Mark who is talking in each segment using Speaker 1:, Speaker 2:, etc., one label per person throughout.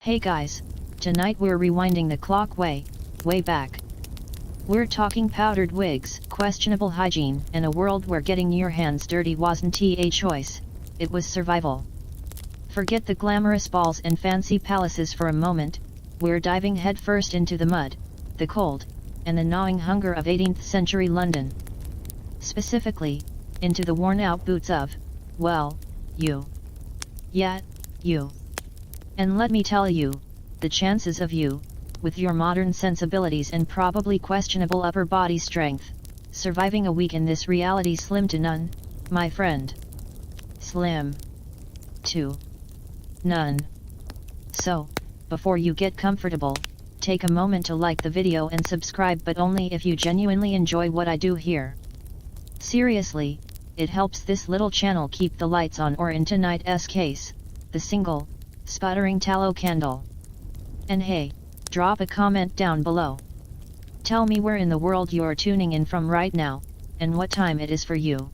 Speaker 1: Hey guys, tonight we're rewinding the clock way back. We're talking powdered wigs, questionable hygiene, and a world where getting your hands dirty wasn't a choice, it was survival. Forget the glamorous balls and fancy palaces for a moment, we're diving headfirst into the mud, the cold, and the gnawing hunger of 18th century London. Specifically, into the worn-out boots of, well, you. Yeah, you. And let me tell you, the chances of you, with your modern sensibilities and probably questionable upper body strength, surviving a week in this reality slim to none, my friend. Slim to none. So, before you get comfortable, take a moment to like the video and subscribe, but only if you genuinely enjoy what I do here. Seriously, it helps this little channel keep the lights on, or in tonight's case, the single, sputtering tallow candle. And hey, drop a comment down below. Tell me where in the world you're tuning in from right now, and what time it is for you.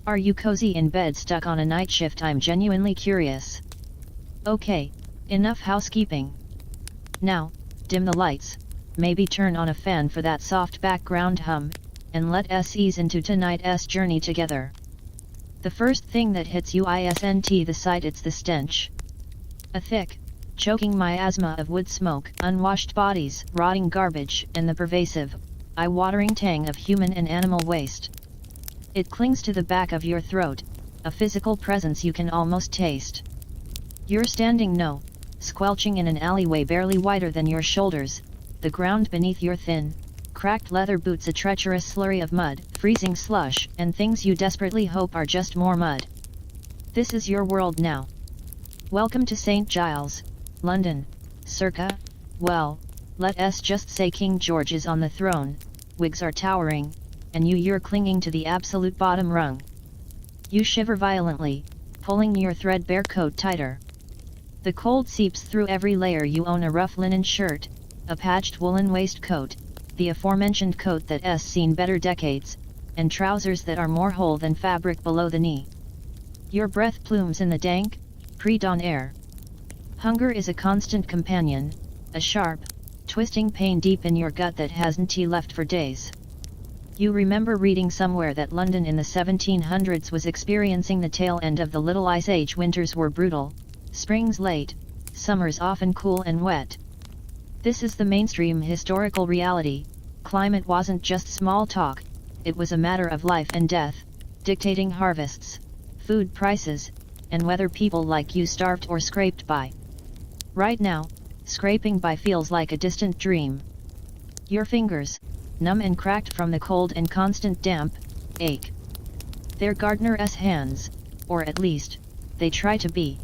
Speaker 1: Are you cozy in bed stuck on a night shift? I'm genuinely curious. Okay, enough housekeeping. Now, dim the lights, maybe turn on a fan for that soft background hum, and let us ease into tonight's journey together. The first thing that hits you isn't the sight, it's the stench. A thick, choking miasma of wood smoke, unwashed bodies, rotting garbage, and the pervasive, eye-watering tang of human and animal waste. It clings to the back of your throat, a physical presence you can almost taste. You're standing squelching in an alleyway barely wider than your shoulders, the ground beneath your thin, cracked leather boots a treacherous slurry of mud, freezing slush, and things you desperately hope are just more mud. This is your world now. Welcome to St. Giles, London, circa, well, let us just say King George is on the throne, wigs are towering, and you're clinging to the absolute bottom rung. You shiver violently, pulling your threadbare coat tighter. The cold seeps through every layer. You own a rough linen shirt, a patched woolen waistcoat, the aforementioned coat that's seen better decades, and trousers that are more whole than fabric below the knee. Your breath plumes in the dank, pre-dawn air. Hunger is a constant companion, a sharp, twisting pain deep in your gut that hasn't left for days. You remember reading somewhere that London in the 1700s was experiencing the tail end of the Little Ice Age. Winters were brutal, springs late, summers often cool and wet. This is the mainstream historical reality. Climate wasn't just small talk, it was a matter of life and death, dictating harvests, food prices, and whether people like you starved or scraped by. Right now, scraping by feels like a distant dream. Your fingers, numb and cracked from the cold and constant damp, ache. They're gardener's hands, or at least, they try to be.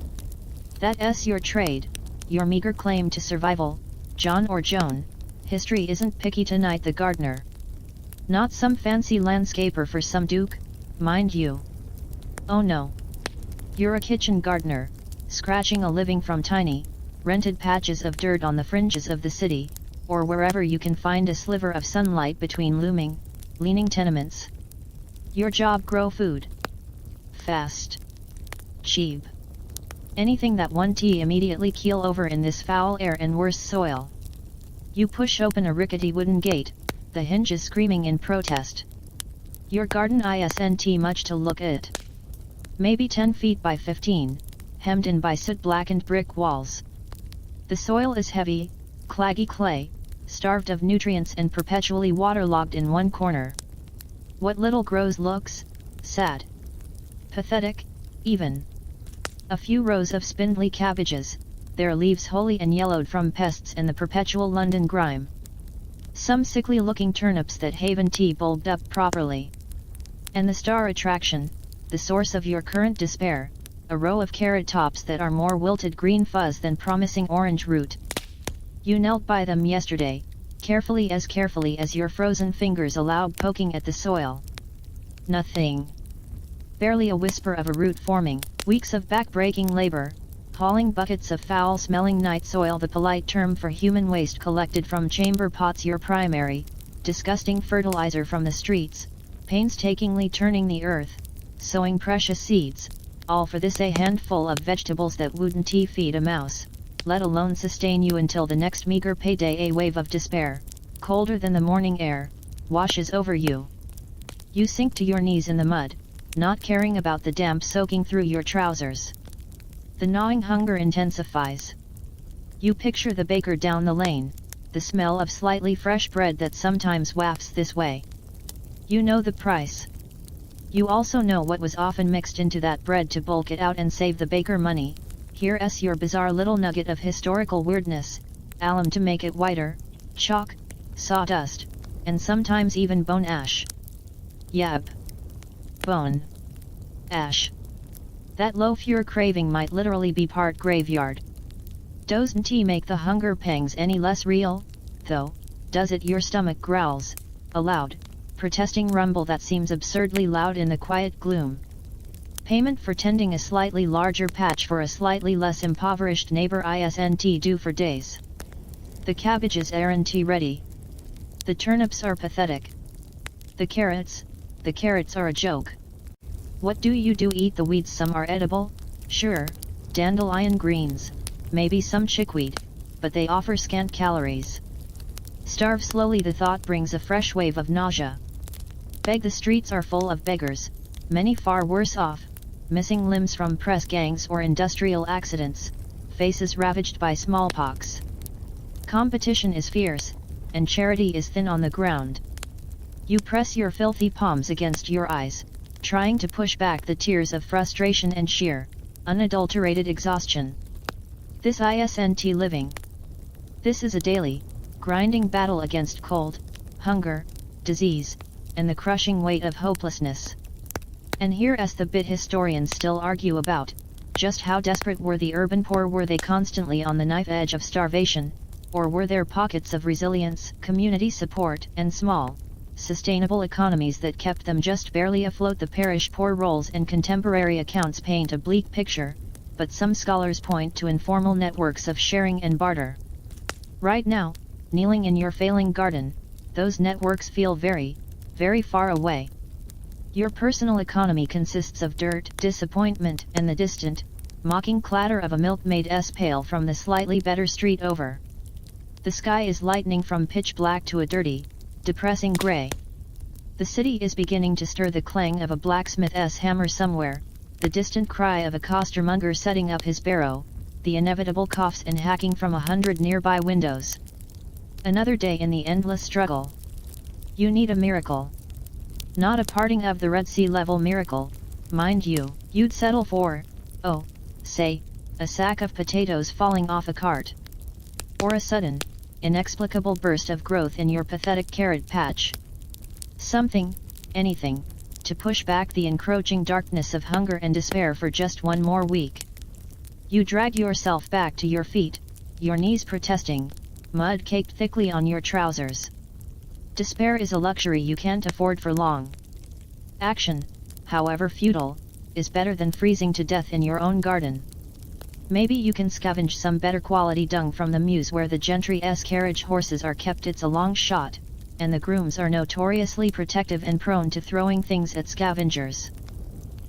Speaker 1: That's your trade, your meager claim to survival, John or Joan. History isn't picky tonight. The gardener. Not some fancy landscaper for some duke, mind you. Oh no. You're a kitchen gardener, scratching a living from tiny, rented patches of dirt on the fringes of the city, or wherever you can find a sliver of sunlight between looming, leaning tenements. Your job: grow food. Fast. Cheap. Anything that won't immediately keel over in this foul air and worse soil. You push open a rickety wooden gate, the hinges screaming in protest. Your garden isn't much to look at. Maybe 10 feet by 15, hemmed in by soot-blackened brick walls. The soil is heavy, claggy clay, starved of nutrients and perpetually waterlogged in one corner. What little grows looks sad, pathetic, even. A few rows of spindly cabbages, their leaves holey and yellowed from pests and the perpetual London grime. Some sickly-looking turnips that haven't bulbed up properly. And the star attraction, the source of your current despair, a row of carrot tops that are more wilted green fuzz than promising orange root. You knelt by them yesterday, carefully as your frozen fingers allowed poking at the soil. Nothing. Barely a whisper of a root forming. Weeks of back-breaking labor, hauling buckets of foul-smelling night soil, the polite term for human waste collected from chamber pots. Your primary, disgusting fertilizer from the streets, painstakingly turning the earth, sowing precious seeds, all for this a handful of vegetables that wouldn't feed a mouse. let alone sustain you until the next meager payday. A wave of despair, colder than the morning air, washes over you. You sink to your knees in the mud, not caring about the damp soaking through your trousers. The gnawing hunger intensifies. You picture the baker down the lane, the smell of slightly fresh bread that sometimes wafts this way. You know the price. You also know what was often mixed into that bread to bulk it out and save the baker money. Here's your bizarre little nugget of historical weirdness: alum to make it whiter, chalk, sawdust, and sometimes even bone ash. Yep. Bone. Ash. That low-fure craving might literally be part graveyard. Doesn't tea make the hunger pangs any less real, though, does it? Your stomach growls, a loud, protesting rumble that seems absurdly loud in the quiet gloom. Payment for tending a slightly larger patch for a slightly less impoverished neighbor isn't due for days. The cabbages aren't ready. The turnips are pathetic. The carrots are a joke. What do? Eat the weeds. Some are edible, sure, dandelion greens, maybe some chickweed, but they offer scant calories. Starve slowly. The thought brings a fresh wave of nausea. Beg. The streets are full of beggars, many far worse off, missing limbs from press gangs or industrial accidents, faces ravaged by smallpox. Competition is fierce, and charity is thin on the ground. You press your filthy palms against your eyes, trying to push back the tears of frustration and sheer, unadulterated exhaustion. This isn't living. This is a daily, grinding battle against cold, hunger, disease, and the crushing weight of hopelessness. And here's the bit historians still argue about: just how desperate were the urban poor? Were they constantly on the knife edge of starvation, or were there pockets of resilience, community support, and small, sustainable economies that kept them just barely afloat? The parish poor rolls and contemporary accounts paint a bleak picture, but some scholars point to informal networks of sharing and barter. Right now, kneeling in your failing garden, those networks feel very, very far away. Your personal economy consists of dirt, disappointment, and the distant, mocking clatter of a milkmaid's pail from the slightly better street over. The sky is lightening from pitch black to a dirty, depressing gray. The city is beginning to stir: the clang of a blacksmith's hammer somewhere, the distant cry of a costermonger setting up his barrow, the inevitable coughs and hacking from 100 nearby windows. Another day in the endless struggle. You need a miracle. Not a parting of the Red Sea level miracle, mind you. You'd settle for, oh, say, a sack of potatoes falling off a cart. Or a sudden, inexplicable burst of growth in your pathetic carrot patch. Something, anything, to push back the encroaching darkness of hunger and despair for just one more week. You drag yourself back to your feet, your knees protesting, mud caked thickly on your trousers. Despair is a luxury you can't afford for long. Action, however futile, is better than freezing to death in your own garden. Maybe you can scavenge some better quality dung from the mews where the gentry's carriage horses are kept. It's a long shot, and the grooms are notoriously protective and prone to throwing things at scavengers.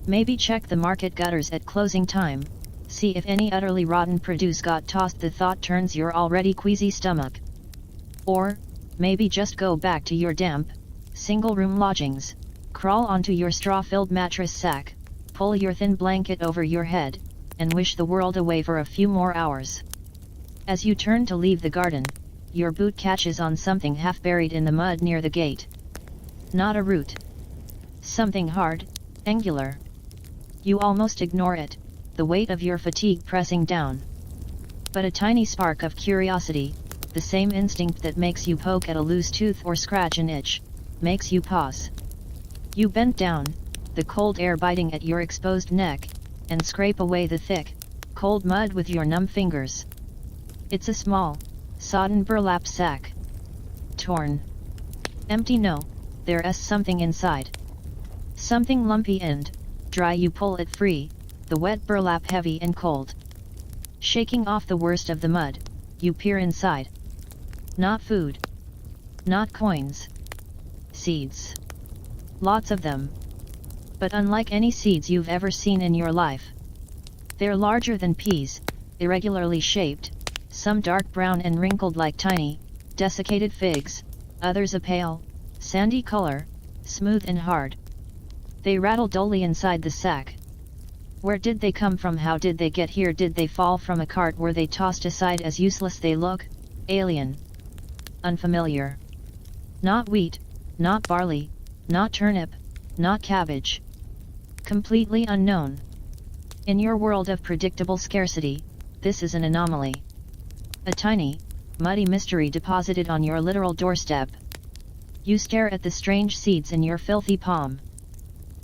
Speaker 1: Maybe check the market gutters at closing time, see if any utterly rotten produce got tossed. The thought turns your already queasy stomach. Or, maybe just go back to your damp, single-room lodgings, crawl onto your straw-filled mattress sack, pull your thin blanket over your head, and wish the world away for a few more hours. As you turn to leave the garden, your boot catches on something half buried in the mud near the gate. Not a root. Something hard, angular. You almost ignore it, the weight of your fatigue pressing down. But a tiny spark of curiosity, the same instinct that makes you poke at a loose tooth or scratch an itch, makes you pause. You bend down, the cold air biting at your exposed neck, and scrape away the thick, cold mud with your numb fingers. It's a small, sodden burlap sack. Torn. Empty. No, there's something inside. Something lumpy and dry. You pull it free, the wet burlap heavy and cold. Shaking off the worst of the mud, you peer inside. Not food. Not coins. Seeds. Lots of them. But unlike any seeds you've ever seen in your life. They're larger than peas, irregularly shaped, some dark brown and wrinkled like tiny, desiccated figs, others a pale, sandy color, smooth and hard. They rattle dully inside the sack. Where did they come from? How did they get here? Did they fall from a cart? Were they tossed aside as useless? They look alien, unfamiliar. Not wheat, not barley, not turnip, not cabbage. Completely unknown. In your world of predictable scarcity, this is an anomaly. A tiny, muddy mystery deposited on your literal doorstep. You stare at the strange seeds in your filthy palm.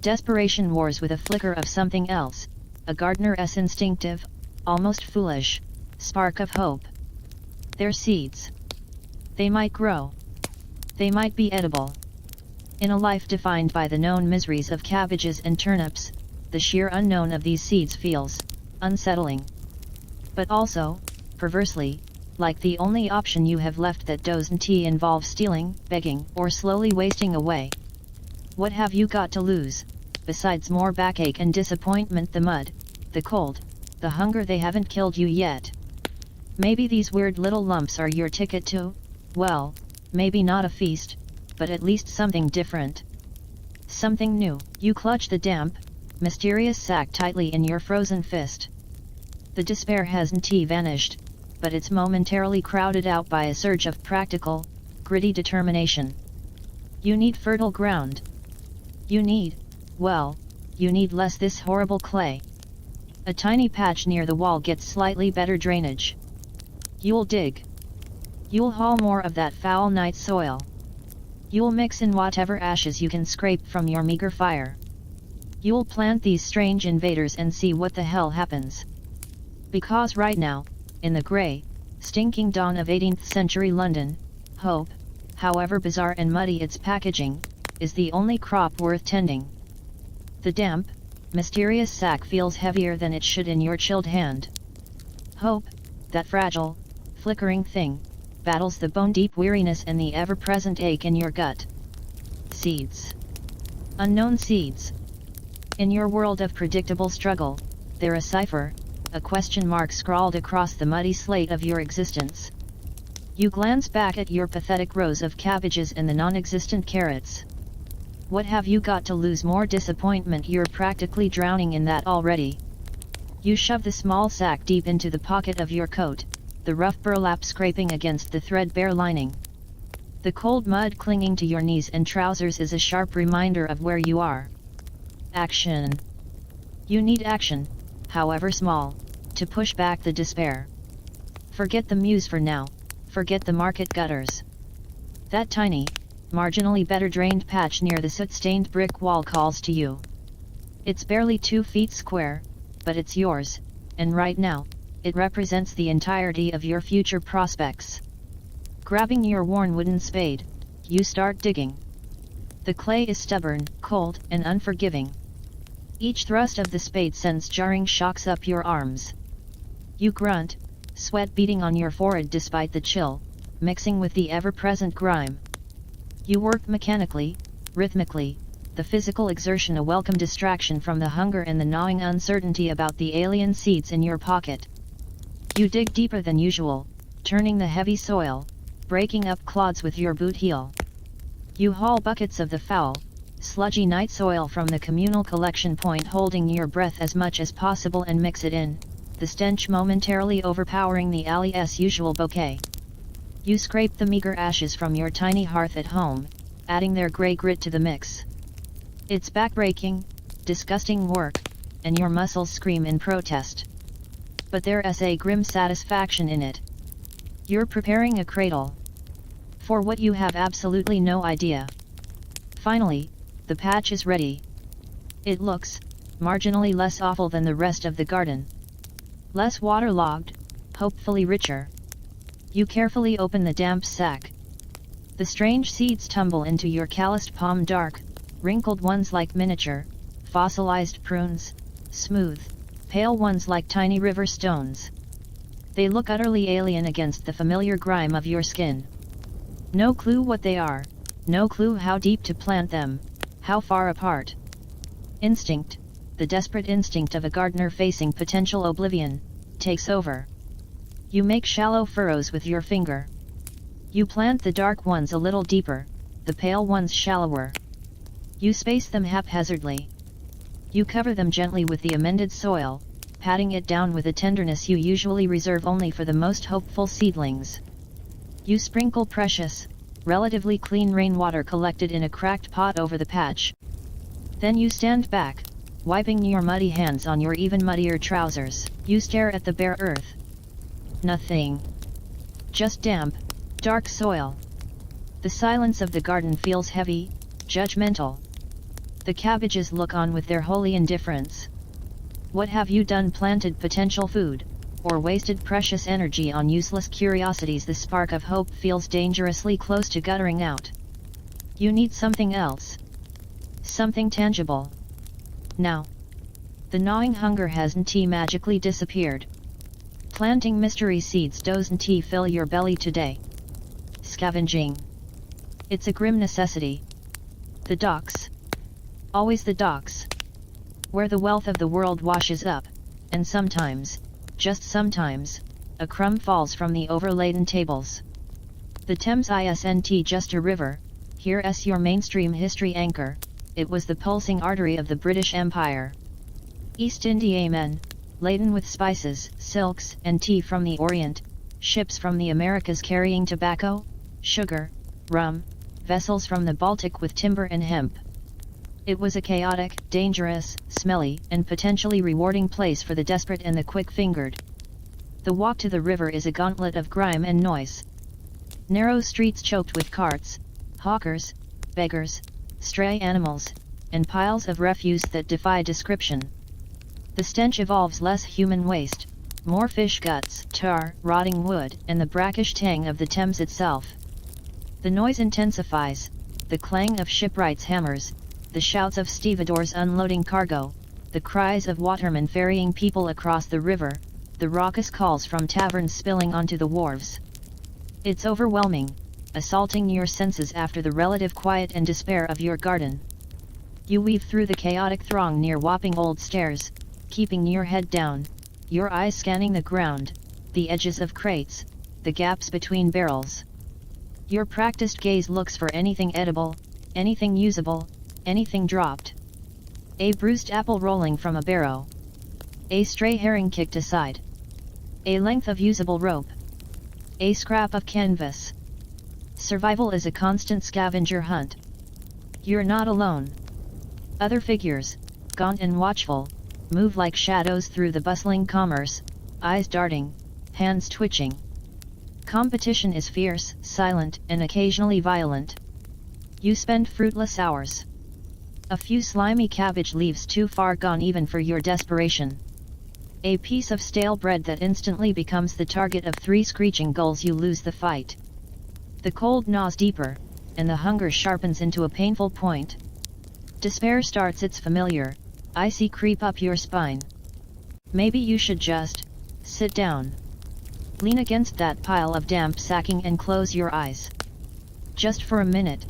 Speaker 1: Desperation wars with a flicker of something else, a gardener's instinctive, almost foolish, spark of hope. They're seeds. They might grow. They might be edible. In a life defined by the known miseries of cabbages and turnips, the sheer unknown of these seeds feels unsettling. But also, perversely, like the only option you have left that doesn't involve stealing, begging, or slowly wasting away. What have you got to lose, besides more backache and disappointment? The mud, the cold, the hunger. They haven't killed you yet. Maybe these weird little lumps are your ticket to, well, maybe not a feast, but at least something different. Something new. You clutch the damp, mysterious sack tightly in your frozen fist. The despair hasn't vanished, but it's momentarily crowded out by a surge of practical, gritty determination. You need fertile ground. You need less this horrible clay. A tiny patch near the wall gets slightly better drainage. You'll dig. You'll haul more of that foul night soil. You'll mix in whatever ashes you can scrape from your meager fire. You'll plant these strange invaders and see what the hell happens. Because right now, in the grey, stinking dawn of 18th century London, hope, however bizarre and muddy its packaging, is the only crop worth tending. The damp, mysterious sack feels heavier than it should in your chilled hand. Hope, that fragile, flickering thing, battles the bone-deep weariness and the ever-present ache in your gut. Seeds. Unknown seeds. In your world of predictable struggle, they're a cipher, a question mark scrawled across the muddy slate of your existence. You glance back at your pathetic rows of cabbages and the non-existent carrots. What have you got to lose? More disappointment. You're practically drowning in that already. You shove the small sack deep into the pocket of your coat, the rough burlap scraping against the threadbare lining. The cold mud clinging to your knees and trousers is a sharp reminder of where you are. Action. You need action, however small, to push back the despair. Forget the muse for now, forget the market gutters. That tiny, marginally better drained patch near the soot-stained brick wall calls to you. It's barely 2 feet square, but it's yours, and right now, it represents the entirety of your future prospects. Grabbing your worn wooden spade, you start digging. The clay is stubborn, cold, and unforgiving. Each thrust of the spade sends jarring shocks up your arms. You grunt, sweat beading on your forehead despite the chill, mixing with the ever-present grime. You work mechanically, rhythmically, the physical exertion a welcome distraction from the hunger and the gnawing uncertainty about the alien seeds in your pocket. You dig deeper than usual, turning the heavy soil, breaking up clods with your boot heel. You haul buckets of the foul, sludgy night soil from the communal collection point, holding your breath as much as possible, and mix it in, the stench momentarily overpowering the alley's usual bouquet. You scrape the meager ashes from your tiny hearth at home, adding their grey grit to the mix. It's backbreaking, disgusting work, and your muscles scream in protest. But there's a grim satisfaction in it. You're preparing a cradle. For what you have absolutely no idea. Finally, the patch is ready. It looks marginally less awful than the rest of the garden. Less waterlogged, hopefully richer. You carefully open the damp sack. The strange seeds tumble into your calloused palm, dark, wrinkled ones like miniature, fossilized prunes, smooth, pale ones like tiny river stones. They look utterly alien against the familiar grime of your skin. No clue what they are, no clue how deep to plant them, how far apart. Instinct, the desperate instinct of a gardener facing potential oblivion, takes over. You make shallow furrows with your finger. You plant the dark ones a little deeper, the pale ones shallower. You space them haphazardly. You cover them gently with the amended soil, patting it down with a tenderness you usually reserve only for the most hopeful seedlings. You sprinkle precious, relatively clean rainwater collected in a cracked pot over the patch. Then you stand back, wiping your muddy hands on your even muddier trousers. You stare at the bare earth. Nothing. Just damp, dark soil. The silence of the garden feels heavy, judgmental. The cabbages look on with their holy indifference. What have you done? Planted potential food, or wasted precious energy on useless curiosities? The spark of hope feels dangerously close to guttering out. You need something else. Something tangible. Now. The gnawing hunger hasn't magically disappeared. Planting mystery seeds doesn't fill your belly today. Scavenging. It's a grim necessity. The docks. Always the docks. Where the wealth of the world washes up, and sometimes, just sometimes, a crumb falls from the overladen tables. The Thames isn't just a river, here's your mainstream history anchor, it was the pulsing artery of the British Empire. East Indiamen, laden with spices, silks, and tea from the Orient, ships from the Americas carrying tobacco, sugar, rum, vessels from the Baltic with timber and hemp. It was a chaotic, dangerous, smelly, and potentially rewarding place for the desperate and the quick-fingered. The walk to the river is a gauntlet of grime and noise. Narrow streets choked with carts, hawkers, beggars, stray animals, and piles of refuse that defy description. The stench evolves: less human waste, more fish guts, tar, rotting wood, and the brackish tang of the Thames itself. The noise intensifies, the clang of shipwrights' hammers, the shouts of stevedores unloading cargo, the cries of watermen ferrying people across the river, the raucous calls from taverns spilling onto the wharves. It's overwhelming, assaulting your senses after the relative quiet and despair of your garden. You weave through the chaotic throng near whopping old stairs, keeping your head down, your eyes scanning the ground, the edges of crates, the gaps between barrels. Your practiced gaze looks for anything edible, anything usable, anything dropped. A bruised apple rolling from a barrow. A stray herring kicked aside. A length of usable rope. A scrap of canvas. Survival is a constant scavenger hunt. You're not alone. Other figures, gaunt and watchful, move like shadows through the bustling commerce, eyes darting, hands twitching. Competition is fierce, silent, and occasionally violent. You spend fruitless hours. A few slimy cabbage leaves too far gone even for your desperation. A piece of stale bread that instantly becomes the target of 3 screeching gulls. You lose the fight. The cold gnaws deeper, and the hunger sharpens into a painful point. Despair starts its familiar, icy creep up your spine. Maybe you should just sit down. Lean against that pile of damp sacking and close your eyes. Just for a minute.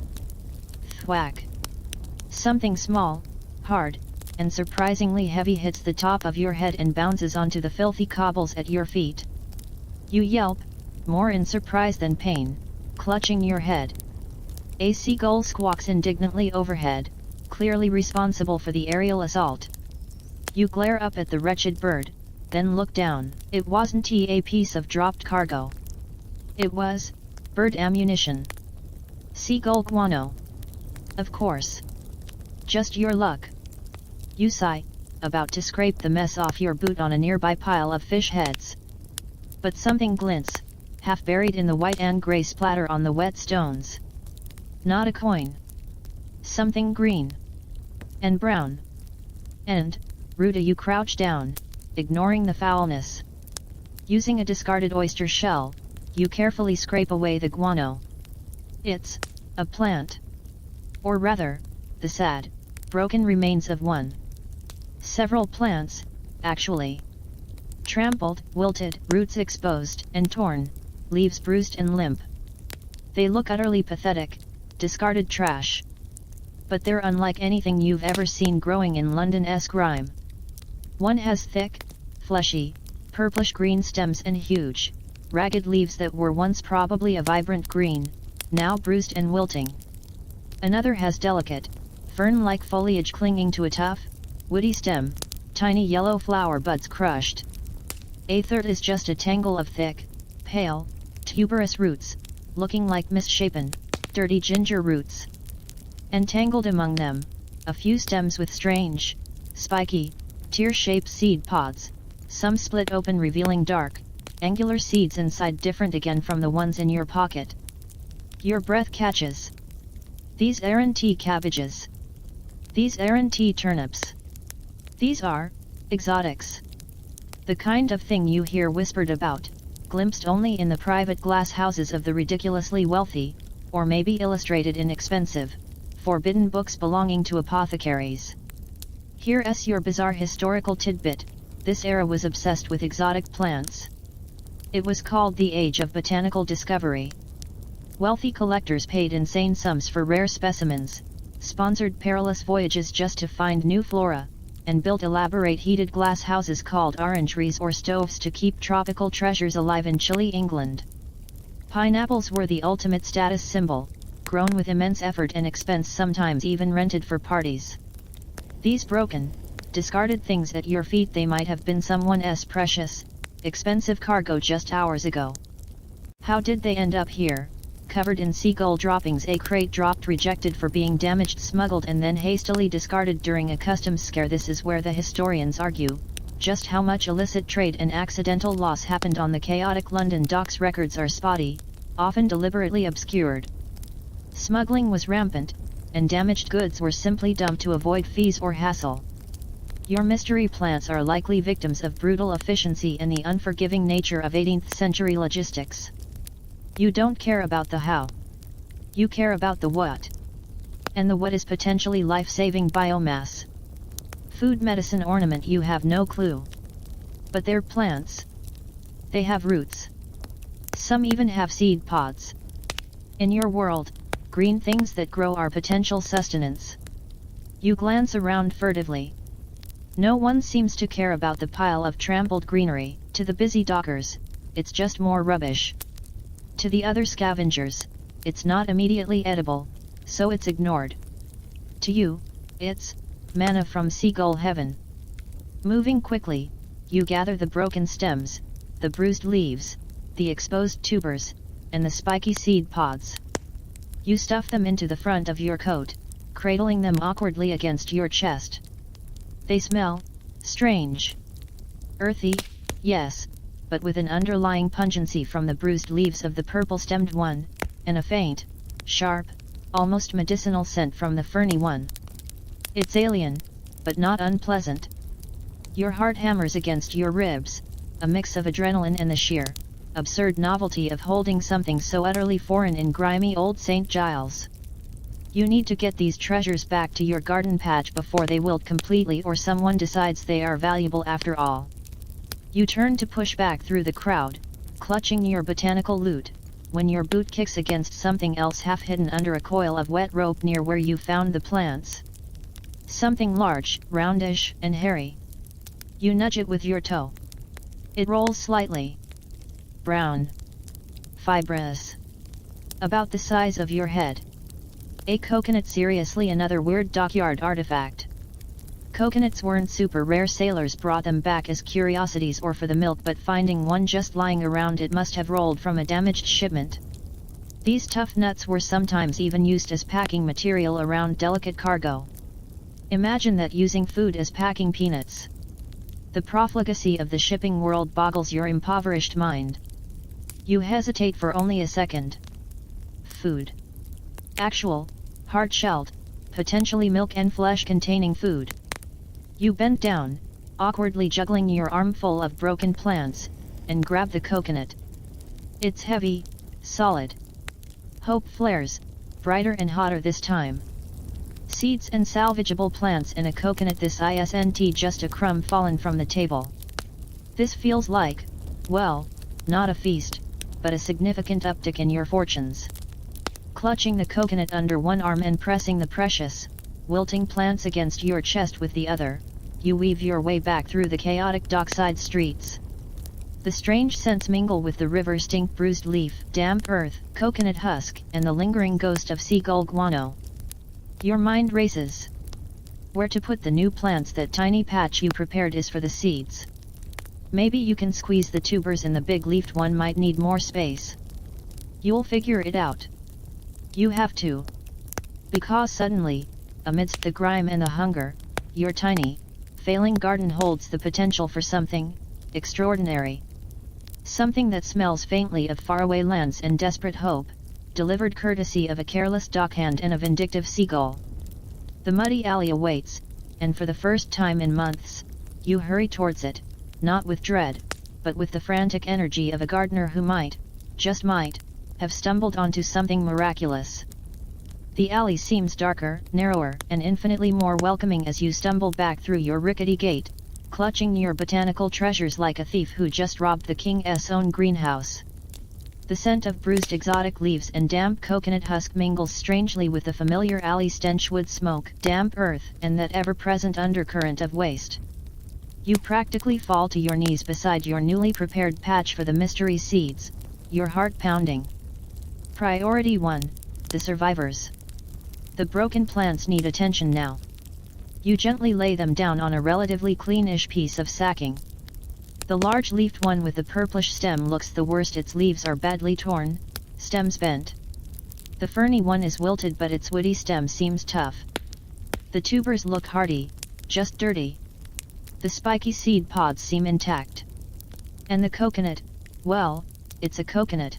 Speaker 1: Thwack. Something small, hard, and surprisingly heavy hits the top of your head and bounces onto the filthy cobbles at your feet. You yelp, more in surprise than pain, clutching your head. A seagull squawks indignantly overhead, clearly responsible for the aerial assault. You glare up at the wretched bird, then look down. It wasn't a piece of dropped cargo. It was bird ammunition. Seagull guano. Of course. Just your luck. You sigh, about to scrape the mess off your boot on a nearby pile of fish heads. But something glints, half buried in the white and grey splatter on the wet stones. Not a coin. Something green. And brown. And, Ruta, you crouch down, ignoring the foulness. Using a discarded oyster shell, you carefully scrape away the guano. It's a plant. Or rather, the sad, broken remains of one. Several plants, actually. Trampled, wilted, roots exposed and torn, leaves bruised and limp. They look utterly pathetic, discarded trash. But they're unlike anything you've ever seen growing in London-esque rime. One has thick, fleshy, purplish-green stems and huge, ragged leaves that were once probably a vibrant green, now bruised and wilting. Another has delicate, fern-like foliage clinging to a tough, woody stem, tiny yellow flower buds crushed. A third is just a tangle of thick, pale, tuberous roots, looking like misshapen, dirty ginger roots. Entangled among them, a few stems with strange, spiky, tear-shaped seed pods, some split open revealing dark, angular seeds inside different again from the ones in your pocket. Your breath catches. These aren't cabbages. These aren't turnips. These are exotics. The kind of thing you hear whispered about, glimpsed only in the private glass houses of the ridiculously wealthy, or maybe illustrated in expensive, forbidden books belonging to apothecaries. Here's your bizarre historical tidbit: this era was obsessed with exotic plants. It was called the Age of Botanical Discovery. Wealthy collectors paid insane sums for rare specimens, sponsored perilous voyages just to find new flora, and built elaborate heated glass houses called orangeries or stoves to keep tropical treasures alive in chilly England. Pineapples were the ultimate status symbol, grown with immense effort and expense, sometimes even rented for parties. These broken, discarded things at your feet, they might have been someone's precious, expensive cargo just hours ago. How did they end up here, covered in seagull droppings? A crate dropped, rejected for being damaged, smuggled, and then hastily discarded during a customs scare. This is where the historians argue just how much illicit trade and accidental loss happened on the chaotic London docks. Records are spotty, often deliberately obscured. Smuggling was rampant, and damaged goods were simply dumped to avoid fees or hassle. Your mystery plants are likely victims of brutal efficiency and the unforgiving nature of 18th century logistics. You don't care about the how. You care about the what. And the what is potentially life-saving biomass. Food, medicine, ornament, you have no clue. But they're plants. They have roots. Some even have seed pods. In your world, green things that grow are potential sustenance. You glance around furtively. No one seems to care about the pile of trampled greenery. To the busy dockers, it's just more rubbish. To the other scavengers, it's not immediately edible, so it's ignored. To you, it's manna from seagull heaven. Moving quickly, you gather the broken stems, the bruised leaves, the exposed tubers, and the spiky seed pods. You stuff them into the front of your coat, cradling them awkwardly against your chest. They smell strange. Earthy, yes, but with an underlying pungency from the bruised leaves of the purple-stemmed one, and a faint, sharp, almost medicinal scent from the ferny one. It's alien, but not unpleasant. Your heart hammers against your ribs, a mix of adrenaline and the sheer, absurd novelty of holding something so utterly foreign in grimy old St. Giles. You need to get these treasures back to your garden patch before they wilt completely, or someone decides they are valuable after all. You turn to push back through the crowd, clutching your botanical loot, when your boot kicks against something else half hidden under a coil of wet rope near where you found the plants. Something large, roundish, and hairy. You nudge it with your toe. It rolls slightly. Brown. Fibrous. About the size of your head. A coconut. Seriously, another weird dockyard artifact. Coconuts weren't super rare. Sailors brought them back as curiosities or for the milk, but finding one just lying around, it must have rolled from a damaged shipment. These tough nuts were sometimes even used as packing material around delicate cargo. Imagine that, using food as packing peanuts. The profligacy of the shipping world boggles your impoverished mind. You hesitate for only a second. Food. Actual, hard-shelled, potentially milk and flesh-containing food. You bend down, awkwardly juggling your armful of broken plants, and grab the coconut. It's heavy, solid. Hope flares, brighter and hotter this time. Seeds and salvageable plants in a coconut. This isn't just a crumb fallen from the table. This feels like, well, not a feast, but a significant uptick in your fortunes. Clutching the coconut under one arm and pressing the precious, wilting plants against your chest with the other, you weave your way back through the chaotic dockside streets. The strange scents mingle with the river stink, bruised leaf, damp earth, coconut husk, and the lingering ghost of seagull guano. Your mind races. Where to put the new plants? That tiny patch you prepared is for the seeds. Maybe you can squeeze the tubers in, the big leafed one might need more space. You'll figure it out. You have to. Because suddenly, amidst the grime and the hunger, your tiny, failing garden holds the potential for something extraordinary. Something that smells faintly of faraway lands and desperate hope, delivered courtesy of a careless dockhand and a vindictive seagull. The muddy alley awaits, and for the first time in months, you hurry towards it, not with dread, but with the frantic energy of a gardener who might, just might, have stumbled onto something miraculous. The alley seems darker, narrower, and infinitely more welcoming as you stumble back through your rickety gate, clutching your botanical treasures like a thief who just robbed the king's own greenhouse. The scent of bruised exotic leaves and damp coconut husk mingles strangely with the familiar alley stench, wood smoke, damp earth, and that ever-present undercurrent of waste. You practically fall to your knees beside your newly prepared patch for the mystery seeds, your heart pounding. Priority 1, the survivors. The broken plants need attention now. You gently lay them down on a relatively cleanish piece of sacking. The large-leafed one with the purplish stem looks the worst. Its leaves are badly torn, stems bent. The ferny one is wilted, but its woody stem seems tough. The tubers look hardy, just dirty. The spiky seed pods seem intact. And the coconut, well, it's a coconut.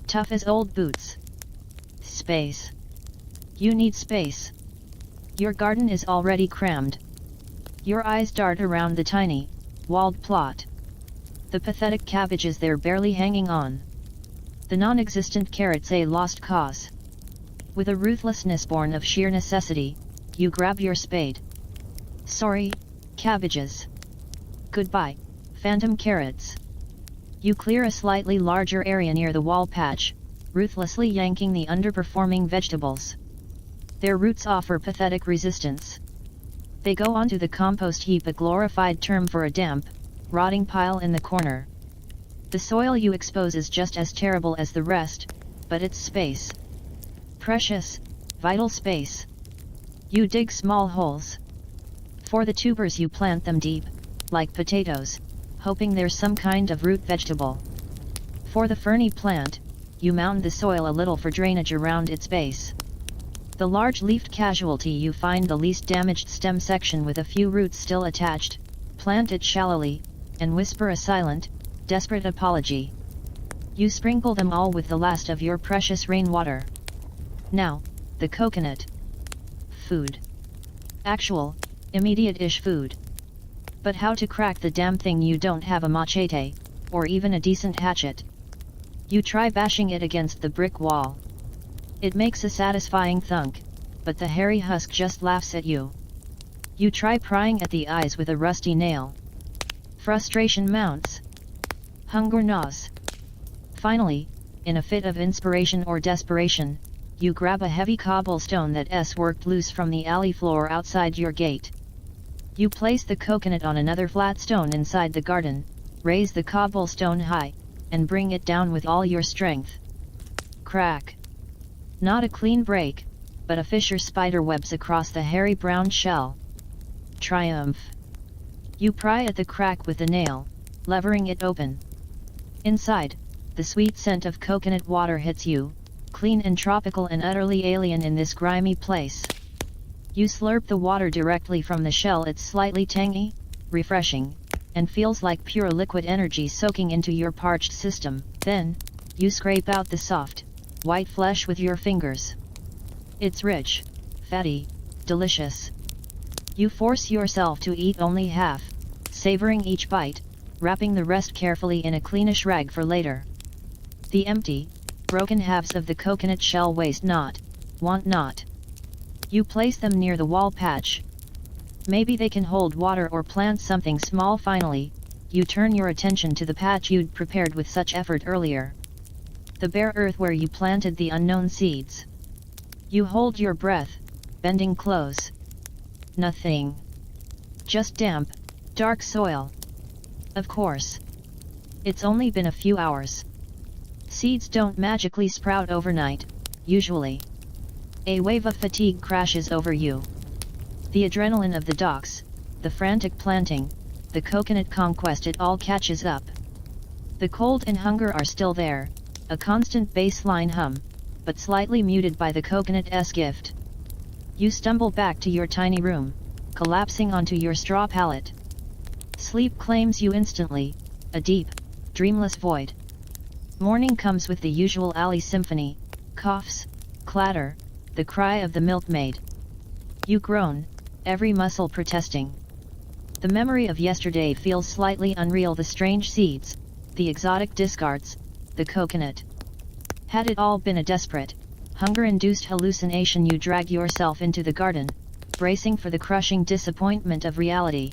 Speaker 1: Tough as old boots. Space. You need space. Your garden is already crammed. Your eyes dart around the tiny, walled plot. The pathetic cabbages, they're barely hanging on. The non-existent carrots, a lost cause. With a ruthlessness born of sheer necessity, you grab your spade. Sorry, cabbages. Goodbye, phantom carrots. You clear a slightly larger area near the wall patch, ruthlessly yanking the underperforming vegetables. Their roots offer pathetic resistance. They go onto the compost heap, a glorified term for a damp, rotting pile in the corner. The soil you expose is just as terrible as the rest, but it's space. Precious, vital space. You dig small holes. For the tubers you plant them deep, like potatoes, hoping there's some kind of root vegetable. For the ferny plant, you mound the soil a little for drainage around its base. The large-leafed casualty, you find the least damaged stem section with a few roots still attached, plant it shallowly, and whisper a silent, desperate apology. You sprinkle them all with the last of your precious rainwater. Now, the coconut. Food. Actual, immediate-ish food. But how to crack the damn thing? You don't have a machete, or even a decent hatchet. You try bashing it against the brick wall. It makes a satisfying thunk, but the hairy husk just laughs at you. You try prying at the eyes with a rusty nail. Frustration mounts. Hunger gnaws. Finally, in a fit of inspiration or desperation, you grab a heavy cobblestone that's worked loose from the alley floor outside your gate. You place the coconut on another flat stone inside the garden, raise the cobblestone high, and bring it down with all your strength. Crack. Not a clean break, but a fissure spider webs across the hairy brown shell. Triumph. You pry at the crack with the nail, levering it open. Inside, the sweet scent of coconut water hits you, clean and tropical and utterly alien in this grimy place. You slurp the water directly from the shell. It's slightly tangy, refreshing, and feels like pure liquid energy soaking into your parched system. Then, you scrape out the soft, white flesh with your fingers. It's rich, fatty, delicious. You force yourself to eat only half, savoring each bite, wrapping the rest carefully in a cleanish rag for later. The empty, broken halves of the coconut shell waste not, want not. You place them near the wall patch. Maybe they can hold water or plant something small. Finally, you turn your attention to the patch you'd prepared with such effort earlier. The bare earth where you planted the unknown seeds. You hold your breath, bending close. Nothing. Just damp, dark soil. Of course. It's only been a few hours. Seeds don't magically sprout overnight, usually. A wave of fatigue crashes over you. The adrenaline of the docks, the frantic planting, the coconut conquest, it all catches up. The cold and hunger are still there, a constant baseline hum, but slightly muted by the coconut's gift. You stumble back to your tiny room, collapsing onto your straw pallet. Sleep claims you instantly, a deep, dreamless void. Morning comes with the usual alley symphony, coughs, clatter, the cry of the milkmaid. You groan, every muscle protesting. The memory of yesterday feels slightly unreal, the strange seeds, the exotic discards, the coconut. Had it all been a desperate, hunger-induced hallucination, you drag yourself into the garden, bracing for the crushing disappointment of reality.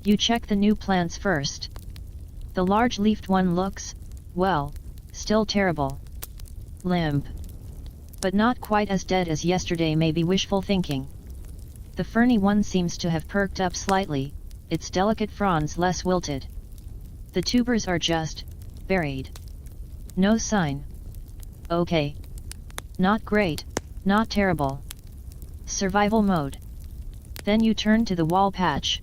Speaker 1: You check the new plants first. The large-leafed one looks, well, still terrible. Limp. But not quite as dead as yesterday, may be wishful thinking. The ferny one seems to have perked up slightly, its delicate fronds less wilted. The tubers are just buried. No sign. Okay. Not great, not terrible. Survival mode. Then you turn to the wall patch.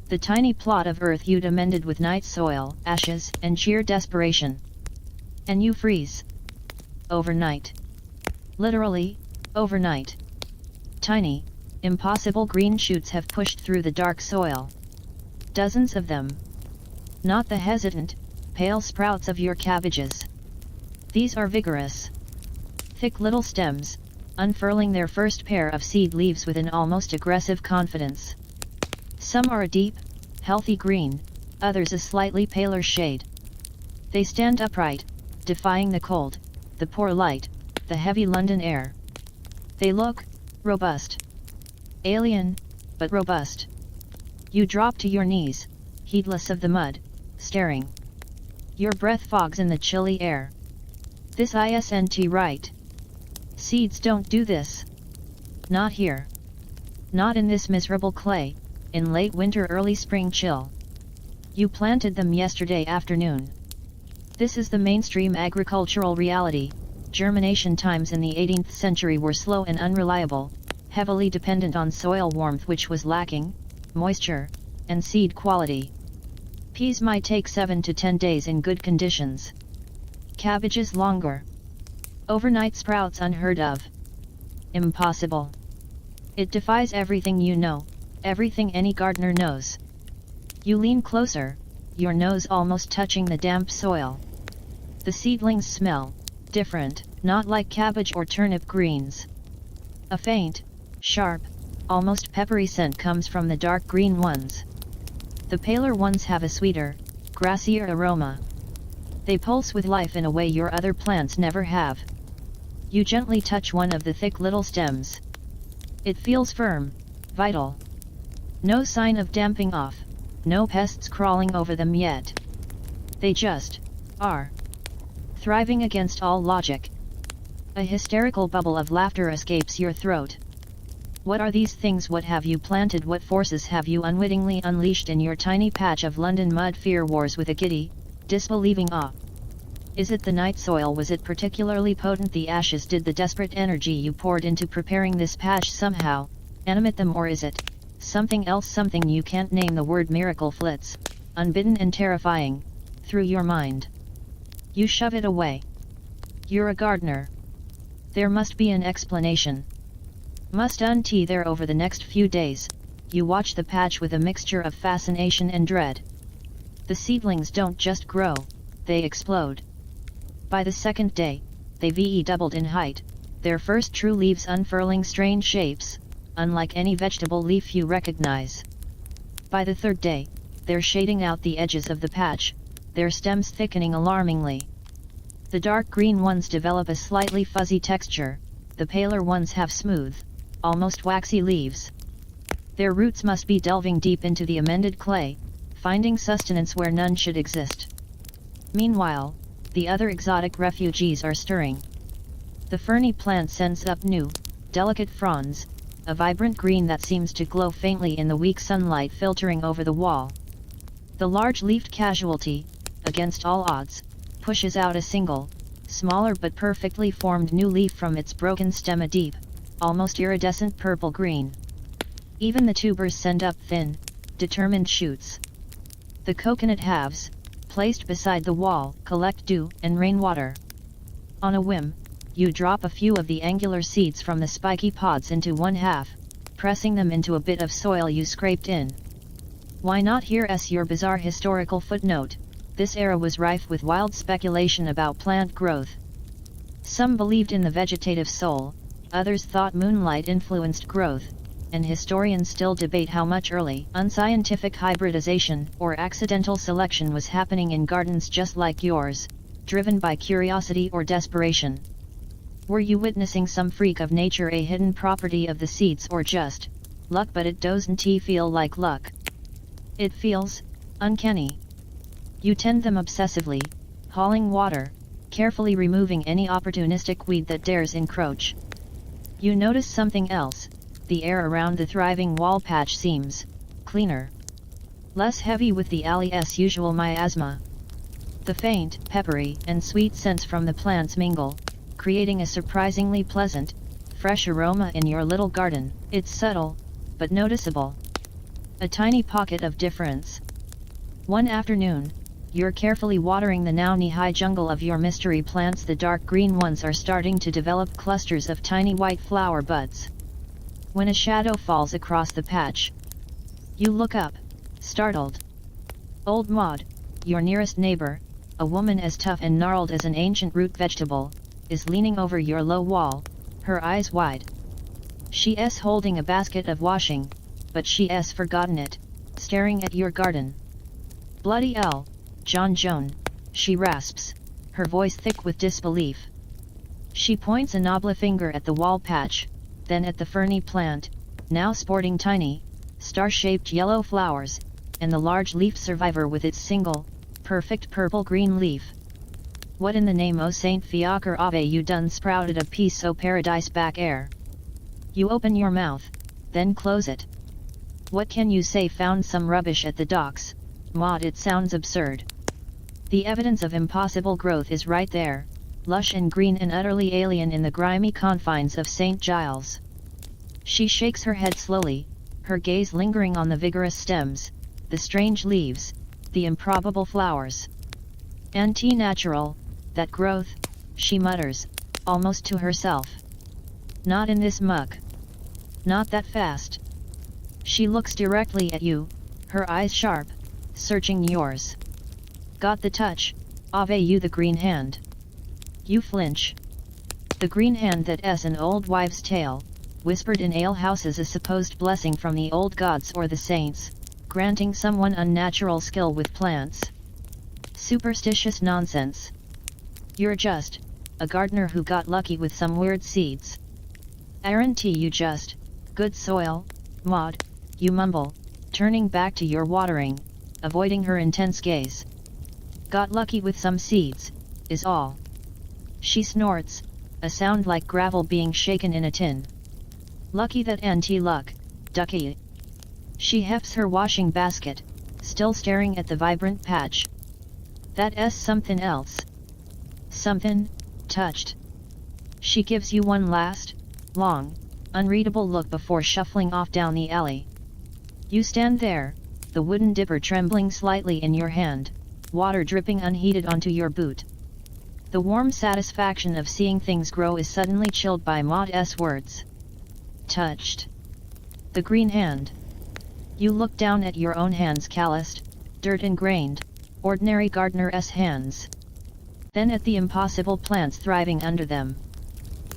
Speaker 1: The tiny plot of earth you'd amended with night soil, ashes, and sheer desperation. And you freeze. Overnight. Literally, overnight. Tiny, impossible green shoots have pushed through the dark soil. Dozens of them. Not the hesitant, pale sprouts of your cabbages. These are vigorous. Thick little stems, unfurling their first pair of seed leaves with an almost aggressive confidence. Some are a deep, healthy green, others a slightly paler shade. They stand upright, defying the cold, the poor light, the heavy London air. They look robust. Alien, but robust. You drop to your knees, heedless of the mud, staring. Your breath fogs in the chilly air. This isn't right. Seeds don't do this. Not here. Not in this miserable clay, in late winter early spring chill. You planted them yesterday afternoon. This is the mainstream agricultural reality. Germination times in the 18th century were slow and unreliable, heavily dependent on soil warmth which was lacking, moisture, and seed quality. Peas might take 7 to 10 days in good conditions. Cabbages longer. Overnight sprouts unheard of. Impossible. It defies everything you know, everything any gardener knows. You lean closer, your nose almost touching the damp soil. The seedlings smell different, not like cabbage or turnip greens. A faint, sharp, almost peppery scent comes from the dark green ones. The paler ones have a sweeter, grassier aroma. They pulse with life in a way your other plants never have. You gently touch one of the thick little stems. It feels firm, vital. No sign of damping off, no pests crawling over them yet. They just are. Thriving against all logic. A hysterical bubble of laughter escapes your throat. What are these things? What have you planted? What forces have you unwittingly unleashed in your tiny patch of London mud? Fear wars with a giddy, disbelieving awe. Is it the night soil? Was it particularly potent? The ashes? Did the desperate energy you poured into preparing this patch somehow animate them? Or is it something else, something you can't name? The word miracle flits, unbidden and terrifying, through your mind. You shove it away. You're a gardener. There must be an explanation. Must untie there. Over the next few days, you watch the patch with a mixture of fascination and dread. The seedlings don't just grow, they explode. By the second day, they've doubled in height, their first true leaves unfurling strange shapes, unlike any vegetable leaf you recognize. By the third day, they're shading out the edges of the patch, their stems thickening alarmingly. The dark green ones develop a slightly fuzzy texture, the paler ones have smooth, almost waxy leaves. Their roots must be delving deep into the amended clay, finding sustenance where none should exist. Meanwhile, the other exotic refugees are stirring. The ferny plant sends up new, delicate fronds, a vibrant green that seems to glow faintly in the weak sunlight filtering over the wall. The large-leafed casualty, against all odds, pushes out a single, smaller but perfectly formed new leaf from its broken stem, a deep, almost iridescent purple-green. Even the tubers send up thin, determined shoots. The coconut halves, placed beside the wall, collect dew and rainwater. On a whim, you drop a few of the angular seeds from the spiky pods into one half, pressing them into a bit of soil you scraped in. Why not? Here's your bizarre historical footnote: this era was rife with wild speculation about plant growth. Some believed in the vegetative soul, others thought moonlight influenced growth, and historians still debate how much early, unscientific hybridization or accidental selection was happening in gardens just like yours, driven by curiosity or desperation. Were you witnessing some freak of nature, a hidden property of the seeds, or just luck? But it doesn't feel like luck. It feels uncanny. You tend them obsessively, hauling water, carefully removing any opportunistic weed that dares encroach. You notice something else: the air around the thriving wall patch seems cleaner, less heavy with the alley's usual miasma. The faint, peppery, and sweet scents from the plants mingle, creating a surprisingly pleasant, fresh aroma in your little garden. It's subtle, but noticeable. A tiny pocket of difference. One afternoon, you're carefully watering the now knee-high jungle of your mystery plants. The dark green ones are starting to develop clusters of tiny white flower buds. When a shadow falls across the patch, you look up, startled. Old Maud, your nearest neighbor, a woman as tough and gnarled as an ancient root vegetable, is leaning over your low wall, her eyes wide. She's holding a basket of washing, but she's forgotten it, staring at your garden. Bloody hell, Joan, she rasps, her voice thick with disbelief. She points a knobby finger at the wall patch, then at the ferny plant, now sporting tiny, star-shaped yellow flowers, and the large leaf survivor with its single, perfect purple-green leaf. What in the name o' Saint Fiacre Ave you done sprouted a piece o' paradise back air? You open your mouth, then close it. What can you say? Found some rubbish at the docks, Maud. It sounds absurd. The evidence of impossible growth is right there, lush and green and utterly alien in the grimy confines of St. Giles. She shakes her head slowly, her gaze lingering on the vigorous stems, the strange leaves, the improbable flowers. Anti-natural, that growth, she mutters, almost to herself. Not in this muck. Not that fast. She looks directly at you, her eyes sharp, searching yours. Got the touch, Ave you, the green hand. You flinch. The green hand that's an old wives' tale, whispered in alehouses, a supposed blessing from the old gods or the saints, granting someone unnatural skill with plants. Superstitious nonsense. You're just a gardener who got lucky with some weird seeds. Aren't you just good soil, Maud? You mumble, turning back to your watering, avoiding her intense gaze. Got lucky with some seeds, is all. She snorts, a sound like gravel being shaken in a tin. Lucky that anti-luck, ducky. She hefts her washing basket, still staring at the vibrant patch. That's something else. Something, touched. She gives you one last, long, unreadable look before shuffling off down the alley. You stand there, the wooden dipper trembling slightly in your hand, water dripping unheeded onto your boot. The warm satisfaction of seeing things grow is suddenly chilled by Maud's words. Touched. The green hand. You look down at your own hands, calloused, dirt-ingrained, ordinary gardener's hands. Then at the impossible plants thriving under them.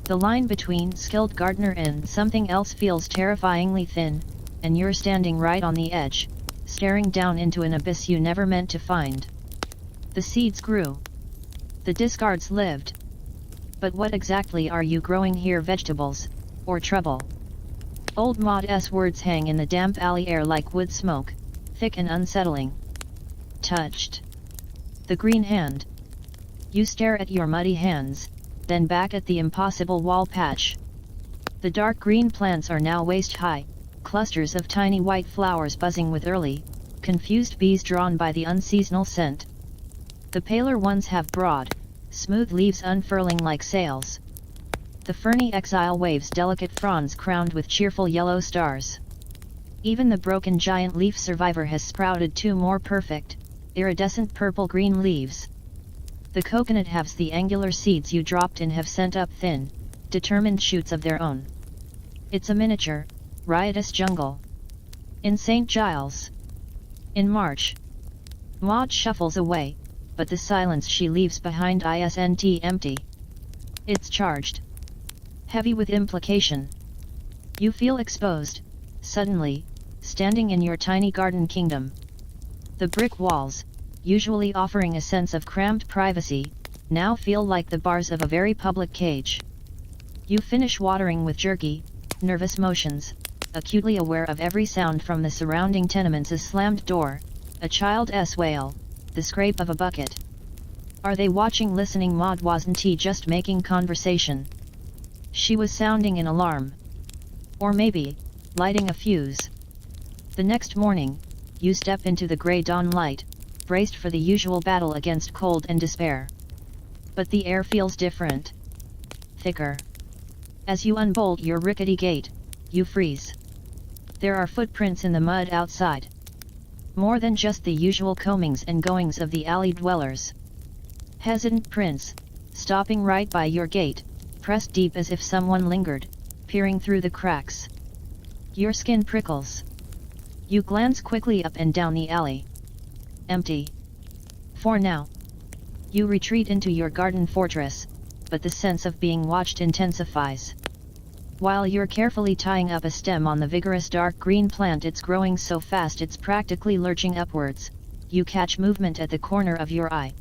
Speaker 1: The line between skilled gardener and something else feels terrifyingly thin, and you're standing right on the edge, staring down into an abyss you never meant to find. The seeds grew. The discards lived. But what exactly are you growing here? Vegetables, or trouble? Old Maud's words hang in the damp alley air like wood smoke, thick and unsettling. Touched. The green hand. You stare at your muddy hands, then back at the impossible wall patch. The dark green plants are now waist-high, clusters of tiny white flowers buzzing with early, confused bees drawn by the unseasonal scent. The paler ones have broad, smooth leaves unfurling like sails. The ferny exile waves delicate fronds crowned with cheerful yellow stars. Even the broken giant leaf survivor has sprouted 2 more perfect, iridescent purple-green leaves. The coconut halves the angular seeds you dropped in have sent up thin, determined shoots of their own. It's a miniature, riotous jungle. In St. Giles. In March. Maud shuffles away, but the silence she leaves behind isn't empty. It's charged. Heavy with implication. You feel exposed, suddenly, standing in your tiny garden kingdom. The brick walls, usually offering a sense of cramped privacy, now feel like the bars of a very public cage. You finish watering with jerky, nervous motions, acutely aware of every sound from the surrounding tenements: a slammed door, a child's wail, the scrape of a bucket. Are they watching, listening? Maud wasn't just making conversation. She was sounding an alarm. Or maybe, lighting a fuse. The next morning, you step into the grey dawn light, braced for the usual battle against cold and despair. But the air feels different. Thicker. As you unbolt your rickety gate, you freeze. There are footprints in the mud outside. More than just the usual comings and goings of the alley dwellers. Hesitant prints, stopping right by your gate, pressed deep as if someone lingered, peering through the cracks. Your skin prickles. You glance quickly up and down the alley. Empty. For now. You retreat into your garden fortress, but the sense of being watched intensifies. While you're carefully tying up a stem on the vigorous dark green plant, it's growing so fast it's practically lurching upwards, you catch movement at the corner of your eye.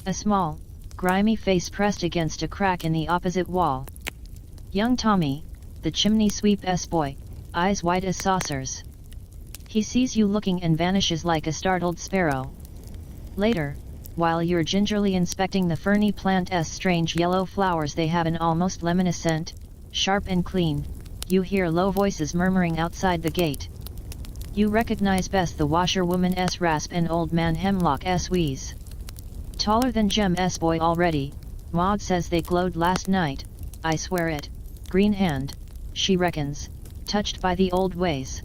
Speaker 1: A small, grimy face pressed against a crack in the opposite wall. Young Tommy, the chimney sweep's boy, eyes wide as saucers. He sees you looking and vanishes like a startled sparrow. Later, while you're gingerly inspecting the ferny plant's strange yellow flowers, they have an almost lemon scent, sharp and clean, you hear low voices murmuring outside the gate. You recognize best the washerwoman's rasp and old man Hemlock's wheeze. Taller than Jem's boy already, Maud says they glowed last night, I swear it, green hand, she reckons, touched by the old ways.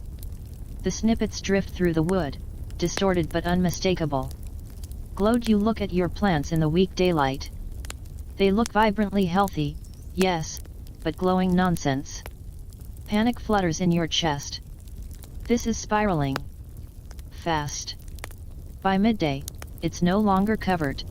Speaker 1: The snippets drift through the wood, distorted but unmistakable. Glowed? You look at your plants in the weak daylight. They look vibrantly healthy, yes, but glowing nonsense. Panic flutters in your chest. This is spiraling. Fast. By midday, it's no longer covered.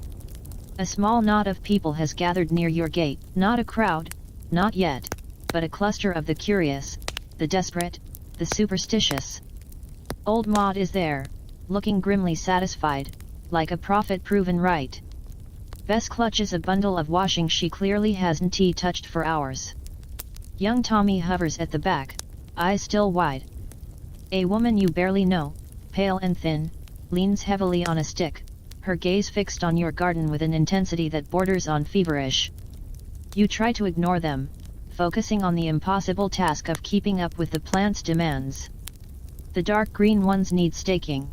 Speaker 1: A small knot of people has gathered near your gate, not a crowd, not yet, but a cluster of the curious, the desperate, the superstitious. Old Maud is there, looking grimly satisfied, like a prophet proven right. Bess clutches a bundle of washing she clearly hasn't touched for hours. Young Tommy hovers at the back, eyes still wide. A woman you barely know, pale and thin, leans heavily on a stick, her gaze fixed on your garden with an intensity that borders on feverish. You try to ignore them, focusing on the impossible task of keeping up with the plant's demands. The dark green ones need staking.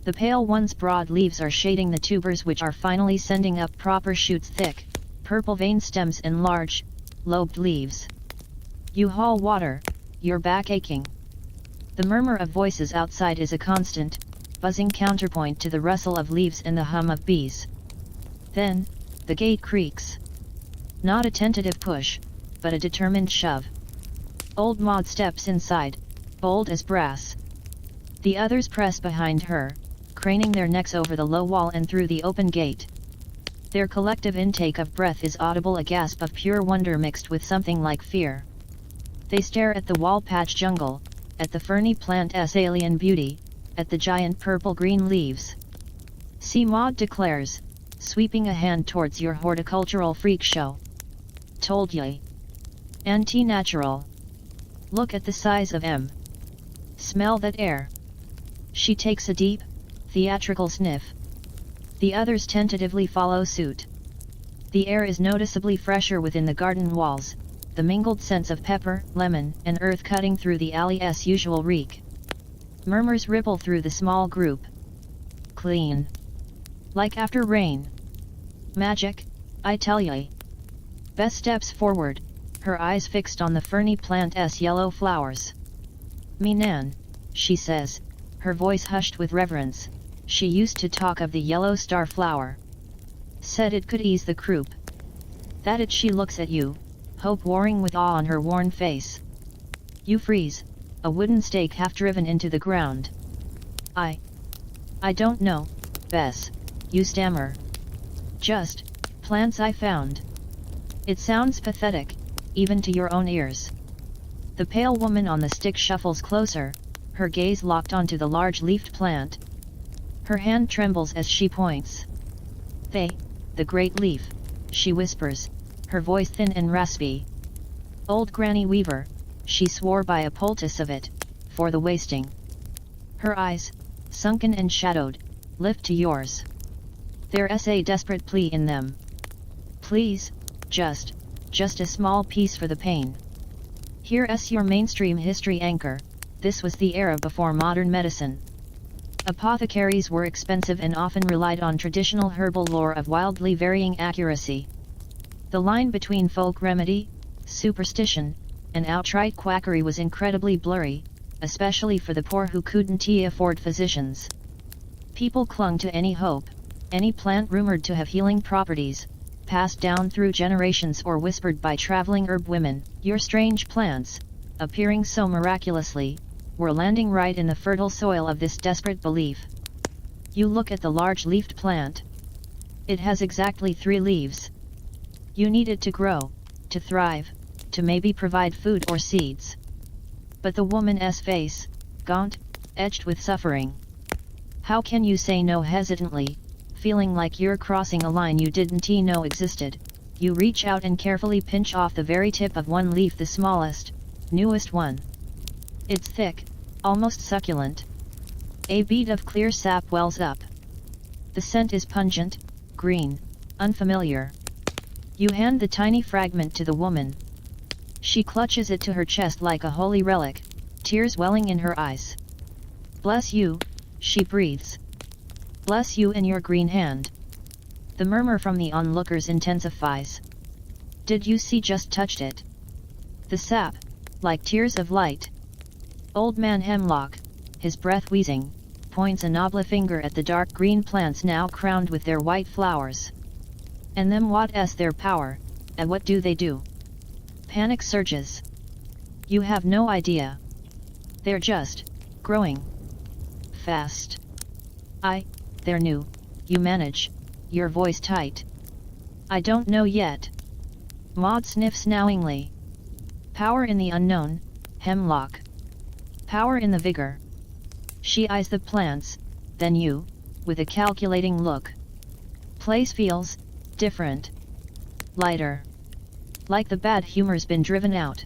Speaker 1: The pale ones' broad leaves are shading the tubers, which are finally sending up proper shoots, thick, purple veined stems and large, lobed leaves. You haul water, your back aching. The murmur of voices outside is a constant, buzzing counterpoint to the rustle of leaves and the hum of bees. Then, the gate creaks. Not a tentative push, but a determined shove. Old Maud steps inside, bold as brass. The others press behind her, craning their necks over the low wall and through the open gate. Their collective intake of breath is audible, a gasp of pure wonder mixed with something like fear. They stare at the wall-patch jungle, at the ferny plant's alien beauty, at the giant purple-green leaves. See, Maud declares, sweeping a hand towards your horticultural freak show. Told ye. Anti-natural. Look at the size of M. Smell that air. She takes a deep, theatrical sniff. The others tentatively follow suit. The air is noticeably fresher within the garden walls, the mingled scents of pepper, lemon, and earth cutting through the alley's usual reek. Murmurs ripple through the small group. Clean. Like after rain. Magic, I tell ye. Bess steps forward, her eyes fixed on the ferny plant's yellow flowers. Me Nan, she says, her voice hushed with reverence, she used to talk of the yellow star flower. Said it could ease the croup. That it she looks at you, hope warring with awe on her worn face. You freeze, a wooden stake half driven into the ground. I don't know, Bess, you stammer. Just, plants I found. It sounds pathetic, even to your own ears. The pale woman on the stick shuffles closer, her gaze locked onto the large-leafed plant. Her hand trembles as she points. The great leaf, she whispers, her voice thin and raspy. Old Granny Weaver, she swore by a poultice of it, for the wasting. Her eyes, sunken and shadowed, lift to yours. There's a desperate plea in them. Please, just a small piece for the pain. Here's your mainstream history anchor, this was the era before modern medicine. Apothecaries were expensive and often relied on traditional herbal lore of wildly varying accuracy. The line between folk remedy, superstition, and outright quackery was incredibly blurry, especially for the poor who couldn't afford physicians. People clung to any hope, any plant rumored to have healing properties, passed down through generations or whispered by traveling herb women. Your strange plants, appearing so miraculously, were landing right in the fertile soil of this desperate belief. You look at the large-leafed plant. It has exactly 3 leaves. You need it to grow, to thrive, to maybe provide food or seeds. But the woman's face, gaunt, etched with suffering. How can you say no hesitantly, feeling like you're crossing a line you didn't know existed? You reach out and carefully pinch off the very tip of one leaf, the smallest, newest one. It's thick, almost succulent. A bead of clear sap wells up. The scent is pungent, green, unfamiliar. You hand the tiny fragment to the woman. She clutches it to her chest like a holy relic, tears welling in her eyes. Bless you, she breathes. Bless you in your green hand. The murmur from the onlookers intensifies. Did you see just touched it? The sap, like tears of light. Old man Hemlock, his breath wheezing, points a knobbly finger at the dark green plants now crowned with their white flowers. And them what's their power, and what do they do? Panic surges. You have no idea. They're just growing fast. They're new, you manage, your voice tight. I don't know yet. Maud sniffs knowingly. Power in the unknown, Hemlock. Power in the vigor. She eyes the plants, then you, with a calculating look. Place feels different. Lighter. Like the bad humor's been driven out.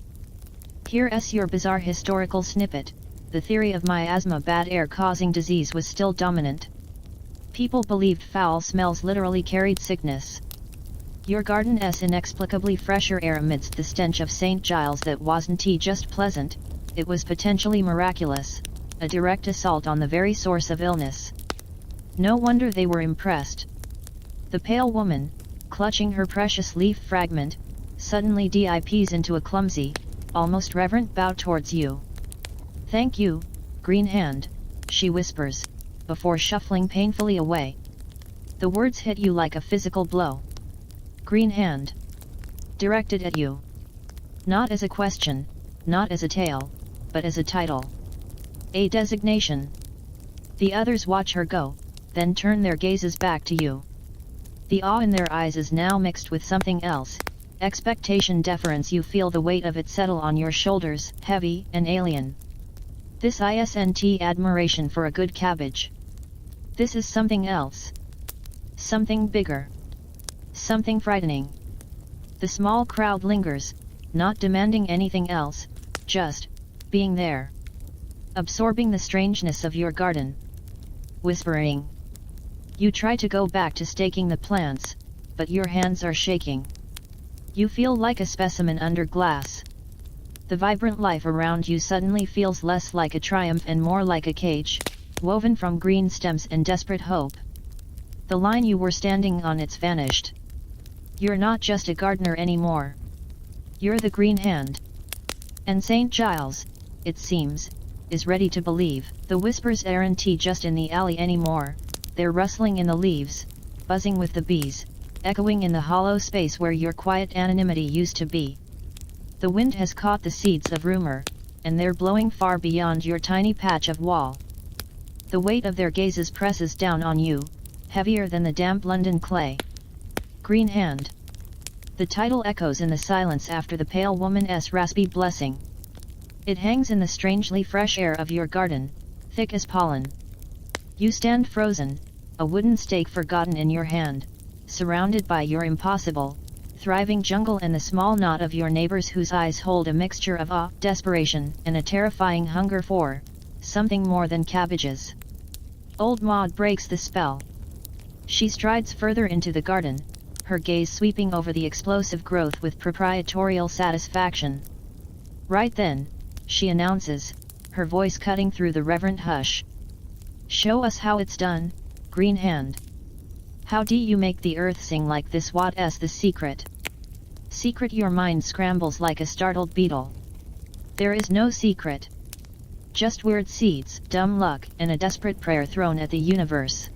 Speaker 1: Here's your bizarre historical snippet. The theory of miasma, bad air causing disease, was still dominant. People believed foul smells literally carried sickness. Your garden's inexplicably fresher air amidst the stench of St. Giles that wasn't just pleasant, it was potentially miraculous, a direct assault on the very source of illness. No wonder they were impressed. The pale woman, clutching her precious leaf fragment, suddenly dips into a clumsy, almost reverent bow towards you. Thank you, Green Hand, she whispers, before shuffling painfully away. The words hit you like a physical blow. Green Hand. Directed at you. Not as a question, not as a tale, but as a title. A designation. The others watch her go, then turn their gazes back to you. The awe in their eyes is now mixed with something else, expectation, deference. You feel the weight of it settle on your shoulders, heavy and alien. This isn't admiration for a good cabbage. This is something else. Something bigger. Something frightening. The small crowd lingers, not demanding anything else, just being there. Absorbing the strangeness of your garden. Whispering. You try to go back to staking the plants, but your hands are shaking. You feel like a specimen under glass. The vibrant life around you suddenly feels less like a triumph and more like a cage, woven from green stems and desperate hope. The line you were standing on, it's vanished. You're not just a gardener anymore. You're the green hand. And St. Giles, it seems, is ready to believe. The whispers aren't just in the alley anymore, they're rustling in the leaves, buzzing with the bees, echoing in the hollow space where your quiet anonymity used to be. The wind has caught the seeds of rumor, and they're blowing far beyond your tiny patch of wall. The weight of their gazes presses down on you, heavier than the damp London clay. Green hand. The title echoes in the silence after the pale woman's raspy blessing. It hangs in the strangely fresh air of your garden, thick as pollen. You stand frozen, a wooden stake forgotten in your hand, surrounded by your impossible, thriving jungle and the small knot of your neighbors whose eyes hold a mixture of awe, desperation, and a terrifying hunger for something more than cabbages. Old Maud breaks the spell. She strides further into the garden, her gaze sweeping over the explosive growth with proprietorial satisfaction. Right then, she announces, her voice cutting through the reverent hush. "Show us how it's done, green hand. How do you make the earth sing like this? What's the secret?" Secret? Your mind scrambles like a startled beetle. There is no secret. Just weird seeds, dumb luck, and a desperate prayer thrown at the universe.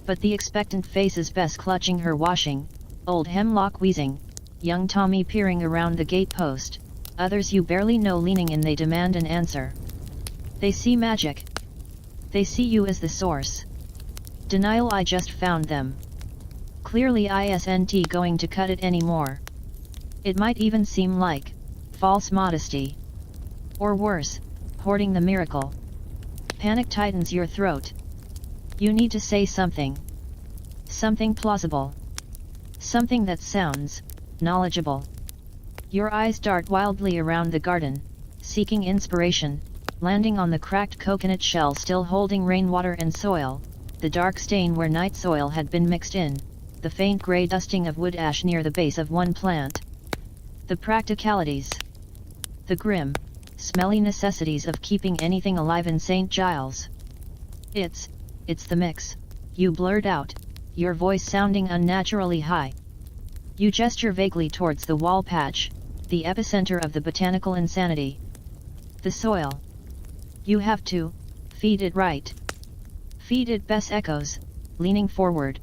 Speaker 1: But the expectant faces, Bess clutching her washing, old Hemlock wheezing, young Tommy peering around the gatepost, others you barely know leaning in, they demand an answer. They see magic. They see you as the source. Denial? I just found them. Clearly isn't going to cut it anymore. It might even seem like false modesty. Or worse, hoarding the miracle. Panic tightens your throat. You need to say something. Something plausible. Something that sounds knowledgeable. Your eyes dart wildly around the garden, seeking inspiration, landing on the cracked coconut shell still holding rainwater and soil, the dark stain where night soil had been mixed in, the faint grey dusting of wood ash near the base of one plant. The practicalities. The grim, smelly necessities of keeping anything alive in St. Giles. It's the mix, you blurt out, your voice sounding unnaturally high. You gesture vaguely towards the wall patch, the epicenter of the botanical insanity. The soil. You have to feed it right. Feed it, Bess echoes, leaning forward.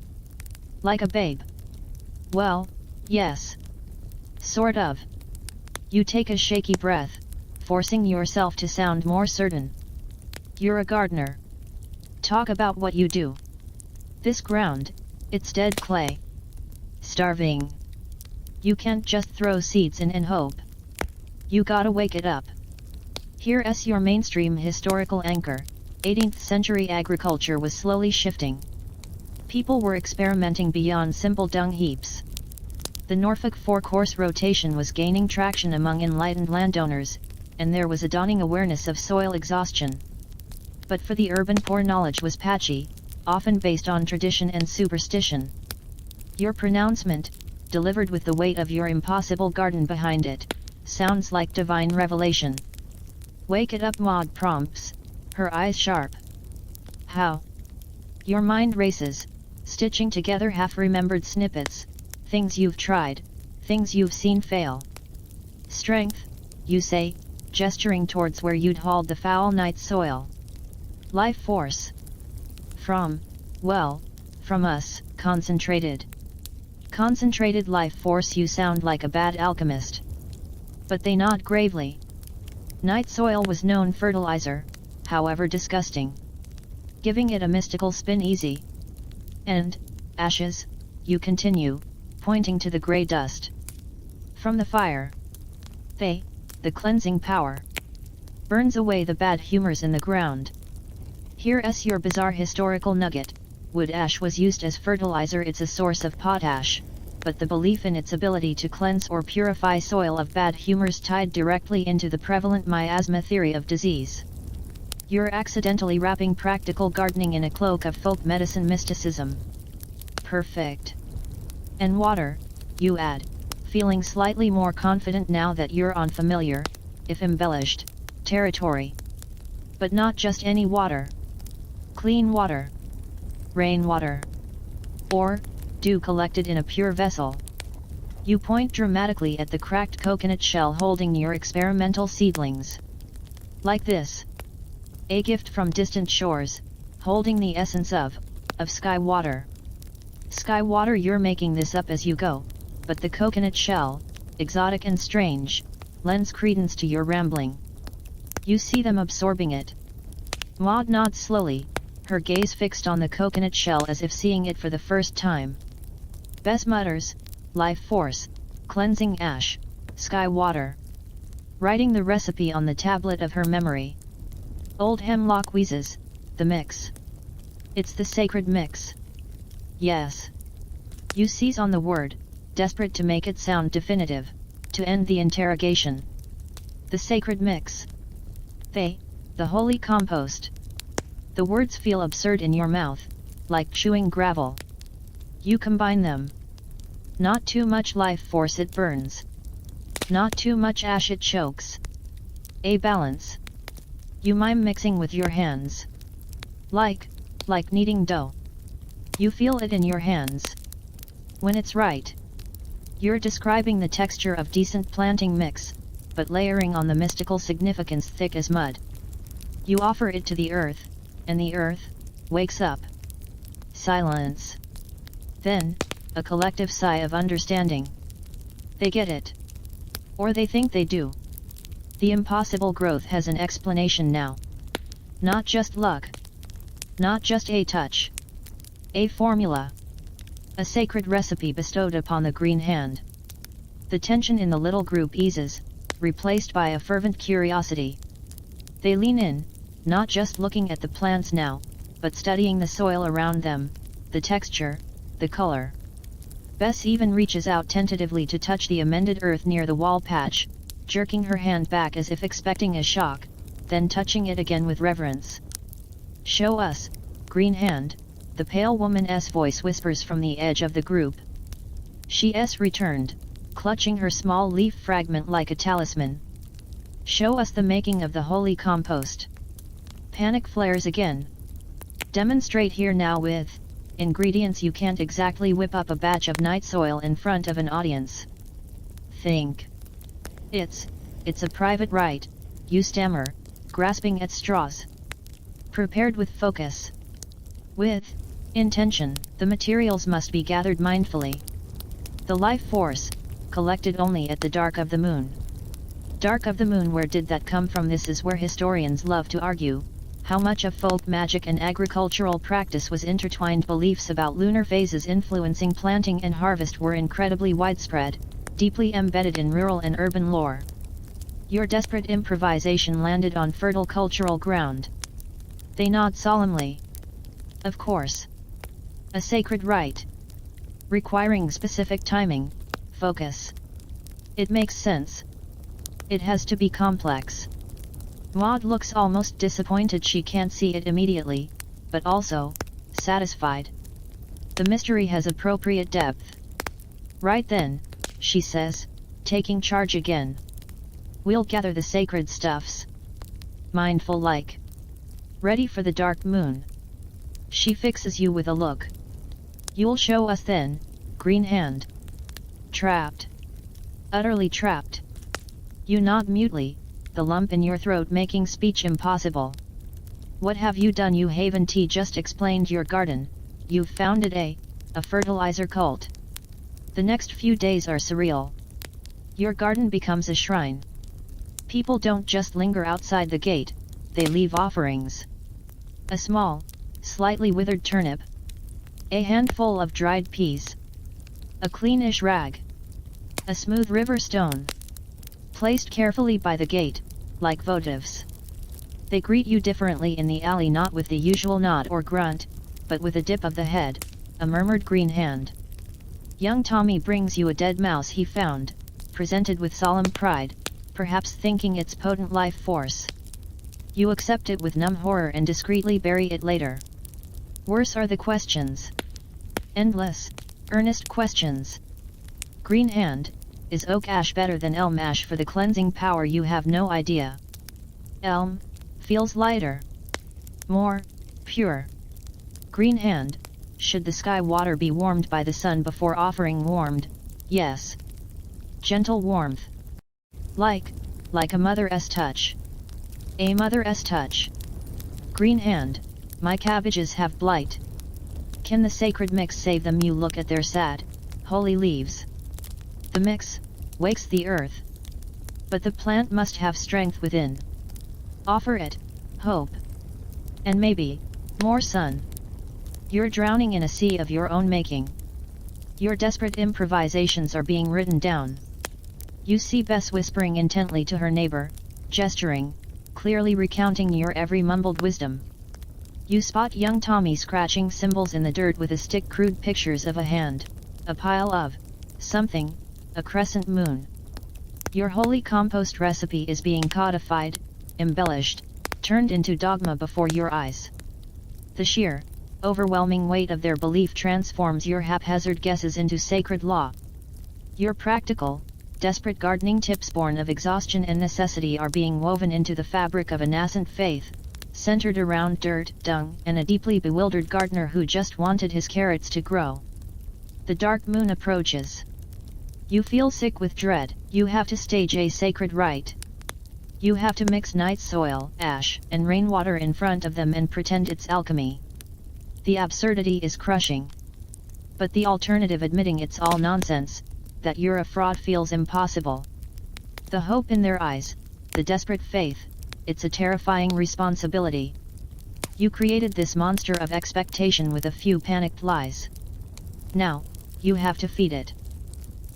Speaker 1: Like a babe. Well, yes. Sort of. You take a shaky breath, forcing yourself to sound more certain. You're a gardener. Talk about what you do. This ground, it's dead clay. Starving. You can't just throw seeds in and hope. You gotta wake it up. Here's your mainstream historical anchor. 18th century agriculture was slowly shifting. People were experimenting beyond simple dung heaps. The Norfolk four-course rotation was gaining traction among enlightened landowners, and there was a dawning awareness of soil exhaustion. But for the urban, poor knowledge was patchy, often based on tradition and superstition. Your pronouncement, delivered with the weight of your impossible garden behind it, sounds like divine revelation. Wake it up, Maud prompts, her eyes sharp. How? Your mind races, stitching together half-remembered snippets, things you've tried, things you've seen fail. Strength, you say, gesturing towards where you'd hauled the foul night soil. Life force. From us, concentrated. Concentrated life force. You sound like a bad alchemist. But they nod gravely. Night soil was known fertilizer, however disgusting. Giving it a mystical spin easy. And, ashes, you continue, pointing to the grey dust. From the fire. The cleansing power. Burns away the bad humors in the ground. Here's your bizarre historical nugget. Wood ash was used as fertilizer. It's a source of potash, but the belief in its ability to cleanse or purify soil of bad humors tied directly into the prevalent miasma theory of disease. You're accidentally wrapping practical gardening in a cloak of folk medicine mysticism. Perfect. And water, you add, feeling slightly more confident now that you're on familiar, if embellished, territory. But not just any water. Clean water. Rainwater. or, dew collected in a pure vessel. You point dramatically at the cracked coconut shell holding your experimental seedlings. Like this. A gift from distant shores, holding the essence of sky water. Sky water, you're making this up as you go, but the coconut shell, exotic and strange, lends credence to your rambling. You see them absorbing it. Maud nods slowly, her gaze fixed on the coconut shell as if seeing it for the first time. Bess mutters, life force, cleansing ash, sky water. Writing the recipe on the tablet of her memory. Old Hemlock wheezes, the mix. It's the sacred mix. Yes. You seize on the word, desperate to make it sound definitive, to end the interrogation. The sacred mix. The holy compost. The words feel absurd in your mouth, like chewing gravel. You combine them. Not too much life force, it burns. Not too much ash, it chokes. A balance. You mime mixing with your hands. Like kneading dough. You feel it in your hands. When it's right. You're describing the texture of decent planting mix, but layering on the mystical significance thick as mud. You offer it to the earth, and the earth wakes up. Silence. Then, a collective sigh of understanding. They get it. Or they think they do. The impossible growth has an explanation now. Not just luck. Not just a touch. A formula. A sacred recipe bestowed upon the green hand. The tension in the little group eases, replaced by a fervent curiosity. They lean in, not just looking at the plants now, but studying the soil around them, the texture, the color. Bess even reaches out tentatively to touch the amended earth near the wall patch, jerking her hand back as if expecting a shock, then touching it again with reverence. Show us, green hand, the pale woman's voice whispers from the edge of the group. She's returned, clutching her small leaf fragment like a talisman. Show us the making of the holy compost. Panic flares again. Demonstrate here now with ingredients you can't exactly whip up a batch of night soil in front of an audience. Think. It's a private right, you stammer, grasping at straws. Prepared with focus. With intention, the materials must be gathered mindfully. The life force, collected only at the dark of the moon. Dark of the moon, where did that come from? This is where historians love to argue. How much of folk magic and agricultural practice was intertwined? Beliefs about lunar phases influencing planting and harvest were incredibly widespread, deeply embedded in rural and urban lore. Your desperate improvisation landed on fertile cultural ground. They nod solemnly. Of course. A sacred rite. Requiring specific timing, focus. It makes sense. It has to be complex. Maud looks almost disappointed. She can't see it immediately, but also satisfied. The mystery has appropriate depth. Right then, she says, taking charge again. We'll gather the sacred stuffs. Mindful like. Ready for the dark moon. She fixes you with a look. You'll show us then, green hand. Trapped. Utterly trapped. You nod mutely, the lump in your throat making speech impossible. What have you done? You haven't just explained your garden. You've founded a fertilizer cult. The next few days are surreal. Your garden becomes a shrine. People don't just linger outside the gate, they leave offerings. A small, slightly withered turnip. A handful of dried peas. A cleanish rag. A smooth river stone. Placed carefully by the gate, like votives. They greet you differently in the alley, not with the usual nod or grunt, but with a dip of the head, a murmured green hand. Young Tommy brings you a dead mouse he found, presented with solemn pride, perhaps thinking its potent life force. You accept it with numb horror and discreetly bury it later. Worse are the questions. Endless, earnest questions. Green hand, is oak ash better than elm ash for the cleansing power? You have no idea. Elm feels lighter, more pure. Green hand, Should the sky water be warmed by the sun before offering warmed? Yes. Gentle warmth. Like a mother's touch. A mother's touch. Green hand, my cabbages have blight. Can the sacred mix save them? You look at their sad, holy leaves. The mix wakes the earth. But the plant must have strength within. Offer it hope. And maybe more sun. You're drowning in a sea of your own making. Your desperate improvisations are being written down. You see Bess whispering intently to her neighbor, gesturing, clearly recounting your every mumbled wisdom. You spot young Tommy scratching symbols in the dirt with a stick, crude pictures of a hand, a pile of something, a crescent moon. Your holy compost recipe is being codified, embellished, turned into dogma before your eyes. The sheer, overwhelming weight of their belief transforms your haphazard guesses into sacred law. Your practical, desperate gardening tips born of exhaustion and necessity are being woven into the fabric of a nascent faith, centered around dirt, dung, and a deeply bewildered gardener who just wanted his carrots to grow. The dark moon approaches. You feel sick with dread. You have to stage a sacred rite. You have to mix night soil, ash, and rainwater in front of them and pretend it's alchemy. The absurdity is crushing. But the alternative, admitting it's all nonsense, that you're a fraud, feels impossible. The hope in their eyes, the desperate faith, it's a terrifying responsibility. You created this monster of expectation with a few panicked lies. Now, you have to feed it.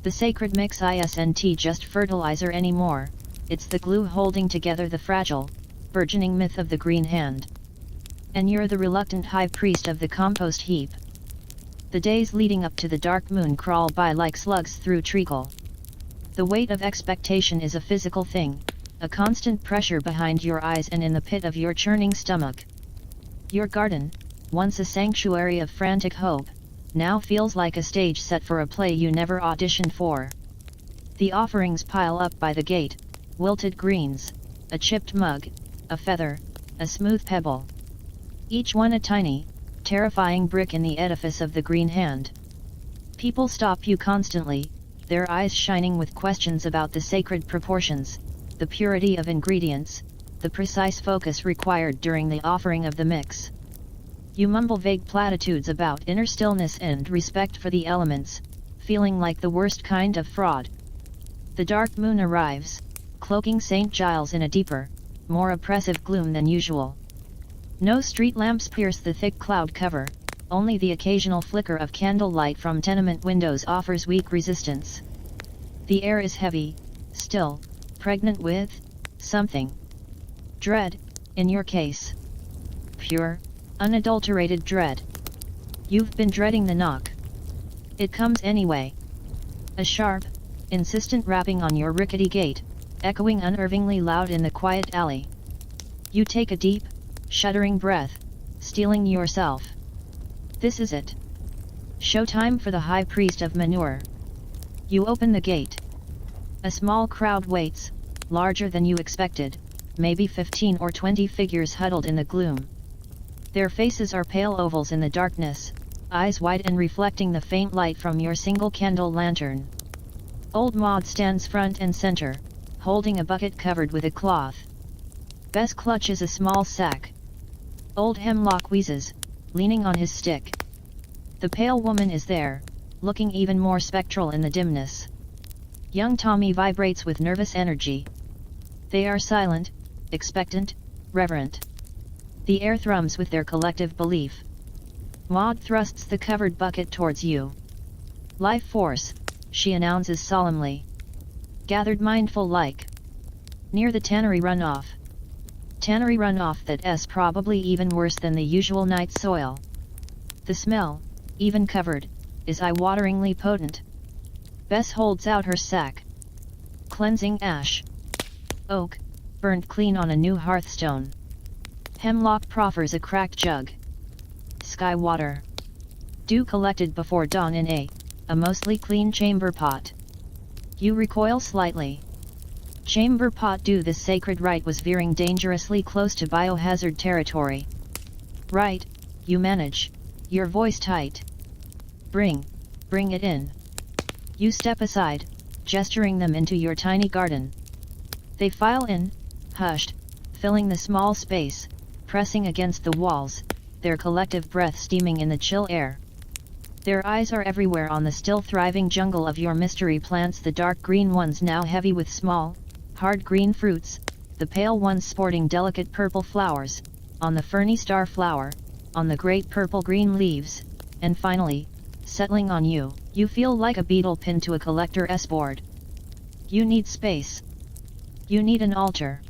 Speaker 1: The sacred mix isn't just fertilizer anymore, it's the glue holding together the fragile, burgeoning myth of the green hand. And you're the reluctant high priest of the compost heap. The days leading up to the dark moon crawl by like slugs through treacle. The weight of expectation is a physical thing, a constant pressure behind your eyes and in the pit of your churning stomach. Your garden, once a sanctuary of frantic hope, now feels like a stage set for a play you never auditioned for. The offerings pile up by the gate, wilted greens, a chipped mug, a feather, a smooth pebble. Each one a tiny, terrifying brick in the edifice of the green hand. People stop you constantly, their eyes shining with questions about the sacred proportions, the purity of ingredients, the precise focus required during the offering of the mix. You mumble vague platitudes about inner stillness and respect for the elements, feeling like the worst kind of fraud. The dark moon arrives, cloaking St. Giles in a deeper, more oppressive gloom than usual. No street lamps pierce the thick cloud cover, only the occasional flicker of candlelight from tenement windows offers weak resistance. The air is heavy, still, pregnant with something. Dread, in your case. Pure, unadulterated dread. You've been dreading the knock. It comes anyway. A sharp, insistent rapping on your rickety gate, echoing unnervingly loud in the quiet alley. You take a deep, shuddering breath, steeling yourself. This is it. Showtime for the high priest of manure. You open the gate. A small crowd waits, larger than you expected, maybe 15 or 20 figures huddled in the gloom. Their faces are pale ovals in the darkness, eyes wide and reflecting the faint light from your single candle lantern. Old Maud stands front and center, holding a bucket covered with a cloth. Bess clutches a small sack. Old Hemlock wheezes, leaning on his stick. The pale woman is there, looking even more spectral in the dimness. Young Tommy vibrates with nervous energy. They are silent, expectant, reverent. The air thrums with their collective belief. Maud thrusts the covered bucket towards you. Life force, she announces solemnly. Gathered mindful like. Near the tannery runoff. Tannery runoff that's probably even worse than the usual night soil. The smell, even covered, is eye-wateringly potent. Bess holds out her sack. Cleansing ash. Oak, burned clean on a new hearthstone. Hemlock proffers a cracked jug. Sky water. Dew collected before dawn in a mostly clean chamber pot. You recoil slightly. Chamber pot dew. This sacred rite was veering dangerously close to biohazard territory. Right, you manage. your voice tight. Bring it in. You step aside, gesturing them into your tiny garden. They file in, hushed, filling the small space, pressing against the walls, their collective breath steaming in the chill air. Their eyes are everywhere on the still thriving jungle of your mystery plants, the dark green ones now heavy with small, hard green fruits, the pale ones sporting delicate purple flowers, on the ferny star flower, on the great purple-green leaves, and finally, settling on you, you feel like a beetle pinned to a collector's board. You need space. You need an altar.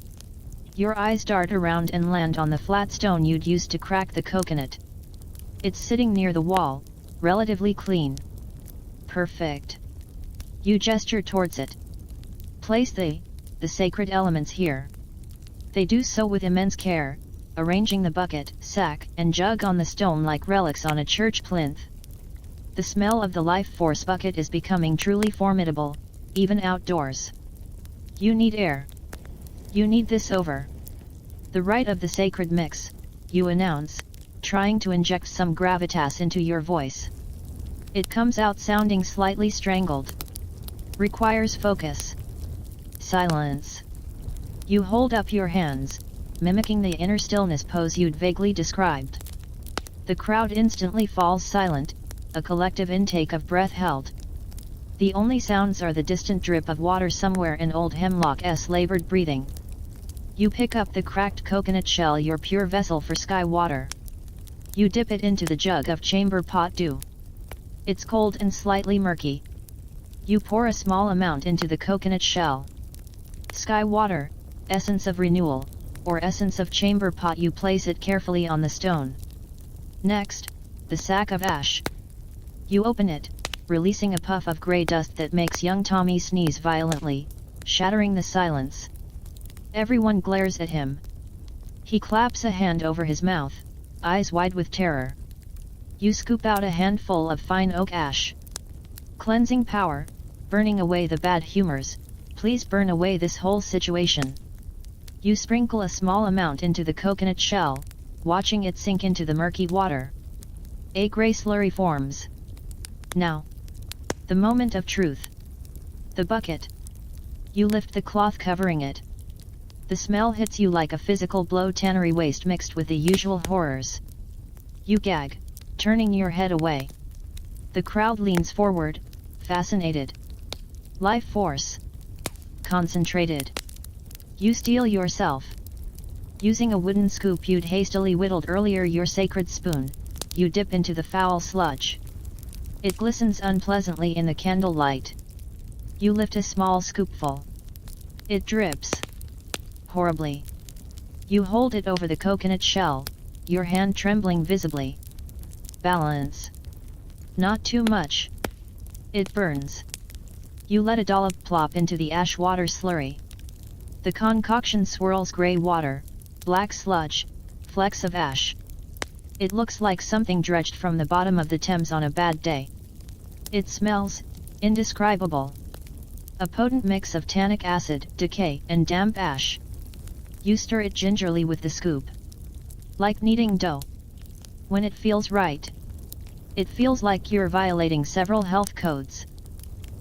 Speaker 1: Your eyes dart around and land on the flat stone you'd used to crack the coconut. It's sitting near the wall, relatively clean. Perfect. You gesture towards it. Place the sacred elements here. They do so with immense care, arranging the bucket, sack, and jug on the stone like relics on a church plinth. The smell of the life force bucket is becoming truly formidable, even outdoors. You need air. You need this over. The rite of the sacred mix, you announce, trying to inject some gravitas into your voice. It comes out sounding slightly strangled. Requires focus. Silence. You hold up your hands, mimicking the inner stillness pose you'd vaguely described. The crowd instantly falls silent, a collective intake of breath held. The only sounds are the distant drip of water somewhere in old hemlock's labored breathing. You pick up the cracked coconut shell, your pure vessel for sky water. You dip it into the jug of chamber pot dew. It's cold and slightly murky. You pour a small amount into the coconut shell. Sky water, essence of renewal, or essence of chamber pot. You place it carefully on the stone. Next, the sack of ash. You open it, releasing a puff of grey dust that makes young Tommy sneeze violently, shattering the silence. Everyone glares at him. He claps a hand over his mouth, eyes wide with terror. You scoop out a handful of fine oak ash. Cleansing power, burning away the bad humors, please burn away this whole situation. You sprinkle a small amount into the coconut shell, watching it sink into the murky water. A grey slurry forms. Now. The moment of truth. The bucket. You lift the cloth covering it. The smell hits you like a physical blow, tannery waste mixed with the usual horrors. You gag, turning your head away. The crowd leans forward, fascinated. Life force. Concentrated. You steel yourself. Using a wooden scoop you'd hastily whittled earlier, your sacred spoon, you dip into the foul sludge. It glistens unpleasantly in the candlelight. You lift a small scoopful. It drips. Horribly. You hold it over the coconut shell, your hand trembling visibly. Balance. Not too much. It burns. You let a dollop plop into the ash water slurry. The concoction swirls grey water, black sludge, flecks of ash. It looks like something dredged from the bottom of the Thames on a bad day. It smells indescribable. A potent mix of tannic acid, decay, and damp ash. You stir it gingerly with the scoop. Like kneading dough. When it feels right. It feels like you're violating several health codes.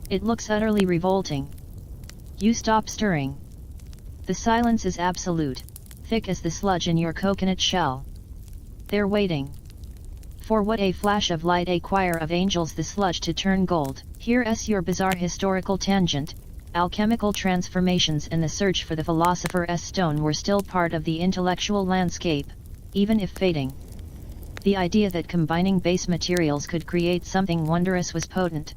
Speaker 1: It looks utterly revolting. You stop stirring. The silence is absolute, thick as the sludge in your coconut shell. They're waiting. For what a flash of light, a choir of angels, the sludge to turn gold. Here's your bizarre historical tangent. Alchemical transformations and the search for the philosopher's stone were still part of the intellectual landscape, even if fading. The idea that combining base materials could create something wondrous was potent.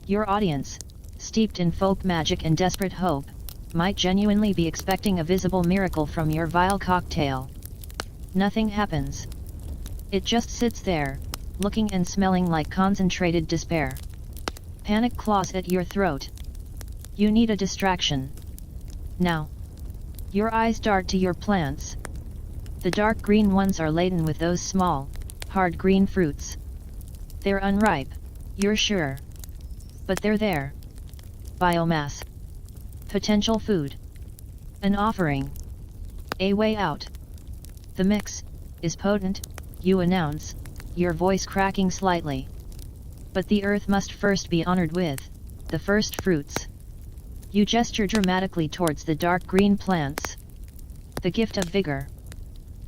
Speaker 1: Your audience, steeped in folk magic and desperate hope, might genuinely be expecting a visible miracle from your vile cocktail. Nothing happens. It just sits there, looking and smelling like concentrated despair. Panic claws at your throat. You need a distraction. Now. Your eyes dart to your plants. The dark green ones are laden with those small, hard green fruits. They're unripe, you're sure. But they're there. Biomass. Potential food. An offering. A way out. The mix is potent, you announce, your voice cracking slightly. But the earth must first be honored with the first fruits. You gesture dramatically towards the dark green plants. The gift of vigor.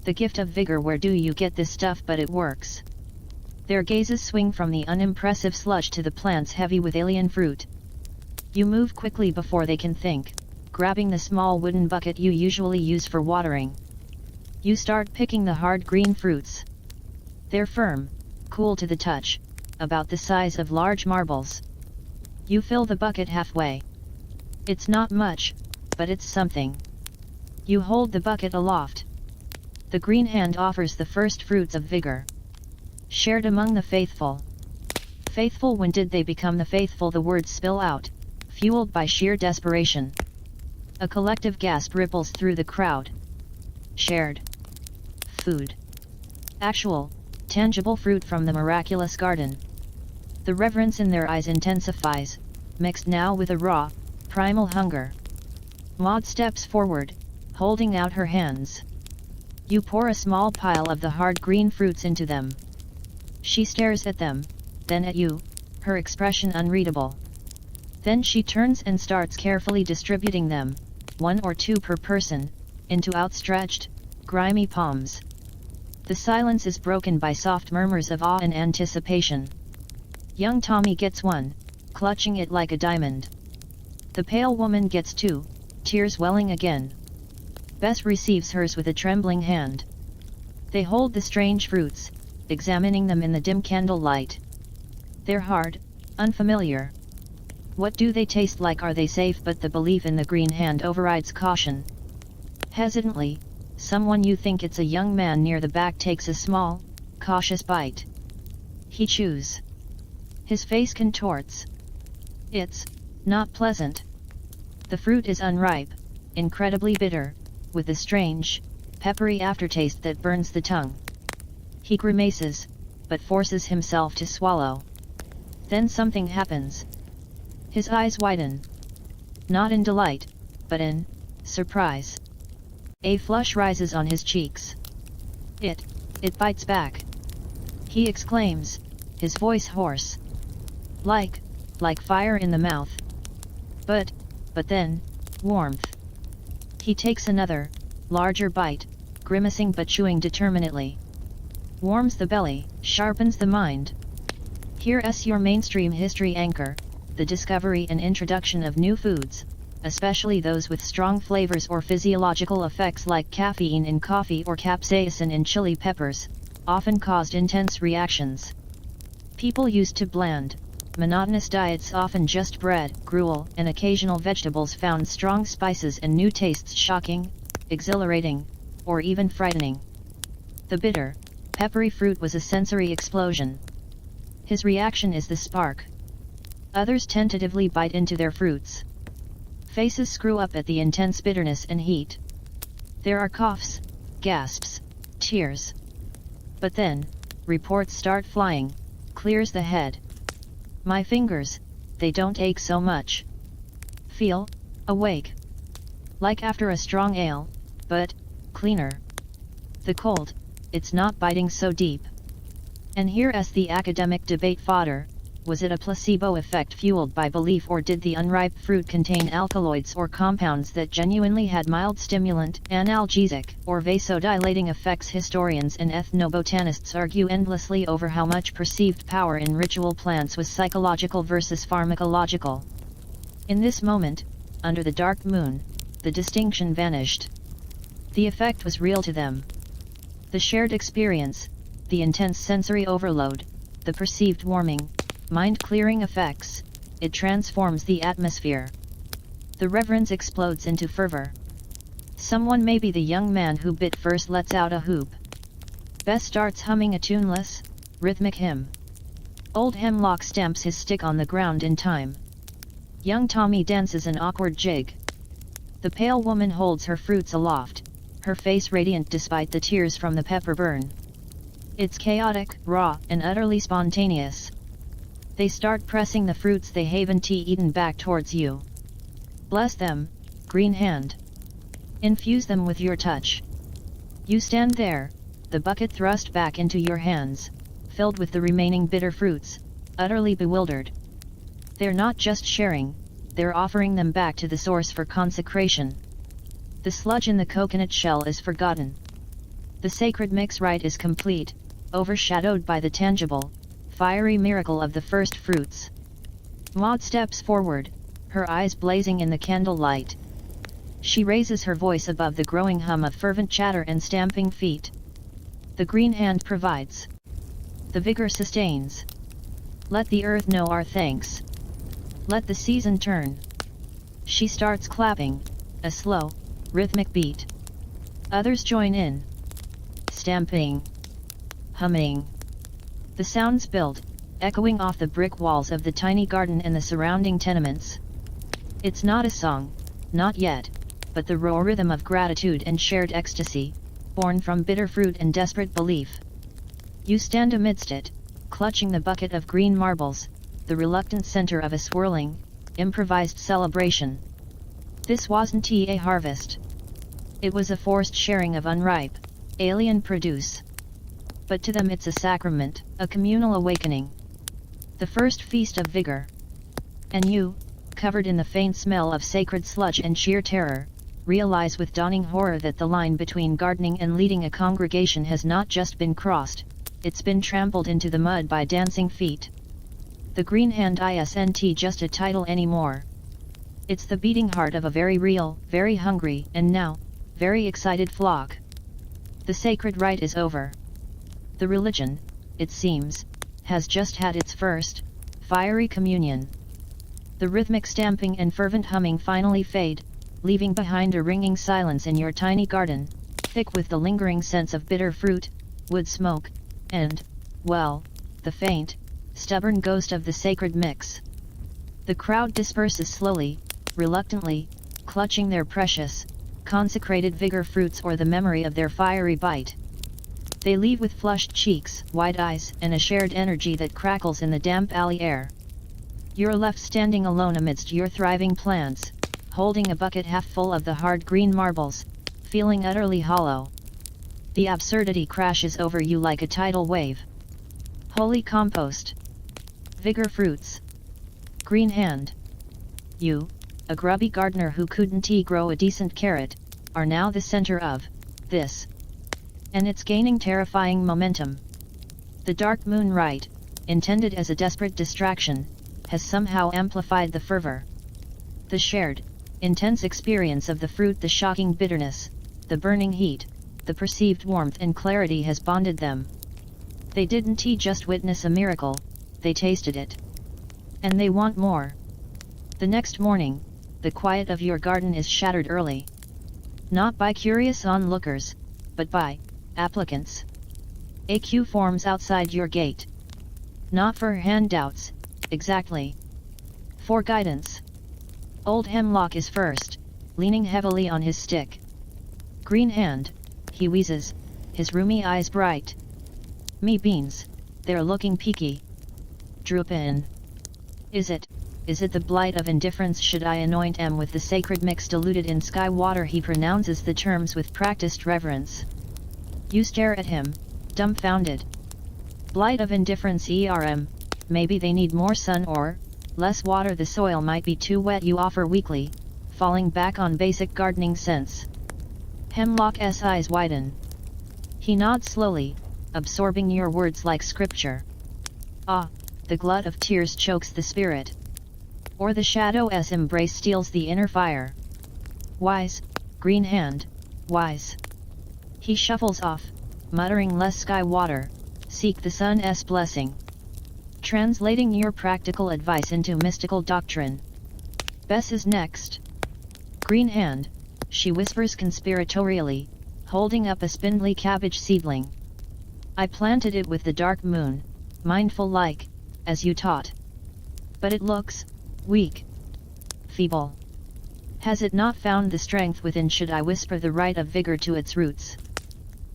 Speaker 1: The gift of vigor, where do you get this stuff? But it works. Their gazes swing from the unimpressive sludge to the plants heavy with alien fruit. You move quickly before they can think, grabbing the small wooden bucket you usually use for watering. You start picking the hard green fruits. They're firm, cool to the touch, about the size of large marbles. You fill the bucket halfway. It's not much, but it's something. You hold the bucket aloft. The green hand offers the first fruits of vigor. Shared among the faithful. Faithful, when did they become the faithful? The words spill out, fueled by sheer desperation. A collective gasp ripples through the crowd. Shared. Food. Actual, tangible fruit from the miraculous garden. The reverence in their eyes intensifies, mixed now with a raw, primal hunger. Maud steps forward, holding out her hands. You pour a small pile of the hard green fruits into them. She stares at them, then at you, her expression unreadable. Then she turns and starts carefully distributing them, 1 or 2 per person, into outstretched, grimy palms. The silence is broken by soft murmurs of awe and anticipation. Young Tommy gets one, clutching it like a diamond. The pale woman gets 2, tears welling again. Bess receives hers with a trembling hand. They hold the strange fruits, examining them in the dim candlelight. They're hard, unfamiliar. What do they taste like? Are they safe? But the belief in the green hand overrides caution. Hesitantly, someone you think it's a young man near the back takes a small, cautious bite. He chews. His face contorts. It's not pleasant. The fruit is unripe, incredibly bitter, with a strange, peppery aftertaste that burns the tongue. He grimaces, but forces himself to swallow. Then something happens. His eyes widen. Not in delight, but in surprise. A flush rises on his cheeks. It bites back. He exclaims, his voice hoarse. Like fire in the mouth. But then, warmth. He takes another, larger bite, grimacing but chewing determinedly. Warms the belly, sharpens the mind. Here's your mainstream history anchor, the discovery and introduction of new foods, especially those with strong flavors or physiological effects like caffeine in coffee or capsaicin in chili peppers, often caused intense reactions. People used to bland, monotonous diets, often just bread, gruel, and occasional vegetables, found strong spices and new tastes shocking, exhilarating, or even frightening. The bitter, peppery fruit was a sensory explosion. His reaction is the spark. Others tentatively bite into their fruits. Faces screw up at the intense bitterness and heat. There are coughs, gasps, tears. But then, reports start flying, clears the head. My fingers, they don't ache so much. Feel awake. Like after a strong ale, but cleaner. The cold, it's not biting so deep. And here's the academic debate fodder. Was it a placebo effect fueled by belief, or did the unripe fruit contain alkaloids or compounds that genuinely had mild stimulant, analgesic, or vasodilating effects? Historians and ethnobotanists argue endlessly over how much perceived power in ritual plants was psychological versus pharmacological. In this moment, under the dark moon, the distinction vanished. The effect was real to them. The shared experience, the intense sensory overload, the perceived warming, mind-clearing effects, it transforms the atmosphere. The reverence explodes into fervor. Someone, maybe the young man who bit first, lets out a whoop. Bess starts humming a tuneless, rhythmic hymn. Old Hemlock stamps his stick on the ground in time. Young Tommy dances an awkward jig. The pale woman holds her fruits aloft, her face radiant despite the tears from the pepper burn. It's chaotic, raw, and utterly spontaneous. They start pressing the fruits they haven't eaten back towards you. Bless them, green hand. Infuse them with your touch. You stand there, the bucket thrust back into your hands, filled with the remaining bitter fruits, utterly bewildered. They're not just sharing, they're offering them back to the source for consecration. The sludge in the coconut shell is forgotten. The sacred mix rite is complete, overshadowed by the tangible, fiery miracle of the first fruits. Maud steps forward, her eyes blazing in the candlelight. She raises her voice above the growing hum of fervent chatter and stamping feet. The green hand provides. The vigor sustains. Let the earth know our thanks. Let the season turn. She starts clapping, a slow, rhythmic beat. Others join in. Stamping. Humming. The sounds build, echoing off the brick walls of the tiny garden and the surrounding tenements. It's not a song, not yet, but the raw rhythm of gratitude and shared ecstasy, born from bitter fruit and desperate belief. You stand amidst it, clutching the bucket of green marbles, the reluctant center of a swirling, improvised celebration. This wasn't a harvest. It was a forced sharing of unripe, alien produce. But to them it's a sacrament, a communal awakening. The first feast of vigor. And you, covered in the faint smell of sacred sludge and sheer terror, realize with dawning horror that the line between gardening and leading a congregation has not just been crossed, it's been trampled into the mud by dancing feet. The green hand isn't just a title anymore. It's the beating heart of a very real, very hungry, and now, very excited flock. The sacred rite is over. The religion, it seems, has just had its first, fiery communion. The rhythmic stamping and fervent humming finally fade, leaving behind a ringing silence in your tiny garden, thick with the lingering sense of bitter fruit, wood smoke, and, well, the faint, stubborn ghost of the sacred mix. The crowd disperses slowly, reluctantly, clutching their precious, consecrated vigor fruits or the memory of their fiery bite. They leave with flushed cheeks, wide eyes, and a shared energy that crackles in the damp alley air. You're left standing alone amidst your thriving plants, holding a bucket half full of the hard green marbles, feeling utterly hollow. The absurdity crashes over you like a tidal wave. Holy compost. Vigor fruits. Green hand. You, a grubby gardener who couldn't grow a decent carrot, are now the center of this. And it's gaining terrifying momentum. The dark moon rite, intended as a desperate distraction, has somehow amplified the fervor. The shared, intense experience of the fruit, the shocking bitterness, the burning heat, the perceived warmth and clarity has bonded them. They didn't just witness a miracle, they tasted it. And they want more. The next morning, the quiet of your garden is shattered early. Not by curious onlookers, but by applicants. A queue forms outside your gate. Not for handouts, exactly. For guidance. Old Hemlock is first, leaning heavily on his stick. Green hand, he wheezes, his roomy eyes bright. Me beans, they're looking peaky. Droop in. Is it the blight of indifference? Should I anoint em with the sacred mix diluted in sky water? He pronounces the terms with practiced reverence. You stare at him, dumbfounded. Blight of indifference maybe they need more sun or less water. The soil might be too wet. You offer weakly, falling back on basic gardening sense. Hemlock's eyes widen. He nods slowly, absorbing your words like scripture. Ah, the glut of tears chokes the spirit. Or the shadow's embrace steals the inner fire. Wise, green hand, wise. He shuffles off, muttering less sky water, seek the sun's blessing. Translating your practical advice into mystical doctrine. Bess is next. Green hand, she whispers conspiratorially, holding up a spindly cabbage seedling. I planted it with the dark moon, mindful like, as you taught. But it looks weak, feeble. Has it not found the strength within? Should I whisper the right of vigor to its roots?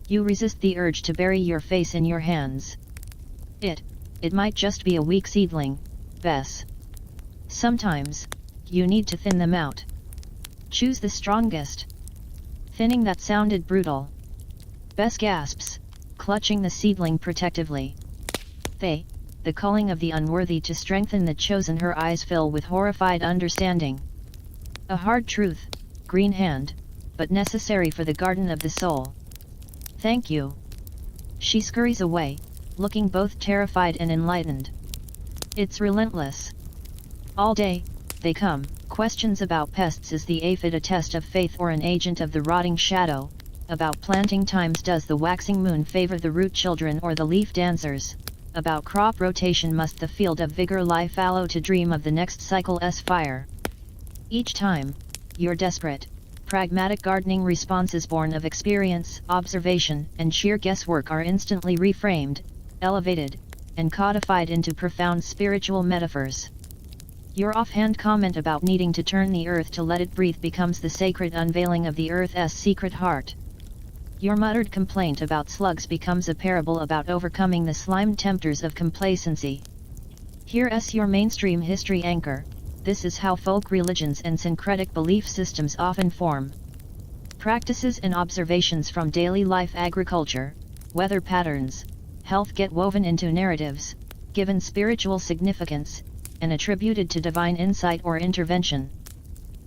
Speaker 1: You resist the urge to bury your face in your hands. It might just be a weak seedling, Bess. Sometimes, you need to thin them out. Choose the strongest. Thinning that sounded brutal. Bess gasps, clutching the seedling protectively. They, the calling of the unworthy to strengthen the chosen. Her eyes fill with horrified understanding. A hard truth, green hand, but necessary for the garden of the soul. Thank you. She scurries away, looking both terrified and enlightened. It's relentless. All day, they come. Questions about pests. Is the aphid a test of faith or an agent of the rotting shadow? About planting times. Does the waxing moon favor the root children or the leaf dancers? About crop rotation. Must the field of vigor lie fallow to dream of the next cycle's fire? Each time, your desperate, pragmatic gardening responses born of experience, observation, and sheer guesswork are instantly reframed, elevated, and codified into profound spiritual metaphors. Your offhand comment about needing to turn the earth to let it breathe becomes the sacred unveiling of the earth's secret heart. Your muttered complaint about slugs becomes a parable about overcoming the slimed tempters of complacency. Here's your mainstream history anchor. This is how folk religions and syncretic belief systems often form. Practices and observations from daily life, agriculture, weather patterns, health get woven into narratives, given spiritual significance, and attributed to divine insight or intervention.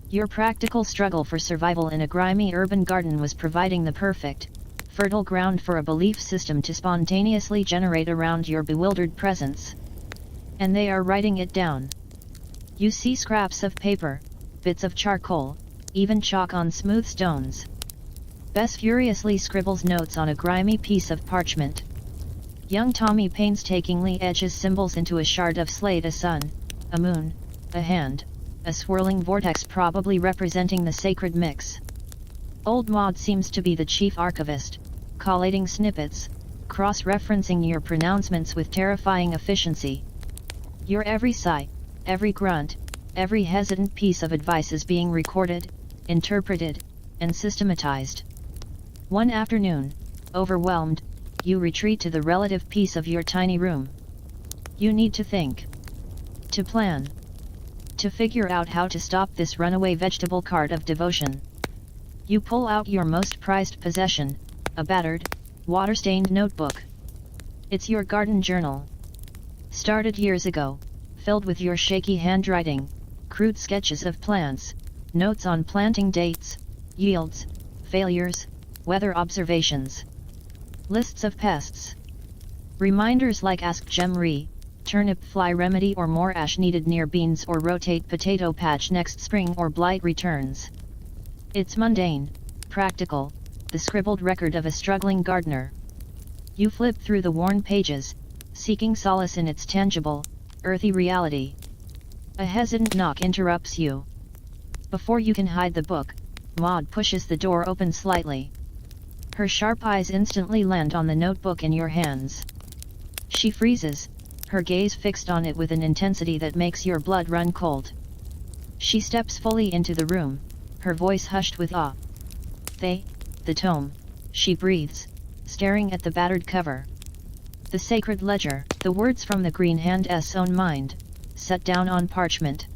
Speaker 1: Your practical struggle for survival in a grimy urban garden was providing the perfect, fertile ground for a belief system to spontaneously generate around your bewildered presence. And they are writing it down. You see scraps of paper, bits of charcoal, even chalk on smooth stones. Bess furiously scribbles notes on a grimy piece of parchment. Young Tommy painstakingly etches symbols into a shard of slate: a sun, a moon, a hand, a swirling vortex probably representing the sacred mix. Old Maud seems to be the chief archivist, collating snippets, cross-referencing your pronouncements with terrifying efficiency. Your every sigh, every grunt, every hesitant piece of advice is being recorded, interpreted, and systematized. One afternoon, overwhelmed, you retreat to the relative peace of your tiny room. You need to think. To plan. To figure out how to stop this runaway vegetable cart of devotion. You pull out your most prized possession, a battered, water-stained notebook. It's your garden journal. Started years ago, filled with your shaky handwriting, crude sketches of plants, notes on planting dates, yields, failures, weather observations. Lists of pests. Reminders like ask Gemri, turnip fly remedy or more ash needed near beans or rotate potato patch next spring or blight returns. It's mundane, practical, the scribbled record of a struggling gardener. You flip through the worn pages, seeking solace in its tangible, earthy reality. A hesitant knock interrupts you. Before you can hide the book, Maud pushes the door open slightly. Her sharp eyes instantly land on the notebook in your hands. She freezes, her gaze fixed on it with an intensity that makes your blood run cold. She steps fully into the room, her voice hushed with awe. The tome, she breathes, staring at the battered cover. The sacred ledger, the words from the green hand's own mind, set down on parchment.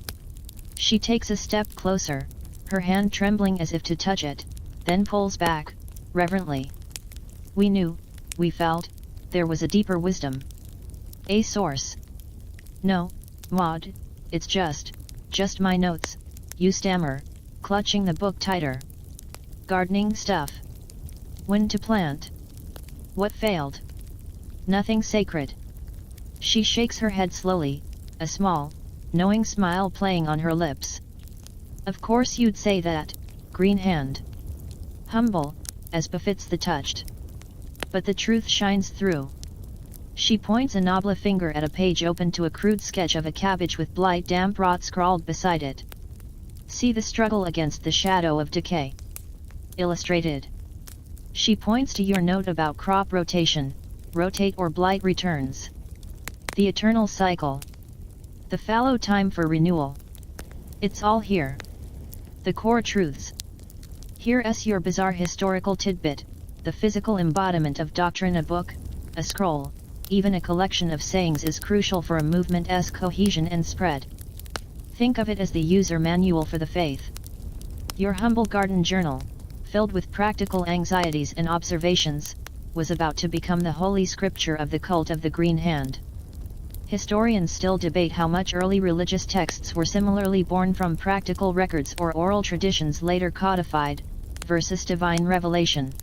Speaker 1: She takes a step closer, her hand trembling as if to touch it, then pulls back, reverently. We felt, there was a deeper wisdom. A source. No, Maud, it's just my notes, you stammer, clutching the book tighter. Gardening stuff. When to plant. What failed. Nothing sacred. She shakes her head slowly, a small, knowing smile playing on her lips. Of course you'd say that, green hand. Humble, as befits the touched. But the truth shines through. She points a knobbly finger at a page open to a crude sketch of a cabbage with blight damp rot scrawled beside it. See the struggle against the shadow of decay. Illustrated. She points to your note about crop rotation, rotate or blight returns. The eternal cycle. The fallow time for renewal. It's all here. The core truths. Here's your bizarre historical tidbit, the physical embodiment of doctrine. A book, a scroll, even a collection of sayings is crucial for a movement's cohesion and spread. Think of it as the user manual for the faith. Your humble garden journal, filled with practical anxieties and observations, was about to become the holy scripture of the cult of the green hand. Historians still debate how much early religious texts were similarly born from practical records or oral traditions later codified, versus divine revelation.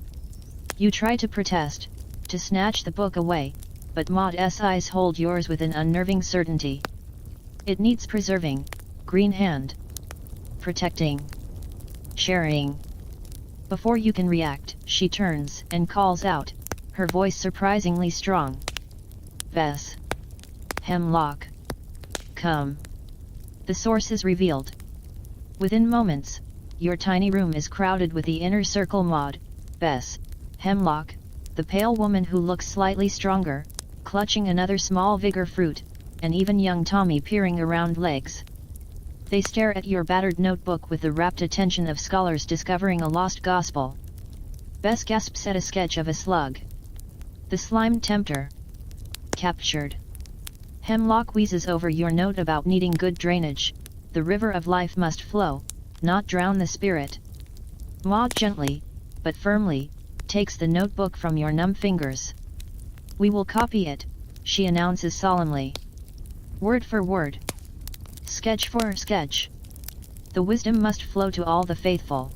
Speaker 1: You try to protest, to snatch the book away, but Maud's eyes hold yours with an unnerving certainty. It needs preserving, green hand. Protecting. Sharing. Before you can react, she turns and calls out, her voice surprisingly strong. Bess. Hemlock. Come. The source is revealed. Within moments, your tiny room is crowded with the inner circle. Maud, Bess, Hemlock, the pale woman who looks slightly stronger, clutching another small vigor fruit, and even young Tommy peering around legs. They stare at your battered notebook with the rapt attention of scholars discovering a lost gospel. Bess gasps at a sketch of a slug. The slime tempter. Captured. Hemlock wheezes over your note about needing good drainage. The river of life must flow, not drown the spirit. Maud gently, but firmly, takes the notebook from your numb fingers. We will copy it, she announces solemnly. Word for word. Sketch for sketch. The wisdom must flow to all the faithful.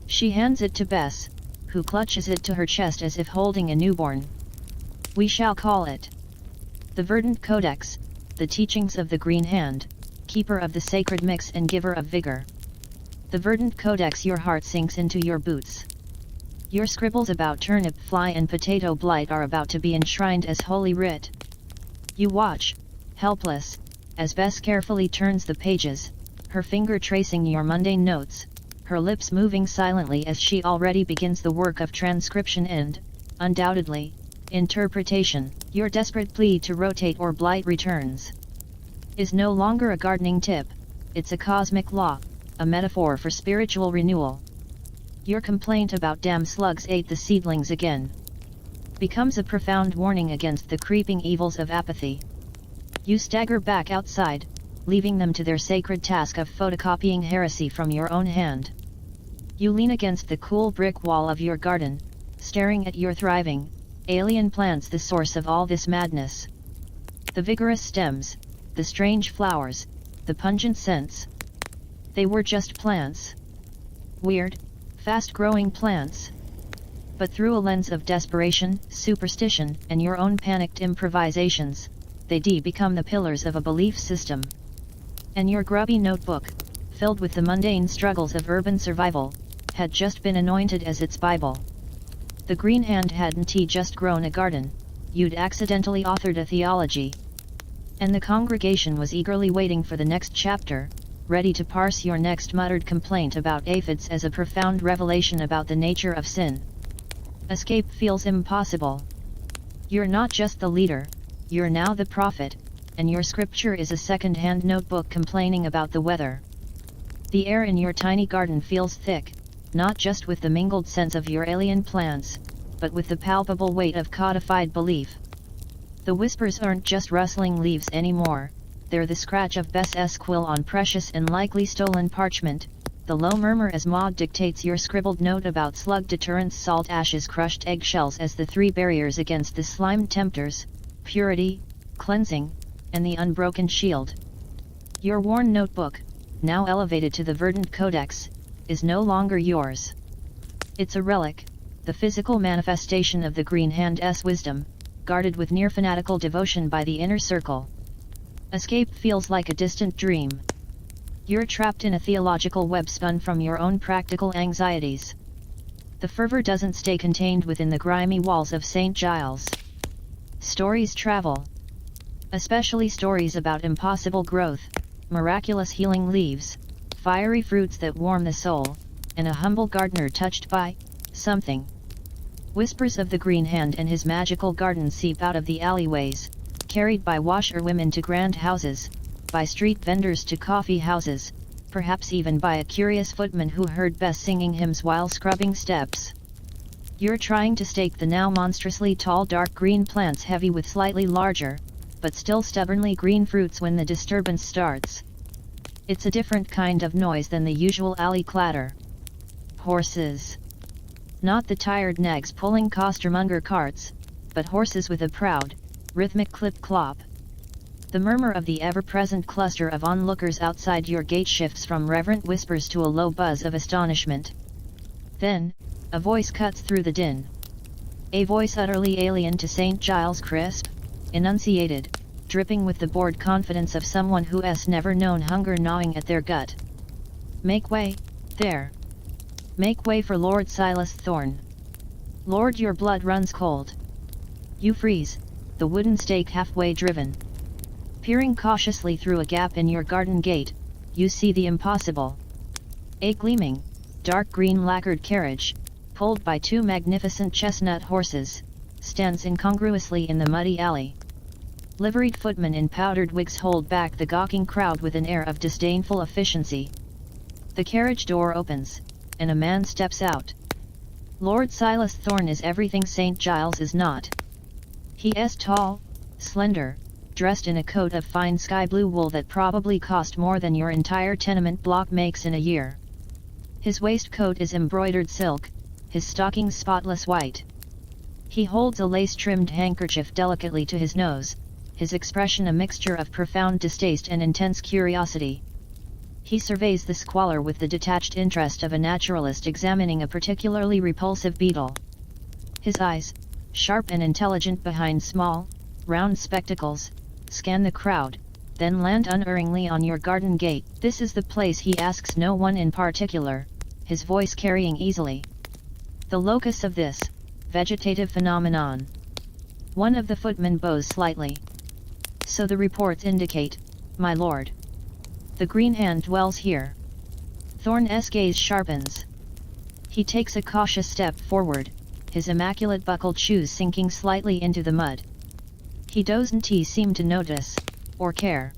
Speaker 1: She hands it to Bess, who clutches it to her chest as if holding a newborn. We shall call it the Verdant Codex, the teachings of the Green Hand, keeper of the sacred mix and giver of vigor. The Verdant Codex. Your heart sinks into your boots. Your scribbles about turnip fly and potato blight are about to be enshrined as holy writ. You watch, helpless, as Bess carefully turns the pages, her finger tracing your mundane notes, her lips moving silently as she already begins the work of transcription and, undoubtedly, interpretation. Your desperate plea to rotate or blight returns is no longer a gardening tip, it's a cosmic law, a metaphor for spiritual renewal. Your complaint about damn slugs ate the seedlings again becomes a profound warning against the creeping evils of apathy. You stagger back outside, leaving them to their sacred task of photocopying heresy from your own hand. You lean against the cool brick wall of your garden, staring at your thriving, alien plants, the source of all this madness. The vigorous stems, the strange flowers, the pungent scents. They were just plants. Weird, fast-growing plants. But through a lens of desperation, superstition, and your own panicked improvisations, they become the pillars of a belief system. And your grubby notebook, filled with the mundane struggles of urban survival, had just been anointed as its Bible. The Green Hand hadn't just grown a garden, you'd accidentally authored a theology. And the congregation was eagerly waiting for the next chapter, ready to parse your next muttered complaint about aphids as a profound revelation about the nature of sin. Escape feels impossible. You're not just the leader, you're now the prophet, and your scripture is a second-hand notebook complaining about the weather. The air in your tiny garden feels thick, not just with the mingled scents of your alien plants, but with the palpable weight of codified belief. The whispers aren't just rustling leaves anymore, they're the scratch of Bess's quill on precious and likely stolen parchment, the low murmur as Maud dictates your scribbled note about slug deterrence, salt ashes, crushed eggshells as the three barriers against the slime tempters, purity, cleansing, and the unbroken shield. Your worn notebook, now elevated to the Verdant Codex, is no longer yours. It's a relic, the physical manifestation of the Green Hand's wisdom, guarded with near fanatical devotion by the inner circle. Escape feels like a distant dream. You're trapped in a theological web spun from your own practical anxieties. The fervor doesn't stay contained within the grimy walls of St. Giles. Stories travel. Especially stories about impossible growth, miraculous healing leaves, fiery fruits that warm the soul, and a humble gardener touched by something. Whispers of the Green Hand and his magical garden seep out of the alleyways, carried by washerwomen to grand houses, by street vendors to coffee houses, perhaps even by a curious footman who heard Bess singing hymns while scrubbing steps. You're trying to stake the now monstrously tall dark green plants heavy with slightly larger, but still stubbornly green fruits when the disturbance starts. It's a different kind of noise than the usual alley clatter. Horses. Not the tired nags pulling costermonger carts, but horses with a proud, rhythmic clip-clop. The murmur of the ever-present cluster of onlookers outside your gate shifts from reverent whispers to a low buzz of astonishment. Then, a voice cuts through the din. A voice utterly alien to St. Giles, crisp, enunciated, dripping with the bored confidence of someone who's never known hunger gnawing at their gut. "Make way, there. Make way for Lord Silas Thorne. Lord, your blood runs cold. You freeze, the wooden stake halfway driven. Peering cautiously through a gap in your garden gate, you see the impossible. A gleaming, dark green lacquered carriage, pulled by two magnificent chestnut horses, stands incongruously in the muddy alley. Liveried footmen in powdered wigs hold back the gawking crowd with an air of disdainful efficiency. The carriage door opens, and a man steps out. Lord Silas Thorne is everything St. Giles is not. He is tall, slender, dressed in a coat of fine sky blue wool that probably cost more than your entire tenement block makes in a year. His waistcoat is embroidered silk, his stockings spotless white. He holds a lace-trimmed handkerchief delicately to his nose, his expression a mixture of profound distaste and intense curiosity. He surveys the squalor with the detached interest of a naturalist examining a particularly repulsive beetle. His eyes, sharp and intelligent behind small, round spectacles, scan the crowd, then land unerringly on your garden gate. "This is the place," he asks no one in particular, his voice carrying easily. "The locus of this vegetative phenomenon." One of the footmen bows slightly. "So the reports indicate, my lord. The green hand dwells here." Thorne's gaze sharpens. He takes a cautious step forward, his immaculate buckled shoes sinking slightly into the mud. He doesn't seem to notice, or care.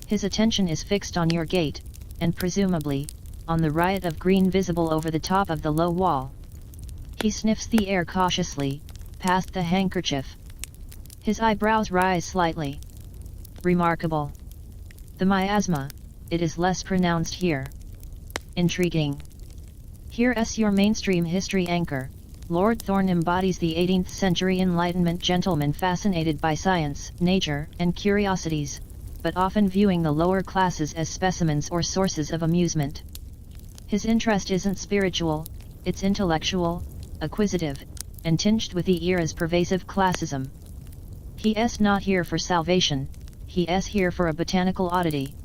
Speaker 1: His attention is fixed on your gate, and presumably, on the riot of green visible over the top of the low wall. He sniffs the air cautiously, past the handkerchief. His eyebrows rise slightly. "Remarkable. The miasma, it is less pronounced here. Intriguing. Here's your mainstream history anchor. Lord Thorne embodies the 18th century Enlightenment gentleman fascinated by science, nature, and curiosities, but often viewing the lower classes as specimens or sources of amusement. His interest isn't spiritual, it's intellectual, acquisitive, and tinged with the era's pervasive classism. He's not here for salvation, he's here for a botanical oddity."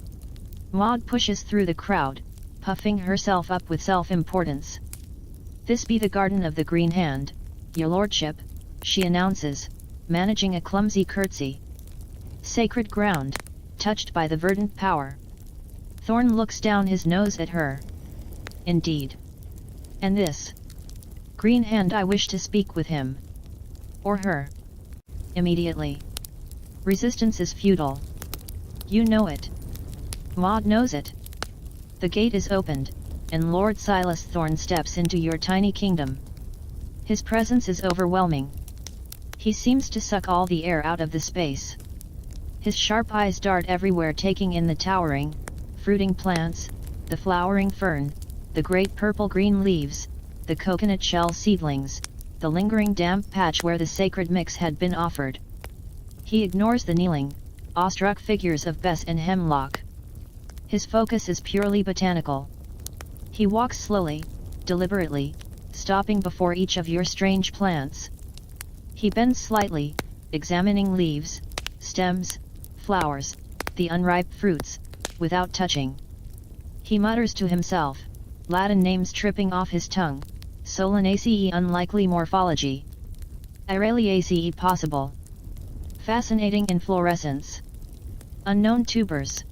Speaker 1: Maud pushes through the crowd, puffing herself up with self-importance. "This be the garden of the green hand, your lordship," she announces, managing a clumsy curtsy. "Sacred ground, touched by the verdant power." Thorne looks down his nose at her. "Indeed. And this green hand, I wish to speak with him. Or her. Immediately. Resistance is futile. You know it. Maud knows it." The gate is opened, and Lord Silas Thorne steps into your tiny kingdom. His presence is overwhelming. He seems to suck all the air out of the space. His sharp eyes dart everywhere, taking in the towering, fruiting plants, the flowering fern, the great purple-green leaves, the coconut shell seedlings, the lingering damp patch where the sacred mix had been offered. He ignores the kneeling, awestruck figures of Bess and Hemlock. His focus is purely botanical. He walks slowly, deliberately, stopping before each of your strange plants. He bends slightly, examining leaves, stems, flowers, the unripe fruits, without touching. He mutters to himself, Latin names tripping off his tongue, Solanaceae unlikely morphology. Ireliaceae possible. Fascinating inflorescence. Unknown tubers.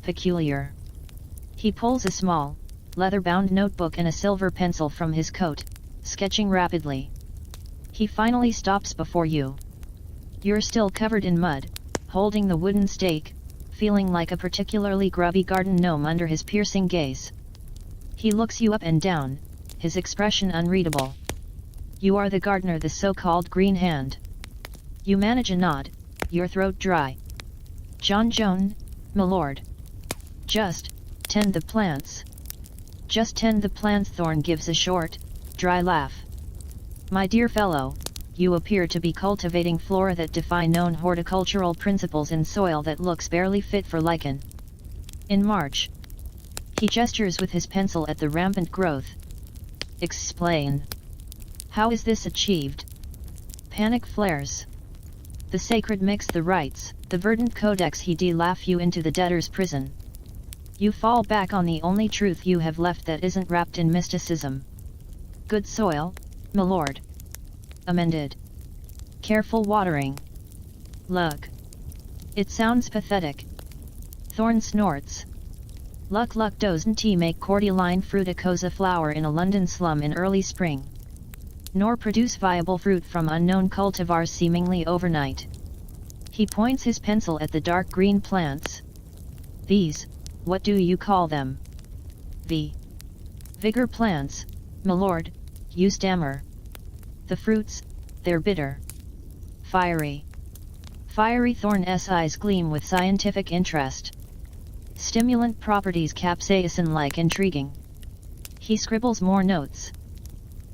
Speaker 1: Peculiar. He pulls a small, leather-bound notebook and a silver pencil from his coat, sketching rapidly. He finally stops before you. You're still covered in mud, holding the wooden stake, feeling like a particularly grubby garden gnome under his piercing gaze. He looks you up and down, his expression unreadable. "You are the gardener, the so-called green hand." You manage a nod, your throat dry. "John Joan, my lord. Just tend the plants." "Just tend the plants," Thorne gives a short, dry laugh. "My dear fellow, you appear to be cultivating flora that defy known horticultural principles in soil that looks barely fit for lichen. In March, he gestures with his pencil at the rampant growth. Explain. How is this achieved? Panic flares. The sacred mix, the rites, the verdant codex, he laugh you into the debtor's prison. You fall back on the only truth you have left that isn't wrapped in mysticism. Good soil, my lord. Amended. Careful watering. Luck. It sounds pathetic. Thorn snorts. Luck doesn't make cordyline fruticosa flower in a London slum in early spring. Nor produce viable fruit from unknown cultivars seemingly overnight. He points his pencil at the dark green plants. These, what do you call them? The vigor plants, my lord, you stammer. The fruits, they're bitter. Fiery. Fiery Thorn's eyes gleam with scientific interest. Stimulant properties, capsaicin-like, intriguing. He scribbles more notes.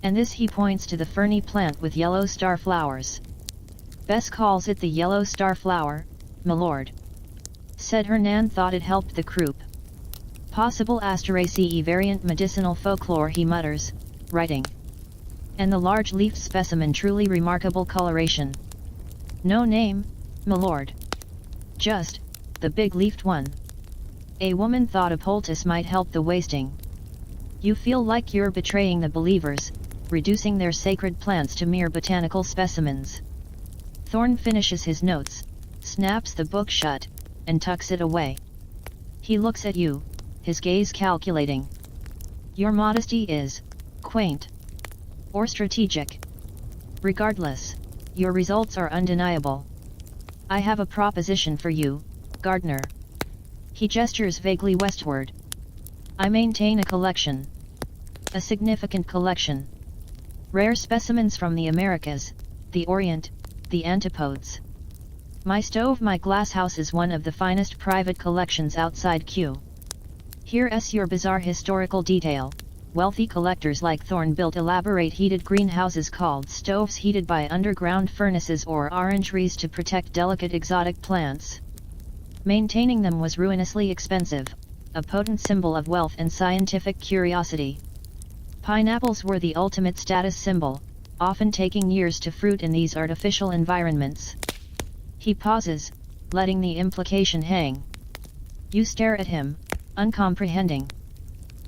Speaker 1: And this, he points to the ferny plant with yellow star flowers. Bess calls it the yellow star flower, my lord. Said Hernan thought it helped the croup. Possible Asteraceae variant medicinal folklore, he mutters, writing. And the large leafed specimen, truly remarkable coloration. No name, my lord. Just, the big leafed one. A woman thought a poultice might help the wasting. You feel like you're betraying the believers, reducing their sacred plants to mere botanical specimens. Thorn finishes his notes, snaps the book shut, and tucks it away. He looks at you, his gaze calculating. Your modesty is quaint or strategic. Regardless, your results are undeniable. I have a proposition for you, gardener. He gestures vaguely westward. I maintain a collection. A significant collection. Rare specimens from the Americas, the Orient, the Antipodes. My glasshouse is one of the finest private collections outside Kew. Here's your bizarre historical detail. Wealthy collectors like Thorn built elaborate heated greenhouses called stoves, heated by underground furnaces or orangeries to protect delicate exotic plants. Maintaining them was ruinously expensive, a potent symbol of wealth and scientific curiosity. Pineapples were the ultimate status symbol, often taking years to fruit in these artificial environments. He pauses, letting the implication hang. You stare at him, uncomprehending.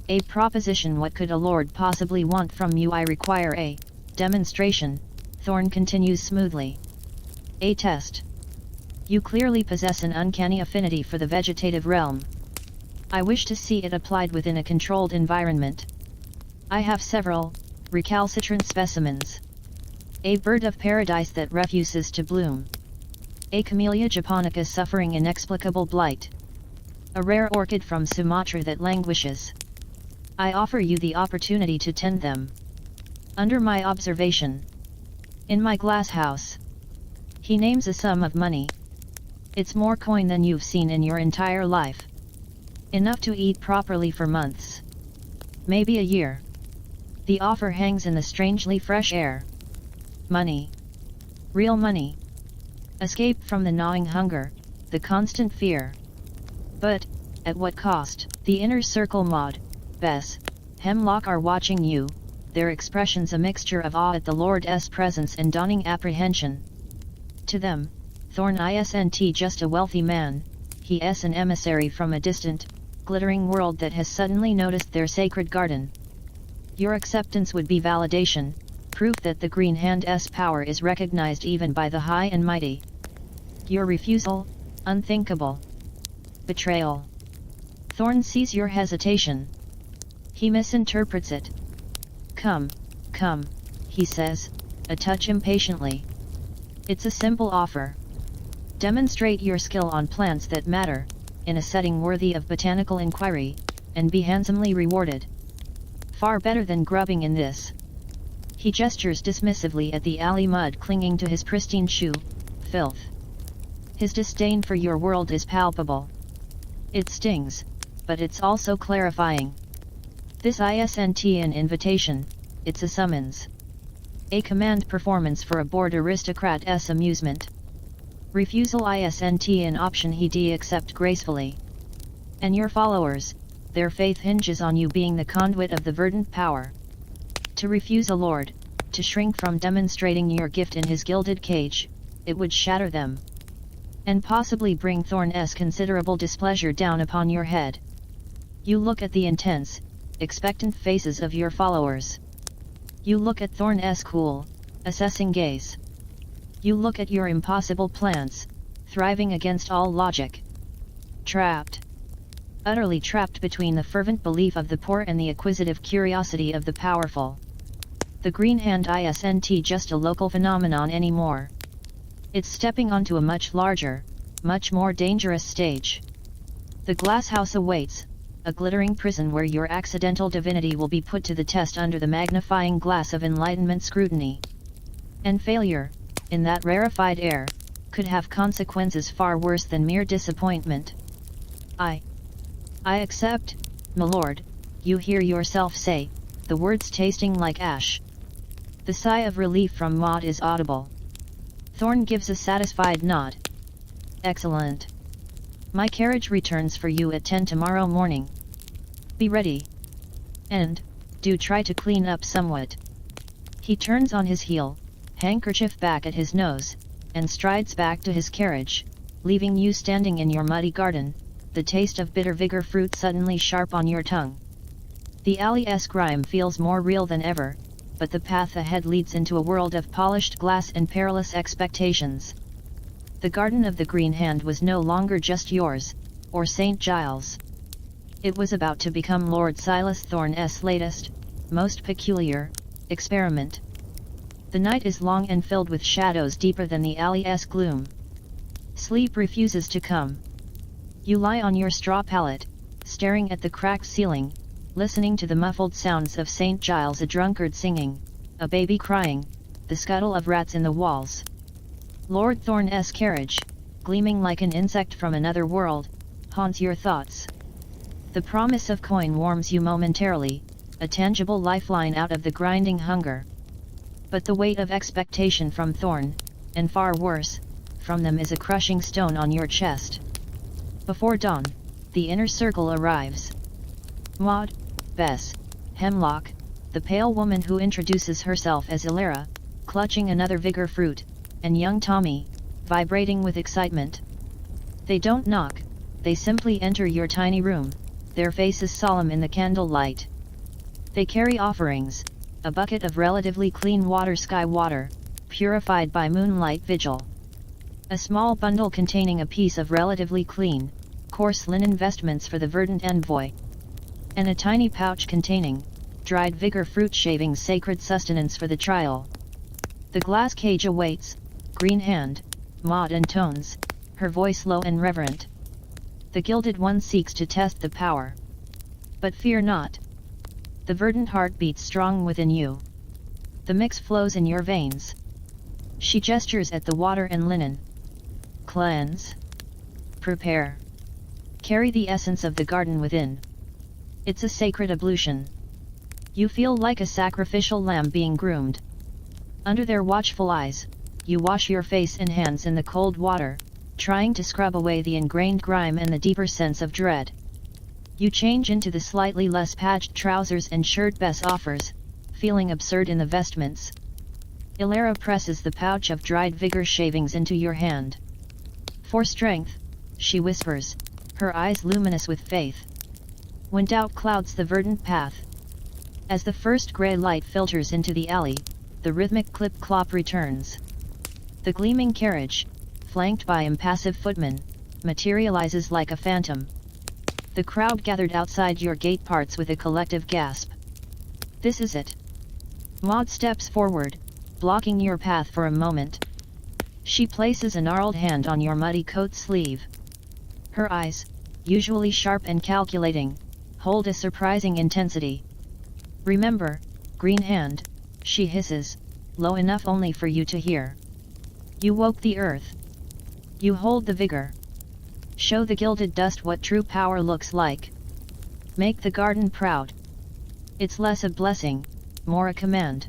Speaker 1: A proposition. What could a lord possibly want from you? I require a demonstration, Thorn continues smoothly. A test. You clearly possess an uncanny affinity for the vegetative realm. I wish to see it applied within a controlled environment. I have several recalcitrant specimens. A bird of paradise that refuses to bloom. A camellia japonica suffering inexplicable blight. A rare orchid from Sumatra that languishes. I offer you the opportunity to tend them. Under my observation. In my glass house. He names a sum of money. It's more coin than you've seen in your entire life. Enough to eat properly for months. Maybe a year. The offer hangs in the strangely fresh air. Money. Real money. Escape from the gnawing hunger, the constant fear. But, at what cost? The inner circle, Maud, Bess, Hemlock are watching you, their expressions a mixture of awe at the Lord's presence and dawning apprehension. To them, Thorn isn't just a wealthy man, he's an emissary from a distant, glittering world that has suddenly noticed their sacred garden. Your acceptance would be validation, proof that the Green Hand's power is recognized even by the high and mighty. Your refusal, unthinkable. Betrayal. Thorn sees your hesitation. He misinterprets it. Come, he says, a touch impatiently. It's a simple offer. Demonstrate your skill on plants that matter, in a setting worthy of botanical inquiry, and be handsomely rewarded. Far better than grubbing in this. He gestures dismissively at the alley mud clinging to his pristine shoe. Filth. His disdain for your world is palpable. It stings, but it's also clarifying. This isn't an invitation, it's a summons. A command performance for a bored aristocrat's amusement. Refusal isn't an option he'd accept gracefully. And your followers, their faith hinges on you being the conduit of the verdant power. To refuse a lord, to shrink from demonstrating your gift in his gilded cage, it would shatter them. And possibly bring Thorn's considerable displeasure down upon your head. You look at the intense, expectant faces of your followers. You look at Thorn's cool, assessing gaze. You look at your impossible plans, thriving against all logic. Trapped. Utterly trapped between the fervent belief of the poor and the acquisitive curiosity of the powerful. The green hand isn't just a local phenomenon anymore. It's stepping onto a much larger, much more dangerous stage. The glass house awaits, a glittering prison where your accidental divinity will be put to the test under the magnifying glass of enlightenment scrutiny. And failure, in that rarefied air, could have consequences far worse than mere disappointment. I accept, my lord, you hear yourself say, the words tasting like ash. The sigh of relief from Maud is audible. Thorn gives a satisfied nod. Excellent. My carriage returns for you at 10 tomorrow morning. Be ready. And, do try to clean up somewhat. He turns on his heel, handkerchief back at his nose, and strides back to his carriage, leaving you standing in your muddy garden, the taste of bitter vigor fruit suddenly sharp on your tongue. The alley's grime feels more real than ever, but the path ahead leads into a world of polished glass and perilous expectations. The garden of the Green Hand was no longer just yours, or St. Giles. It was about to become Lord Silas Thorn's latest, most peculiar, experiment. The night is long and filled with shadows deeper than the alley's gloom. Sleep refuses to come. You lie on your straw pallet, staring at the cracked ceiling, listening to the muffled sounds of St. Giles, a drunkard singing, a baby crying, the scuttle of rats in the walls. Lord Thorn's carriage, gleaming like an insect from another world, haunts your thoughts. The promise of coin warms you momentarily, a tangible lifeline out of the grinding hunger. But the weight of expectation from Thorn, and far worse, from them is a crushing stone on your chest. Before dawn, the inner circle arrives. Maud, Bess, Hemlock, the pale woman who introduces herself as Illyra, clutching another vigor fruit, and young Tommy, vibrating with excitement. They don't knock, they simply enter your tiny room, their faces solemn in the candlelight. They carry offerings, a bucket of relatively clean water, sky water, purified by moonlight vigil. A small bundle containing a piece of relatively clean, coarse linen vestments for the verdant envoy. And a tiny pouch containing, dried vigor fruit shavings, sacred sustenance for the trial. The glass cage awaits, Green Hand, Maud intones, her voice low and reverent. The Gilded One seeks to test the power. But fear not. The verdant heart beats strong within you. The mix flows in your veins. She gestures at the water and linen. Cleanse. Prepare. Carry the essence of the garden within. It's a sacred ablution. You feel like a sacrificial lamb being groomed. Under their watchful eyes, you wash your face and hands in the cold water, trying to scrub away the ingrained grime and the deeper sense of dread. You change into the slightly less patched trousers and shirt Bess offers, feeling absurd in the vestments. Illyra presses the pouch of dried vigor shavings into your hand. For strength, she whispers, her eyes luminous with faith. When doubt clouds the verdant path. As the first grey light filters into the alley, the rhythmic clip-clop returns. The gleaming carriage, flanked by impassive footmen, materializes like a phantom. The crowd gathered outside your gate parts with a collective gasp. This is it. Maud steps forward, blocking your path for a moment. She places a gnarled hand on your muddy coat sleeve. Her eyes, usually sharp and calculating, hold a surprising intensity. Remember, Green Hand, she hisses, low enough only for you to hear. You woke the earth. You hold the vigor. Show the gilded dust what true power looks like. Make the garden proud. It's less a blessing, more a command.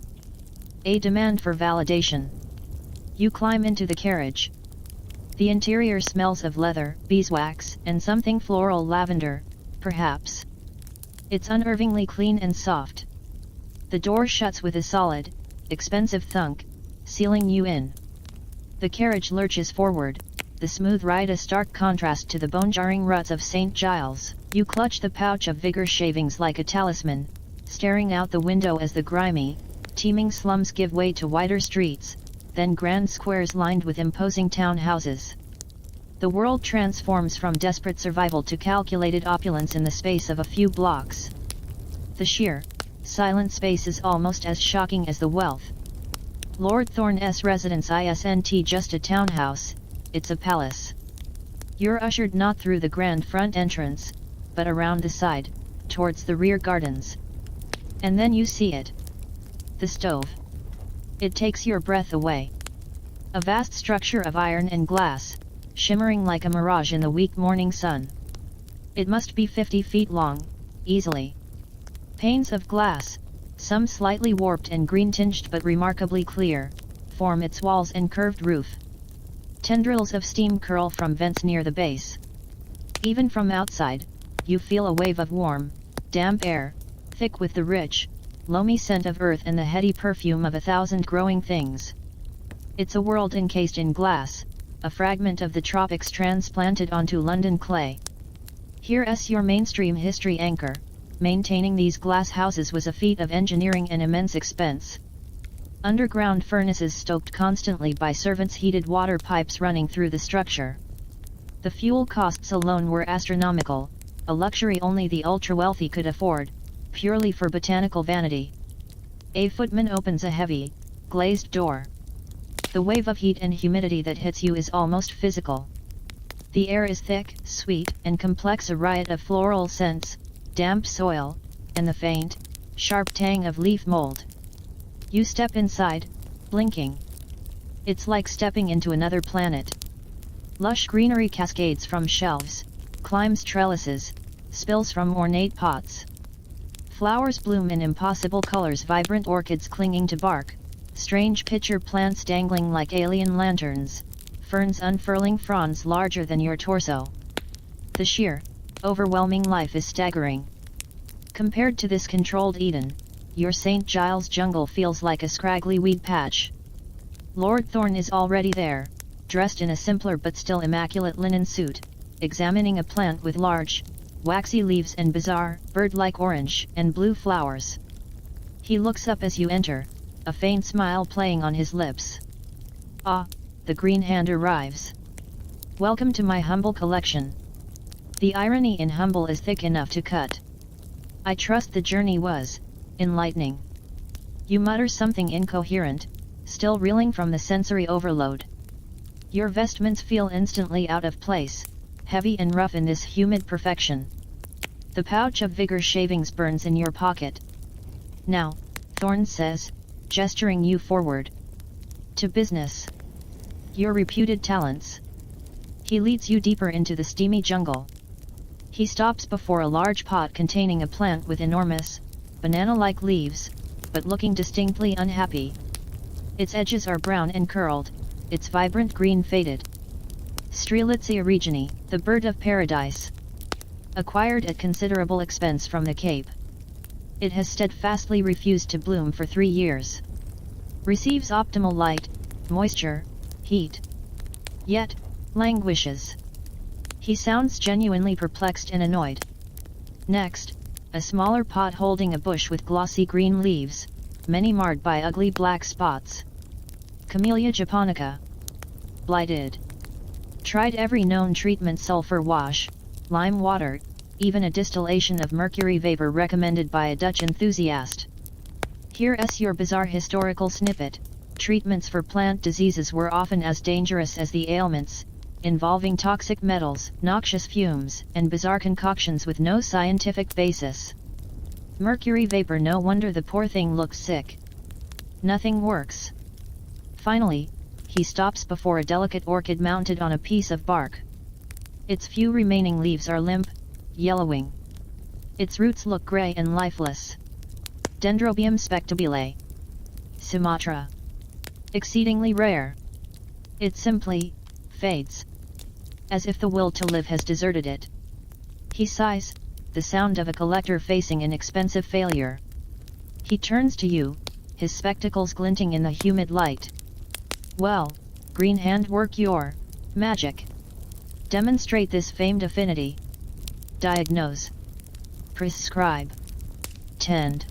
Speaker 1: A demand for validation. You climb into the carriage. The interior smells of leather, beeswax, and something floral lavender, perhaps. It's unnervingly clean and soft. The door shuts with a solid, expensive thunk, sealing you in. The carriage lurches forward, the smooth ride a stark contrast to the bone-jarring ruts of St. Giles. You clutch the pouch of Vigor shavings like a talisman, staring out the window as the grimy, teeming slums give way to wider streets, then grand squares lined with imposing townhouses. The world transforms from desperate survival to calculated opulence in the space of a few blocks. The sheer, silent space is almost as shocking as the wealth. Lord Thorne's residence isn't just a townhouse, it's a palace. You're ushered not through the grand front entrance, but around the side, towards the rear gardens. And then you see it. The stove. It takes your breath away. A vast structure of iron and glass, shimmering like a mirage in the weak morning sun. It must be 50 feet long, easily. Panes of glass, some slightly warped and green-tinged but remarkably clear, form its walls and curved roof. Tendrils of steam curl from vents near the base. Even from outside, you feel a wave of warm, damp air, thick with the rich, loamy scent of earth and the heady perfume of 1,000 growing things. It's a world encased in glass, a fragment of the tropics transplanted onto London clay. Here's your mainstream history anchor. Maintaining these glass houses was a feat of engineering and immense expense. Underground furnaces stoked constantly by servants, heated water pipes running through the structure. The fuel costs alone were astronomical, a luxury only the ultra-wealthy could afford, purely for botanical vanity. A footman opens a heavy, glazed door. The wave of heat and humidity that hits you is almost physical. The air is thick, sweet, and complex, a riot of floral scents, damp soil, and the faint, sharp tang of leaf mold. You step inside, blinking. It's like stepping into another planet. Lush greenery cascades from shelves, climbs trellises, spills from ornate pots. Flowers bloom in impossible colors, vibrant orchids clinging to bark, strange pitcher plants dangling like alien lanterns, ferns unfurling fronds larger than your torso. The sheer, overwhelming life is staggering. Compared to this controlled Eden, your St. Giles jungle feels like a scraggly weed patch. Lord Thorne is already there, dressed in a simpler but still immaculate linen suit, examining a plant with large, waxy leaves and bizarre, bird-like orange and blue flowers. He looks up as you enter, a faint smile playing on his lips. Ah, the green hand arrives. Welcome to my humble collection. The irony in humble is thick enough to cut. I trust the journey was enlightening. You mutter something incoherent, still reeling from the sensory overload. Your vestments feel instantly out of place, heavy and rough in this humid perfection. The pouch of Vigor shavings burns in your pocket. Now, Thorne says, gesturing you forward. To business. Your reputed talents. He leads you deeper into the steamy jungle. He stops before a large pot containing a plant with enormous, banana-like leaves, but looking distinctly unhappy. Its edges are brown and curled, its vibrant green faded. Strelitzia reginae, the bird of paradise. Acquired at considerable expense from the Cape. It has steadfastly refused to bloom for 3 years. Receives optimal light, moisture, heat. Yet, languishes. He sounds genuinely perplexed and annoyed. Next, a smaller pot holding a bush with glossy green leaves, many marred by ugly black spots. Camellia japonica. Blighted. Tried every known treatment: sulfur wash, lime water, even a distillation of mercury vapor recommended by a Dutch enthusiast. Here's your bizarre historical snippet. Treatments for plant diseases were often as dangerous as the ailments, involving toxic metals, noxious fumes, and bizarre concoctions with no scientific basis. Mercury vapor, no wonder the poor thing looks sick. Nothing works. Finally, he stops before a delicate orchid mounted on a piece of bark. Its few remaining leaves are limp, yellowing. Its roots look gray and lifeless. Dendrobium spectabile. Sumatra. Exceedingly rare. It simply fades. As if the will to live has deserted it. He sighs, the sound of a collector facing an expensive failure. He turns to you, his spectacles glinting in the humid light. Well, green hand, work your magic. Demonstrate this famed affinity. Diagnose. Prescribe. Tend.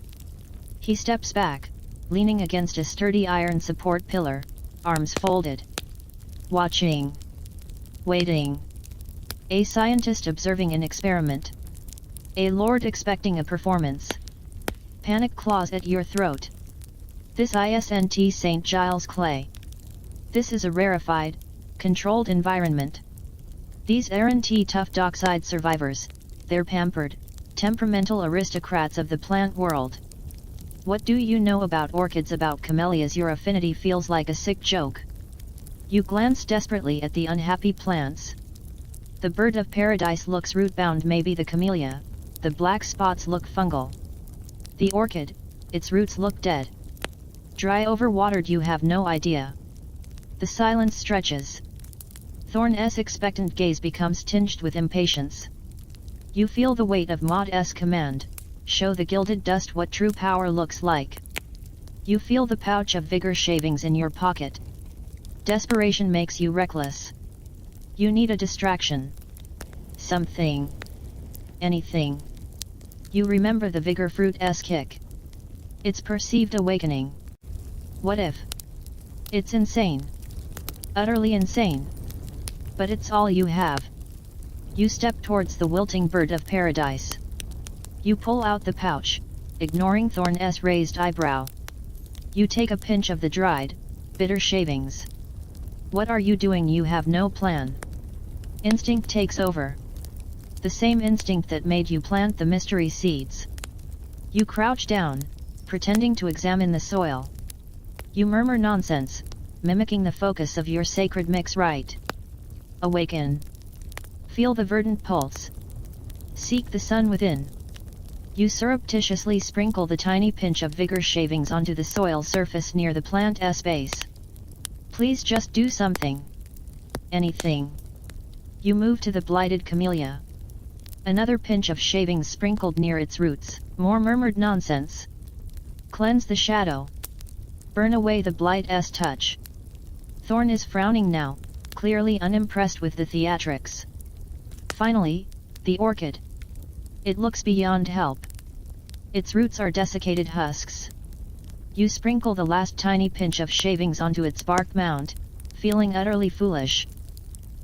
Speaker 1: He steps back, leaning against a sturdy iron support pillar, arms folded. Watching. Waiting. A scientist observing an experiment. A lord expecting a performance. Panic claws at your throat. This isn't St. Giles clay. This is a rarefied, controlled environment. These aren't tough dockside survivors, they're pampered, temperamental aristocrats of the plant world. What do you know about orchids, about camellias? Your affinity feels like a sick joke. You glance desperately at the unhappy plants. The bird of paradise looks root-bound, maybe the camellia, the black spots look fungal. The orchid, its roots look dead. Dry, overwatered, you have no idea. The silence stretches. Thorn's expectant gaze becomes tinged with impatience. You feel the weight of Maud's command, show the gilded dust what true power looks like. You feel the pouch of vigor shavings in your pocket. Desperation makes you reckless. You need a distraction. Something. Anything. You remember the vigor fruit's kick. Its perceived awakening. What if? It's insane. Utterly insane. But it's all you have. You step towards the wilting bird of paradise. You pull out the pouch, ignoring Thorn's raised eyebrow. You take a pinch of the dried, bitter shavings. What are you doing? You have no plan. Instinct takes over. The same instinct that made you plant the mystery seeds. You crouch down, pretending to examine the soil. You murmur nonsense, mimicking the focus of your sacred mix. Right. Awaken. Feel the verdant pulse. Seek the sun within. You surreptitiously sprinkle the tiny pinch of vigor shavings onto the soil surface near the plant's base. Please just do something. Anything. You move to the blighted camellia. Another pinch of shavings sprinkled near its roots. More murmured nonsense. Cleanse the shadow. Burn away the blight's touch. Thorn is frowning now, clearly unimpressed with the theatrics. Finally, the orchid. It looks beyond help. Its roots are desiccated husks. You sprinkle the last tiny pinch of shavings onto its bark mound, feeling utterly foolish.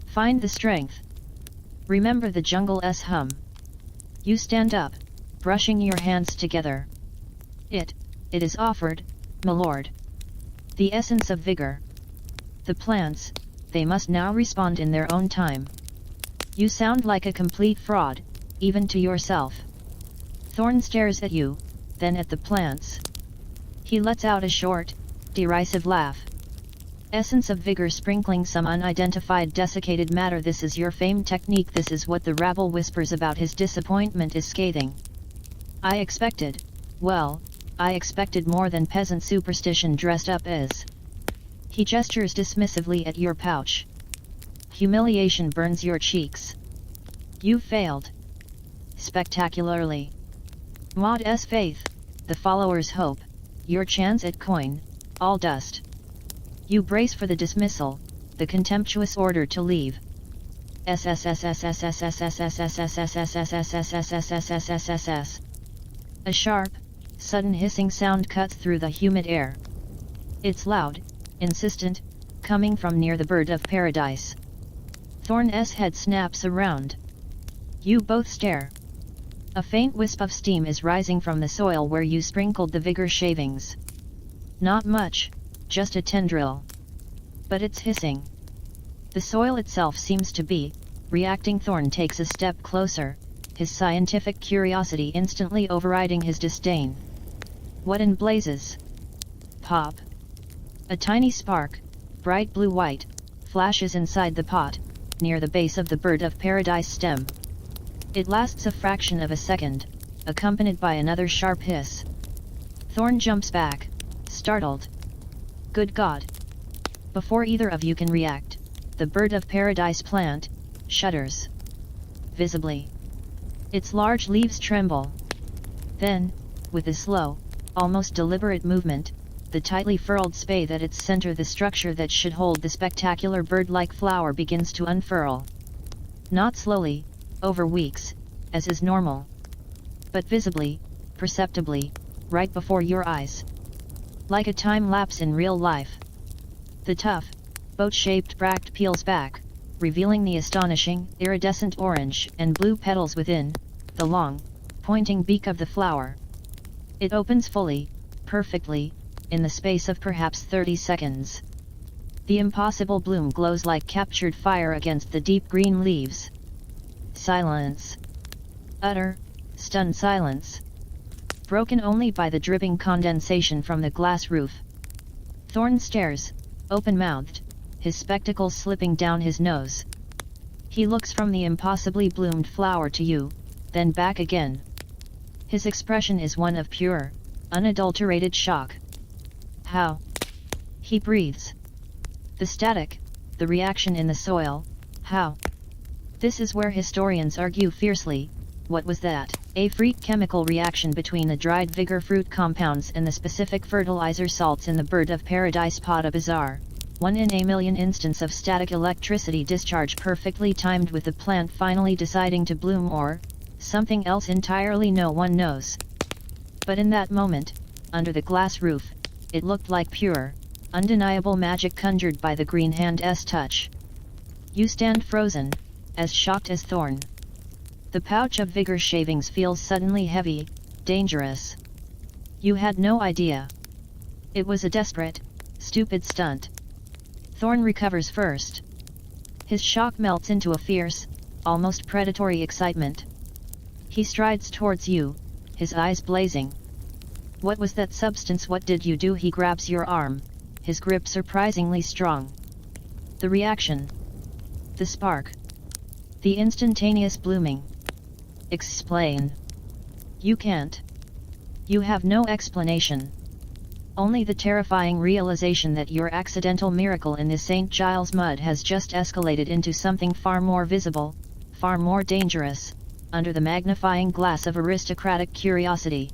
Speaker 1: Find the strength. Remember the jungle's hum. You stand up, brushing your hands together. It is offered, my lord. The essence of vigor. The plants, they must now respond in their own time. You sound like a complete fraud, even to yourself. Thorn stares at you, then at the plants. He lets out a short, derisive laugh. Essence of vigor sprinkling some unidentified desiccated matter. This is your famed technique. This is what the rabble whispers about. His disappointment is scathing. I expected more than peasant superstition dressed up as. He gestures dismissively at your pouch. Humiliation burns your cheeks. You failed. Spectacularly. Maud's faith, the followers' hope, your chance at coin, all dust. You brace for the dismissal, the contemptuous order to leave. A sharp, sudden hissing sound cuts through the humid air. It's loud, insistent, coming from near the bird of paradise. Thorn's head snaps around. You both stare. A faint wisp of steam is rising from the soil where you sprinkled the vigor shavings. Not much, just a tendril. But it's hissing. The soil itself seems to be reacting. Thorn takes a step closer, his scientific curiosity instantly overriding his disdain. What in blazes? Pop. A tiny spark, bright blue-white, flashes inside the pot, near the base of the bird of paradise stem. It lasts a fraction of a second, accompanied by another sharp hiss. Thorn jumps back, startled. Good God! Before either of you can react, the bird of paradise plant shudders visibly. Its large leaves tremble. Then, with a slow, almost deliberate movement, the tightly furled spathe at its center, the structure that should hold the spectacular bird-like flower, begins to unfurl. Not slowly, over weeks, as is normal, but visibly, perceptibly, right before your eyes. Like a time lapse in real life. The tough, boat-shaped bract peels back, revealing the astonishing, iridescent orange and blue petals within, the long, pointing beak of the flower. It opens fully, perfectly, in the space of perhaps 30 seconds. The impossible bloom glows like captured fire against the deep green leaves. Silence. Utter, stunned silence. Broken only by the dripping condensation from the glass roof. Thorn stares, open-mouthed, his spectacles slipping down his nose. He looks from the impossibly bloomed flower to you, then back again. His expression is one of pure, unadulterated shock. How? He breathes. The static, the reaction in the soil, how? This is where historians argue fiercely. What was that? A freak chemical reaction between the dried vigor fruit compounds and the specific fertilizer salts in the bird of paradise pod, a bizarre, 1 in a million instance of static electricity discharge perfectly timed with the plant finally deciding to bloom, or something else entirely no one knows. But in that moment, under the glass roof, it looked like pure, undeniable magic conjured by the green hand's touch. You stand frozen, as shocked as Thorn. The pouch of vigor shavings feels suddenly heavy, dangerous. You had no idea. It was a desperate, stupid stunt. Thorn recovers first. His shock melts into a fierce, almost predatory excitement. He strides towards you, his eyes blazing. What was that substance? What did you do? He grabs your arm, his grip surprisingly strong. The reaction. The spark. The instantaneous blooming. Explain. You can't. You have no explanation. Only the terrifying realization that your accidental miracle in this St. Giles mud has just escalated into something far more visible, far more dangerous, under the magnifying glass of aristocratic curiosity.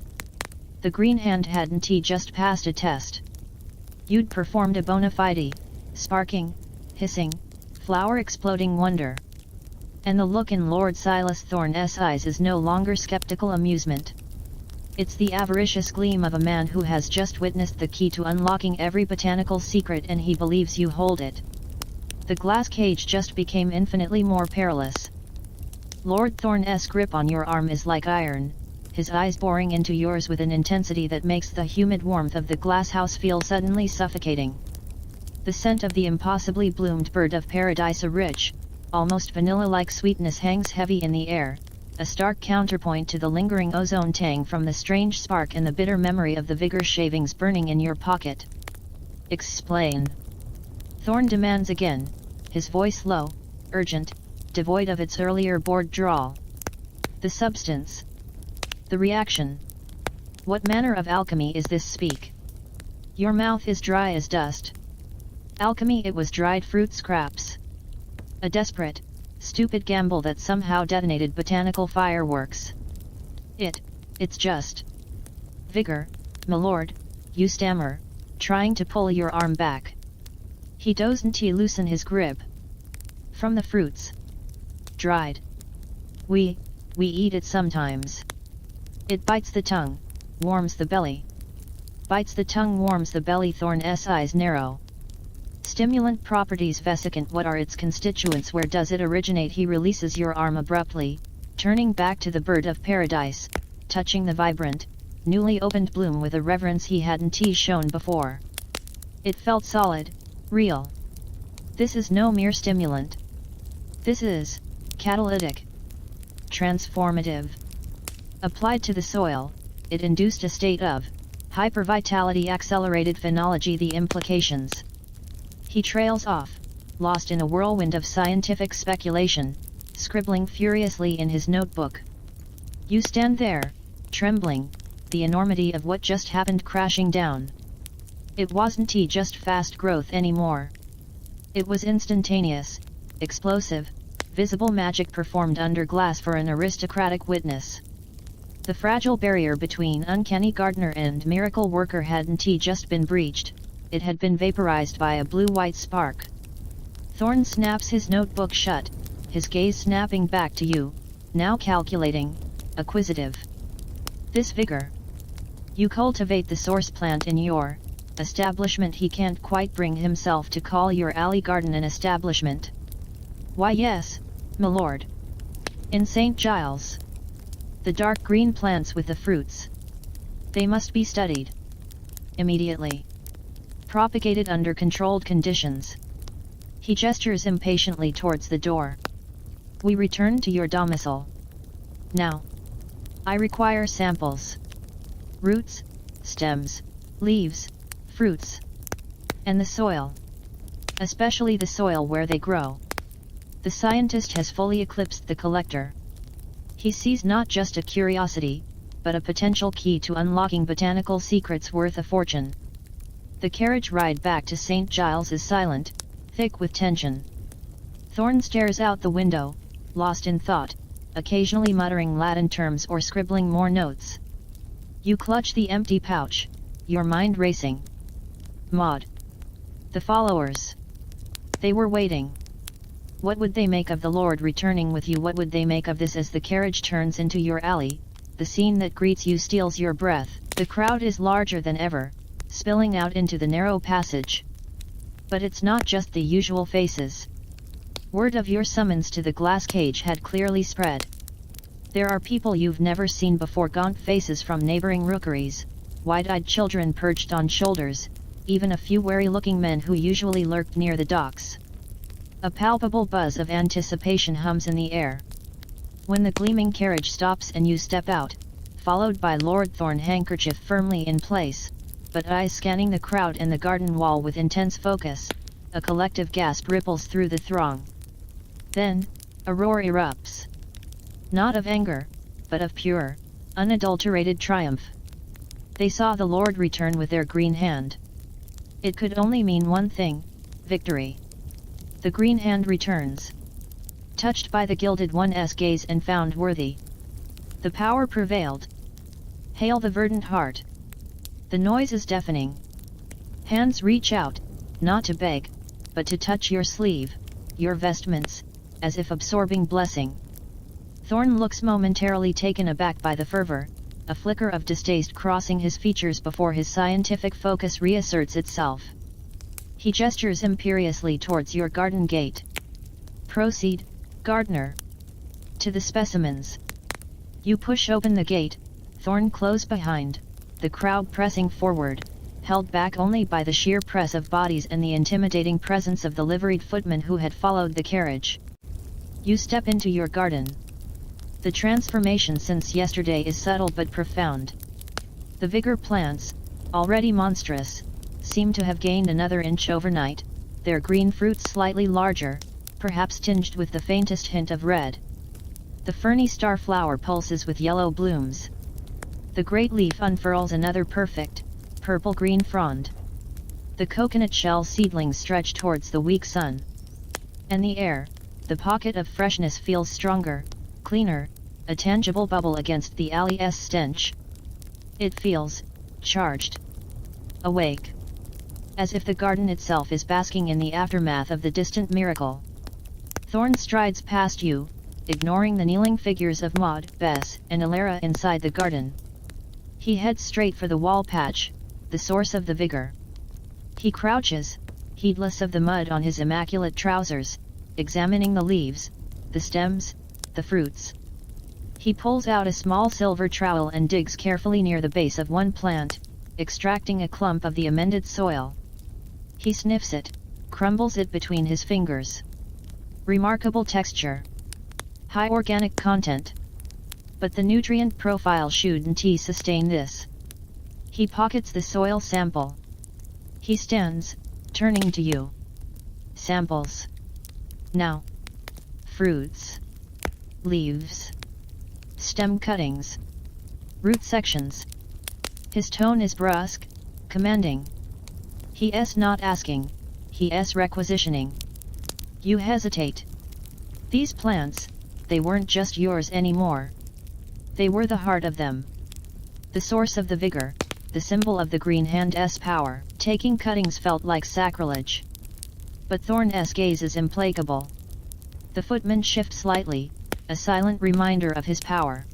Speaker 1: The green hand hadn't he just passed a test? You'd performed a bona fide, sparking, hissing, flower-exploding wonder. And the look in Lord Silas Thorne's eyes is no longer skeptical amusement. It's the avaricious gleam of a man who has just witnessed the key to unlocking every botanical secret, and he believes you hold it. The glass cage just became infinitely more perilous. Lord Thorne's grip on your arm is like iron, his eyes boring into yours with an intensity that makes the humid warmth of the glass house feel suddenly suffocating. The scent of the impossibly bloomed bird of paradise, a rich, almost vanilla-like sweetness, hangs heavy in the air, a stark counterpoint to the lingering ozone tang from the strange spark and the bitter memory of the vigor shavings burning in your pocket. Explain. Thorn demands again, his voice low, urgent, devoid of its earlier bored drawl. The substance. The reaction. What manner of alchemy is this? Speak. Your mouth is dry as dust. Alchemy? It was dried fruit scraps. A desperate, stupid gamble that somehow detonated botanical fireworks. It's just vigor, my lord, you stammer, trying to pull your arm back. He doesn't loosen his grip. From the fruits. Dried. We eat it sometimes. It bites the tongue, warms the belly. Bites the tongue, warms the belly. Thorne's eyes narrow. Stimulant properties vesicant. What are its constituents? Where does it originate? He releases your arm abruptly, turning back to the bird of paradise, touching the vibrant, newly opened bloom with a reverence he hadn't shown before. It felt solid, real. This is no mere stimulant. This is catalytic, transformative. Applied to the soil, it induced a state of hypervitality, accelerated phenology. The implications. He trails off, lost in a whirlwind of scientific speculation, scribbling furiously in his notebook. You stand there, trembling, the enormity of what just happened crashing down. It wasn't just fast growth anymore. It was instantaneous, explosive, visible magic performed under glass for an aristocratic witness. The fragile barrier between uncanny gardener and miracle worker hadn't just been breached, it had been vaporized by a blue-white spark. Thorn snaps his notebook shut, his gaze snapping back to you, now calculating, acquisitive. This vigor. You cultivate the source plant in your establishment. He can't quite bring himself to call your alley garden an establishment. Why yes, my lord. In St. Giles. The dark green plants with the fruits. They must be studied. Immediately. Propagated under controlled conditions. He gestures impatiently towards the door. We return to your domicile. Now. I require samples. Roots, stems, leaves, fruits. And the soil. Especially the soil where they grow. The scientist has fully eclipsed the collector. He sees not just a curiosity, but a potential key to unlocking botanical secrets worth a fortune. The carriage ride back to St. Giles is silent, thick with tension. Thorn stares out the window, lost in thought, occasionally muttering Latin terms or scribbling more notes. You clutch the empty pouch, your mind racing. Maud. The followers. They were waiting. What would they make of the Lord returning with you? What would they make of this as the carriage turns into your alley? The scene that greets you steals your breath. The crowd is larger than ever, spilling out into the narrow passage. But it's not just the usual faces. Word of your summons to the glass cage had clearly spread. There are people you've never seen before, gaunt faces from neighboring rookeries, wide-eyed children perched on shoulders, even a few wary-looking men who usually lurked near the docks. A palpable buzz of anticipation hums in the air. When the gleaming carriage stops and you step out, followed by Lord Thorn, handkerchief firmly in place, but eyes scanning the crowd and the garden wall with intense focus, a collective gasp ripples through the throng. Then, a roar erupts. Not of anger, but of pure, unadulterated triumph. They saw the Lord return with their green hand. It could only mean one thing: victory. The green hand returns. Touched by the gilded one's gaze and found worthy. The power prevailed. Hail the verdant heart. The noise is deafening. Hands reach out, not to beg, but to touch your sleeve, your vestments, as if absorbing blessing. Thorn looks momentarily taken aback by the fervor, a flicker of distaste crossing his features before his scientific focus reasserts itself. He gestures imperiously towards your garden gate. Proceed, gardener. To the specimens. You push open the gate, Thorn close behind, the crowd pressing forward, held back only by the sheer press of bodies and the intimidating presence of the liveried footmen who had followed the carriage. You step into your garden. The transformation since yesterday is subtle but profound. The vigor plants, already monstrous, seem to have gained another inch overnight, their green fruits slightly larger, perhaps tinged with the faintest hint of red. The ferny starflower pulses with yellow blooms. The great leaf unfurls another perfect, purple-green frond. The coconut shell seedlings stretch towards the weak sun. And the air, the pocket of freshness, feels stronger, cleaner, a tangible bubble against the alley's stench. It feels charged, awake. As if the garden itself is basking in the aftermath of the distant miracle. Thorn strides past you, ignoring the kneeling figures of Maud, Bess, and Alara inside the garden. He heads straight for the wall patch, the source of the vigor. He crouches, heedless of the mud on his immaculate trousers, examining the leaves, the stems, the fruits. He pulls out a small silver trowel and digs carefully near the base of one plant, extracting a clump of the amended soil. He sniffs it, crumbles it between his fingers. Remarkable texture. High organic content. But the nutrient profile shouldn't sustain this. He pockets the soil sample. He stands, turning to you. Samples. Now. Fruits. Leaves. Stem cuttings. Root sections. His tone is brusque, commanding. He's not asking, he's requisitioning. You hesitate. These plants, they weren't just yours anymore. They were the heart of them. The source of the vigor, the symbol of the green hand's power. Taking cuttings felt like sacrilege. But Thorn's gaze is implacable. The footmen shift slightly, a silent reminder of his power.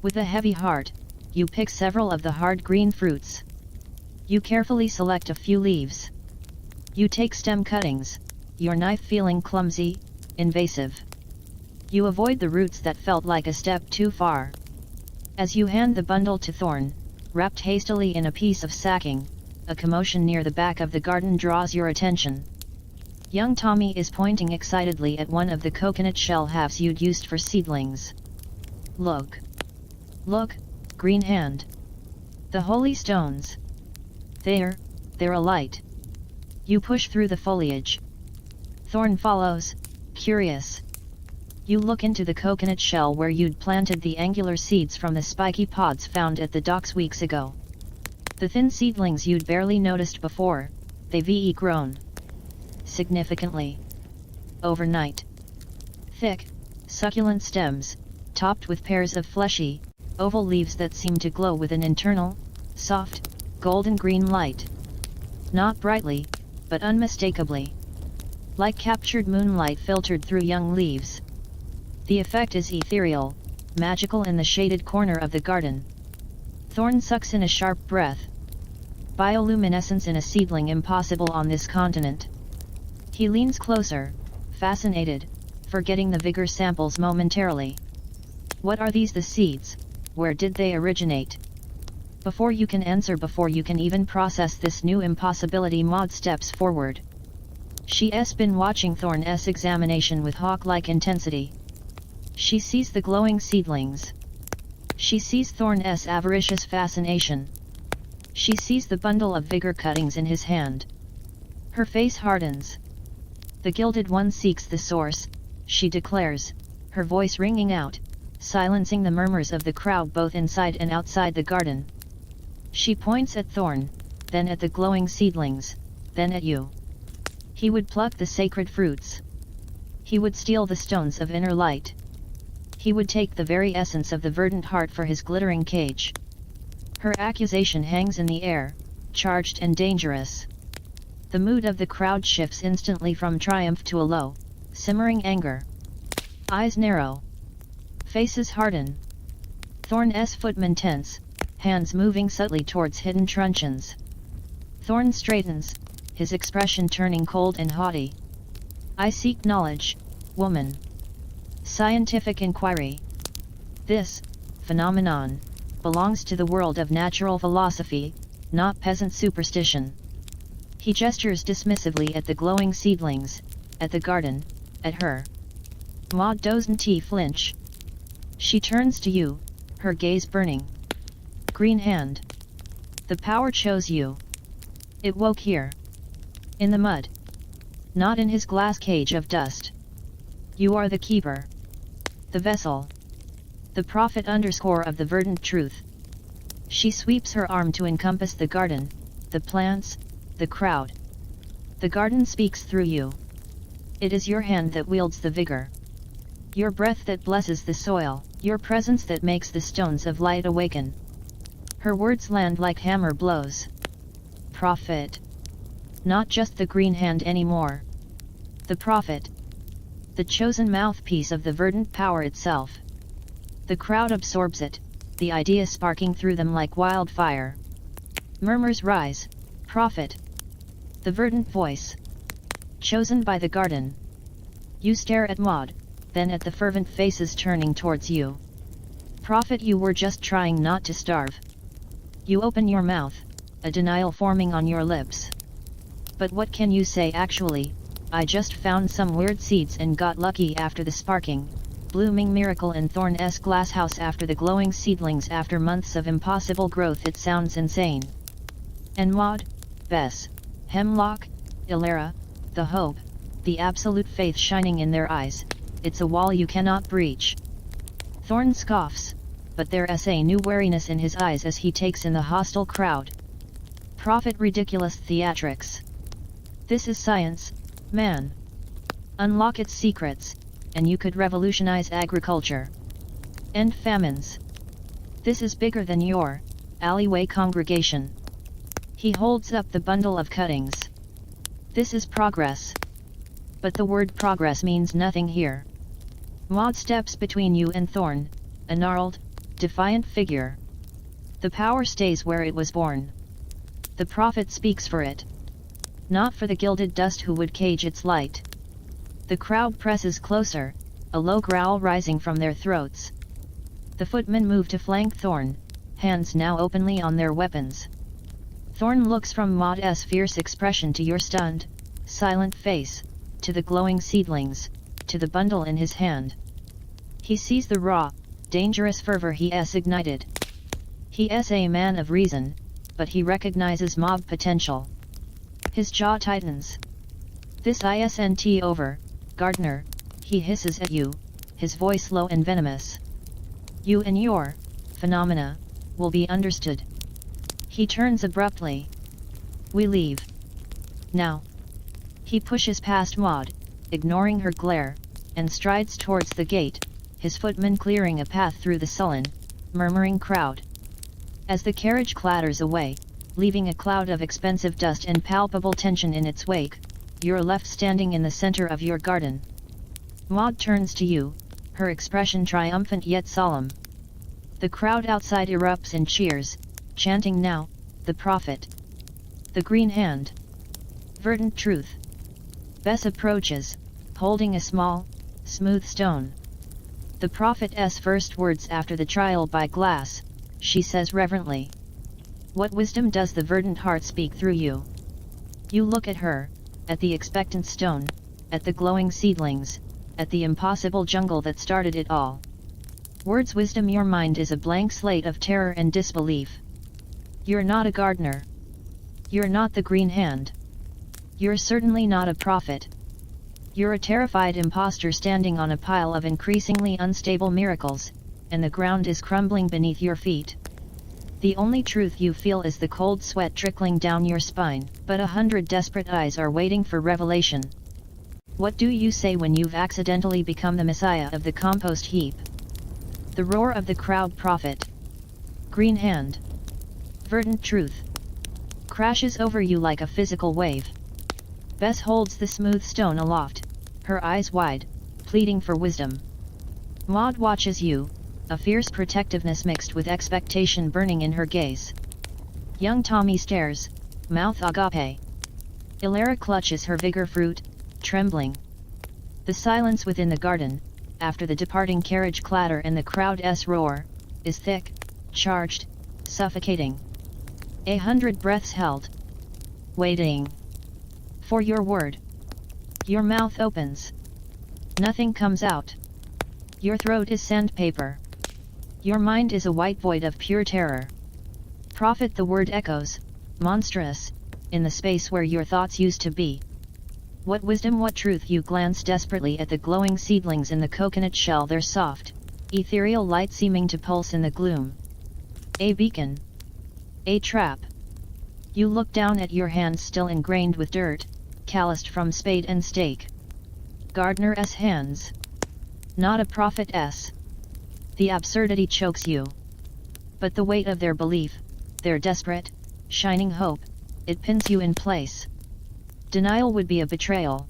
Speaker 1: With a heavy heart, you pick several of the hard green fruits. You carefully select a few leaves. You take stem cuttings, your knife feeling clumsy, invasive. You avoid the roots that felt like a step too far. As you hand the bundle to Thorn, wrapped hastily in a piece of sacking, a commotion near the back of the garden draws your attention. Young Tommy is pointing excitedly at one of the coconut shell halves you'd used for seedlings. Look! Look, green hand! The holy stones! They're alight. You push through the foliage. Thorn follows, curious. You look into the coconut shell where you'd planted the angular seeds from the spiky pods found at the docks weeks ago. The thin seedlings you'd barely noticed before, they've grown significantly overnight. Thick, succulent stems, topped with pairs of fleshy, oval leaves that seem to glow with an internal, soft, golden green light. Not brightly, but unmistakably. Like captured moonlight filtered through young leaves. The effect is ethereal, magical in the shaded corner of the garden. Thorn sucks in a sharp breath. Bioluminescence in a seedling impossible on this continent. He leans closer, fascinated, forgetting the vigor samples momentarily. What are these, the seeds? Where did they originate? Before you can answer, before you can even process this new impossibility, Maud steps forward. She's been watching Thorn's examination with hawk-like intensity. She sees the glowing seedlings. She sees Thorn's avaricious fascination. She sees the bundle of vigor cuttings in his hand. Her face hardens. The gilded one seeks the source, she declares, her voice ringing out, silencing the murmurs of the crowd both inside and outside the garden. She points at Thorn, then at the glowing seedlings, then at you. He would pluck the sacred fruits. He would steal the stones of inner light. He would take the very essence of the verdant heart for his glittering cage. Her accusation hangs in the air, charged and dangerous. The mood of the crowd shifts instantly from triumph to a low, simmering anger. Eyes narrow. Faces harden. Thorn's footmen tense, hands moving subtly towards hidden truncheons. Thorn straightens, his expression turning cold and haughty. I seek knowledge, woman. Scientific inquiry. This phenomenon belongs to the world of natural philosophy, not peasant superstition. He gestures dismissively at the glowing seedlings, at the garden, at her. Maud doesn't flinch. She turns to you, her gaze burning. Green hand. The power chose you. It woke here. In the mud. Not in his glass cage of dust. You are the keeper. The vessel. The prophet of the verdant truth. She sweeps her arm to encompass the garden, the plants, the crowd. The garden speaks through you. It is your hand that wields the vigor. Your breath that blesses the soil, your presence that makes the stones of light awaken. Her words land like hammer blows. Prophet. Not just the green hand anymore. The prophet. The chosen mouthpiece of the verdant power itself. The crowd absorbs it, the idea sparking through them like wildfire. Murmurs rise. Prophet. The verdant voice. Chosen by the garden. You stare at Maud, then at the fervent faces turning towards you. Prophet, you were just trying not to starve. You open your mouth, a denial forming on your lips. But what can you say actually? I just found some weird seeds and got lucky after the sparking, blooming miracle in Thorn's glasshouse after the glowing seedlings after months of impossible growth. It sounds insane. And Maud, Bess, Hemlock, Ilera, the hope, the absolute faith shining in their eyes, it's a wall you cannot breach. Thorn scoffs, but there's a new wariness in his eyes as he takes in the hostile crowd. Prophet ridiculous theatrics. This is science, man. Unlock its secrets, and you could revolutionize agriculture. End famines. This is bigger than your alleyway congregation. He holds up the bundle of cuttings. This is progress. But the word progress means nothing here. Maud steps between you and Thorn, a gnarled, defiant figure. The power stays where it was born. The prophet speaks for it. Not for the gilded dust who would cage its light. The crowd presses closer, a low growl rising from their throats. The footmen move to flank Thorn, hands now openly on their weapons. Thorn looks from Maud's fierce expression to your stunned, silent face, to the glowing seedlings, to the bundle in his hand. He sees the raw, dangerous fervor he's ignited. He's a man of reason, but he recognizes mob potential. His jaw tightens. This isn't over, gardener, he hisses at you, his voice low and venomous. You and your phenomena will be understood. He turns abruptly. We leave. Now. He pushes past Maud, ignoring her glare, and strides towards the gate, his footmen clearing a path through the sullen, murmuring crowd. As the carriage clatters away, leaving a cloud of expensive dust and palpable tension in its wake, you're left standing in the center of your garden. Maud turns to you, her expression triumphant yet solemn. The crowd outside erupts in cheers, chanting now, the prophet. The green hand. Verdant truth. Bess approaches, holding a small, smooth stone. The prophet's first words after the trial by glass, she says reverently. What wisdom does the verdant heart speak through you? You look at her, at the expectant stone, at the glowing seedlings, at the impossible jungle that started it all. Words wisdom, your mind is a blank slate of terror and disbelief. You're not a gardener. You're not the green hand. You're certainly not a prophet. You're a terrified imposter standing on a pile of increasingly unstable miracles, and the ground is crumbling beneath your feet. The only truth you feel is the cold sweat trickling down your spine, but 100 desperate eyes are waiting for revelation. What do you say when you've accidentally become the messiah of the compost heap? The roar of the crowd prophet. Green hand. Verdant truth. Crashes over you like a physical wave. Bess holds the smooth stone aloft, her eyes wide, pleading for wisdom. Maud watches you, a fierce protectiveness mixed with expectation burning in her gaze. Young Tommy stares, mouth agape. Ilara clutches her vigor fruit, trembling. The silence within the garden, after the departing carriage clatter and the crowd's roar, is thick, charged, suffocating. 100 breaths held. Waiting. For your word. Your mouth opens. Nothing comes out. Your throat is sandpaper. Your mind is a white void of pure terror. Prophet, the word echoes, monstrous, in the space where your thoughts used to be. What wisdom, what truth? You glance desperately at the glowing seedlings in the coconut shell, their soft, ethereal light seeming to pulse in the gloom. A beacon. A trap. You look down at your hands still ingrained with dirt, calloused from spade and stake. Gardener's hands. Not a prophet's. The absurdity chokes you. But the weight of their belief, their desperate, shining hope, it pins you in place. Denial would be a betrayal.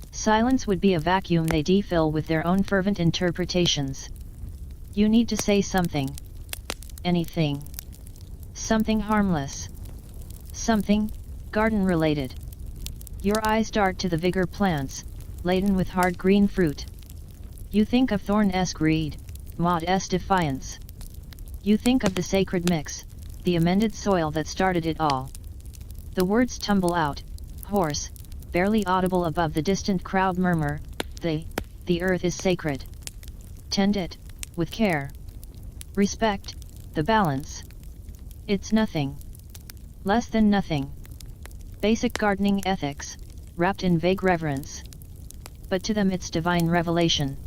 Speaker 1: Silence would be a vacuum they defill with their own fervent interpretations. You need to say something. Anything. Something harmless. Something, garden-related. Your eyes dart to the vigor plants, laden with hard green fruit. You think of Thorn's greed, Maud's defiance. You think of the sacred mix, the amended soil that started it all. The words tumble out, hoarse, barely audible above the distant crowd murmur, the earth is sacred. Tend it, with care. Respect, the balance. It's nothing. Less than nothing. Basic gardening ethics, wrapped in vague reverence. But to them it's divine revelation.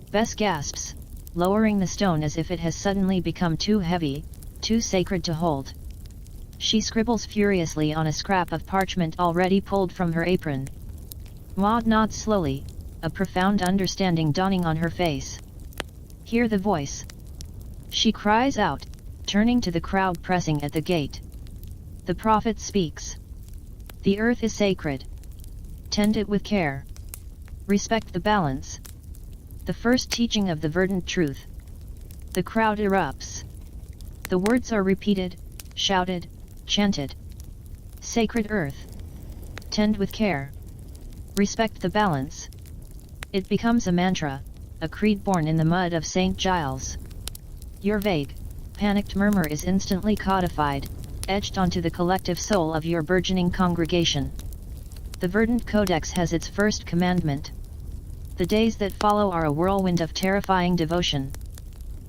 Speaker 1: Bess gasps, lowering the stone as if it has suddenly become too heavy, too sacred to hold. She scribbles furiously on a scrap of parchment already pulled from her apron. Maud nods slowly, a profound understanding dawning on her face. Hear the voice. She cries out, turning to the crowd pressing at the gate. The prophet speaks. The earth is sacred. Tend it with care. Respect the balance. The first teaching of the verdant truth. The crowd erupts. The words are repeated, shouted, chanted. Sacred earth. Tend with care. Respect the balance. It becomes a mantra, a creed born in the mud of St. Giles. Your vague, panicked murmur is instantly codified, etched onto the collective soul of your burgeoning congregation. The Verdant Codex has its first commandment. The days that follow are a whirlwind of terrifying devotion.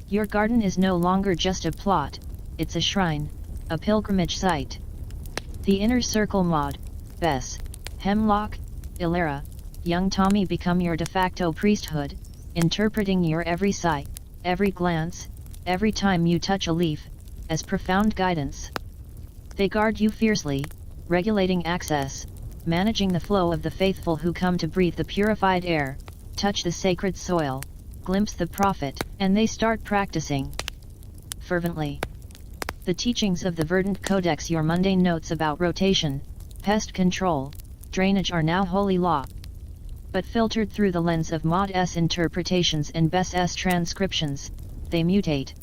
Speaker 1: Your garden is no longer just a plot, it's a shrine, a pilgrimage site. The inner circle Maud, Bess, Hemlock, Illyra, young Tommy become your de facto priesthood, interpreting your every sigh, every glance, every time you touch a leaf, as profound guidance. They guard you fiercely, regulating access, managing the flow of the faithful who come to breathe the purified air, touch the sacred soil, glimpse the prophet, and they start practicing fervently. The teachings of the Verdant Codex, your mundane notes about rotation, pest control, drainage are now holy law. But filtered through the lens of Maud's interpretations and Bess's transcriptions, they mutate.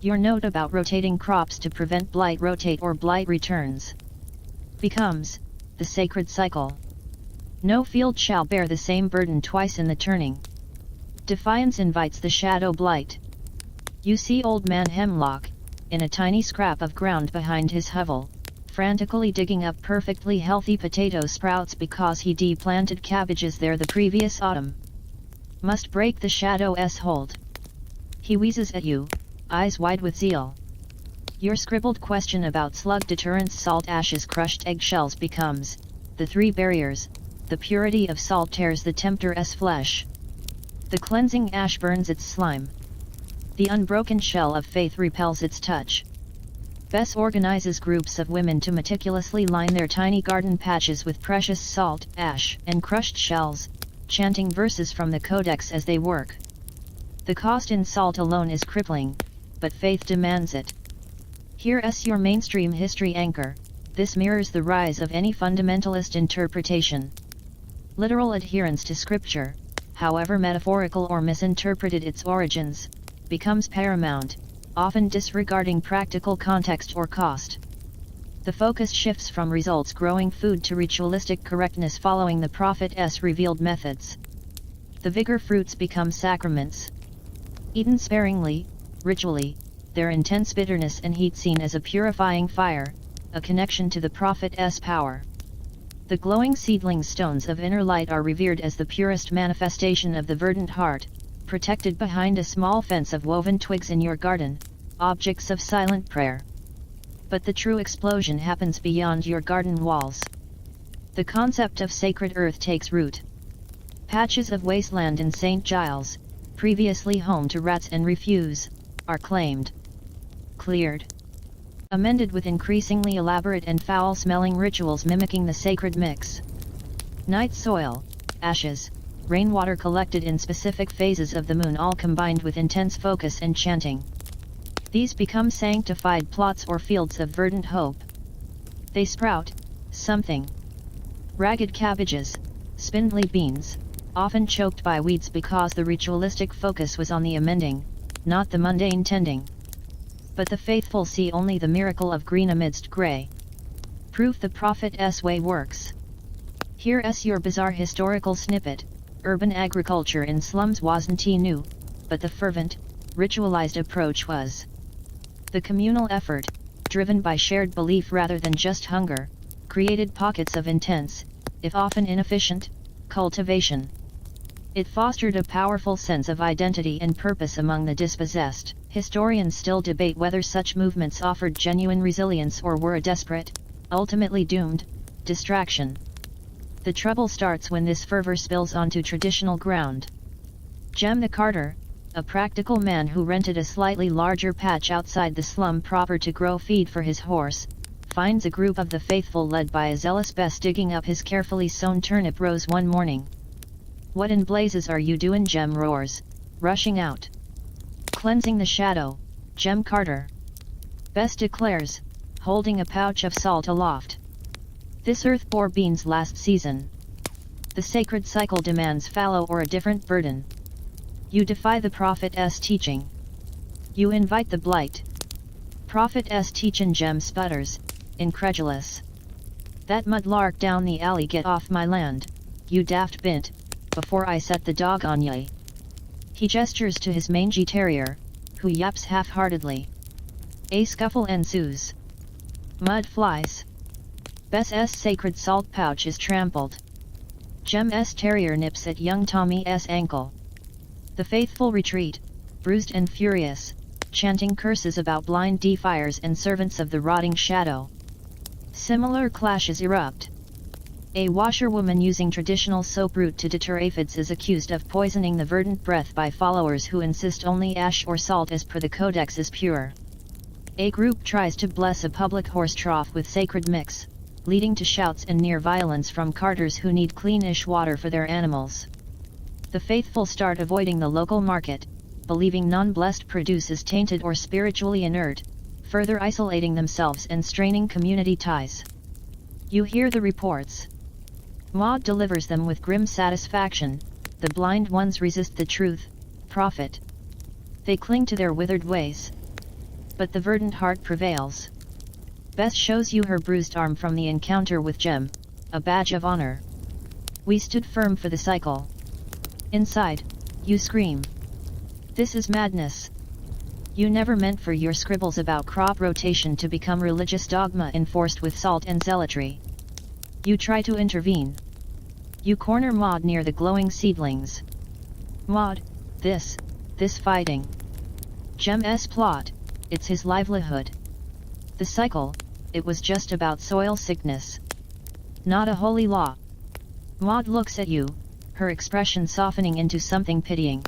Speaker 1: Your note about rotating crops to prevent blight rotate or blight returns becomes the sacred cycle. No field shall bear the same burden twice in the turning. Defiance invites the shadow blight. You see Old Man Hemlock, in a tiny scrap of ground behind his hovel, frantically digging up perfectly healthy potato sprouts because he deplanted cabbages there the previous autumn. Must break the shadow's hold. He wheezes at you, eyes wide with zeal. Your scribbled question about slug deterrence, salt ashes, crushed eggshells becomes the three barriers. The purity of salt tears the tempter's flesh. The cleansing ash burns its slime. The unbroken shell of faith repels its touch. Bess organizes groups of women to meticulously line their tiny garden patches with precious salt, ash, and crushed shells, chanting verses from the Codex as they work. The cost in salt alone is crippling, but faith demands it. Here's your mainstream history anchor. This mirrors the rise of any fundamentalist interpretation. Literal adherence to scripture, however metaphorical or misinterpreted its origins, becomes paramount, often disregarding practical context or cost. The focus shifts from results growing food to ritualistic correctness following the prophet's revealed methods. The vigor fruits become sacraments. Eaten sparingly, ritually, their intense bitterness and heat seen as a purifying fire, a connection to the prophet's power. The glowing seedling stones of inner light are revered as the purest manifestation of the verdant heart, protected behind a small fence of woven twigs in your garden, objects of silent prayer. But the true explosion happens beyond your garden walls. The concept of sacred earth takes root. Patches of wasteland in St. Giles, previously home to rats and refuse, are claimed, cleared, amended with increasingly elaborate and foul-smelling rituals mimicking the sacred mix. Night soil, ashes, rainwater collected in specific phases of the moon, all combined with intense focus and chanting. These become sanctified plots or fields of verdant hope. They sprout something. Ragged cabbages, spindly beans, often choked by weeds because the ritualistic focus was on the amending, not the mundane tending. But the faithful see only the miracle of green amidst grey. Proof the prophet's way works. Here's your bizarre historical snippet. Urban agriculture in slums wasn't new, but the fervent, ritualized approach was. The communal effort, driven by shared belief rather than just hunger, created pockets of intense, if often inefficient, cultivation. It fostered a powerful sense of identity and purpose among the dispossessed. Historians still debate whether such movements offered genuine resilience or were a desperate, ultimately doomed, distraction. The trouble starts when this fervor spills onto traditional ground. Jem the Carter, a practical man who rented a slightly larger patch outside the slum proper to grow feed for his horse, finds a group of the faithful led by a zealous Bess digging up his carefully sown turnip rows one morning. "What in blazes are you doin'?" Jem roars, rushing out. "Cleansing the shadow, Jem Carter," Bess declares, holding a pouch of salt aloft. "This earth bore beans last season. The sacred cycle demands fallow or a different burden. You defy the prophet's teaching. You invite the blight." "Prophet's teachin'," Jem sputters, incredulous. "That mudlark down the alley get off my land, you daft bint, before I set the dog on ye." He gestures to his mangy terrier, who yaps half-heartedly. A scuffle ensues. Mud flies. Bess's sacred salt pouch is trampled. Jem's terrier nips at young Tommy's ankle. The faithful retreat, bruised and furious, chanting curses about blind defiers and servants of the rotting shadow. Similar clashes erupt. A washerwoman using traditional soap root to deter aphids is accused of poisoning the verdant breath by followers who insist only ash or salt as per the codex is pure. A group tries to bless a public horse trough with sacred mix, leading to shouts and near violence from carters who need cleanish water for their animals. The faithful start avoiding the local market, believing non-blessed produce is tainted or spiritually inert, further isolating themselves and straining community ties. You hear the reports. Maud delivers them with grim satisfaction. The blind ones resist the truth, prophet. They cling to their withered ways. But the verdant heart prevails. Bess shows you her bruised arm from the encounter with Jem, a badge of honor. "We stood firm for the cycle." Inside, you scream. "This is madness. You never meant for your scribbles about crop rotation to become religious dogma enforced with salt and zealotry." You try to intervene. You corner Maud near the glowing seedlings. "Maud, this fighting. Jem's plot, it's his livelihood. The cycle, it was just about soil sickness. Not a holy law." Maud looks at you, her expression softening into something pitying.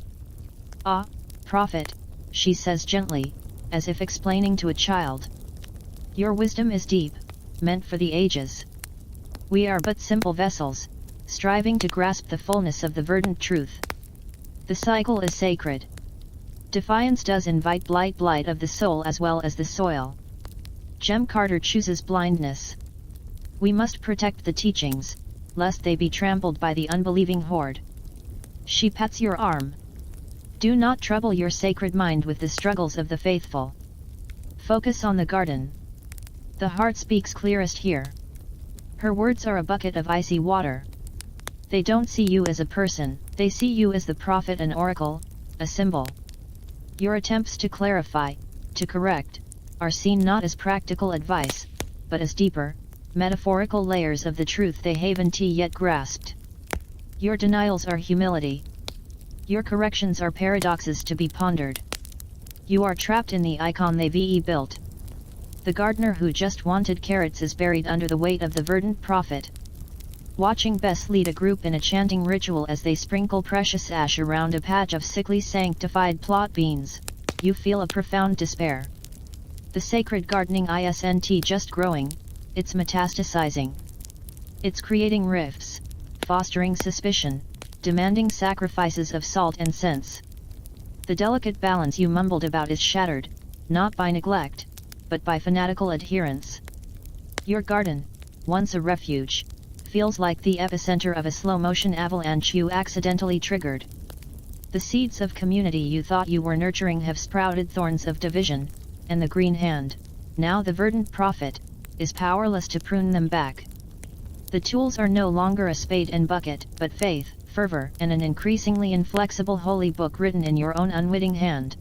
Speaker 1: "Ah, prophet," she says gently, as if explaining to a child. "Your wisdom is deep, meant for the ages. We are but simple vessels, striving to grasp the fullness of the verdant truth. The cycle is sacred. Defiance does invite blight of the soul as well as the soil. Jem Carter chooses blindness. We must protect the teachings, lest they be trampled by the unbelieving horde." She pats your arm. "Do not trouble your sacred mind with the struggles of the faithful. Focus on the garden. The heart speaks clearest here." Her words are a bucket of icy water. They don't see you as a person, they see you as the prophet, an oracle, a symbol. Your attempts to clarify, to correct, are seen not as practical advice, but as deeper, metaphorical layers of the truth they haven't yet grasped. Your denials are humility. Your corrections are paradoxes to be pondered. You are trapped in the icon they've built. The gardener who just wanted carrots is buried under the weight of the verdant prophet. Watching Bess lead a group in a chanting ritual as they sprinkle precious ash around a patch of sickly sanctified plot beans, you feel a profound despair. The sacred gardening isn't just growing, it's metastasizing. It's creating rifts, fostering suspicion, demanding sacrifices of salt and sense. The delicate balance you mumbled about is shattered, not by neglect, but by fanatical adherence. Your garden, once a refuge, feels like the epicenter of a slow-motion avalanche you accidentally triggered. The seeds of community you thought you were nurturing have sprouted thorns of division, and the green hand, now the verdant prophet, is powerless to prune them back. The tools are no longer a spade and bucket, but faith, fervor, and an increasingly inflexible holy book written in your own unwitting hand.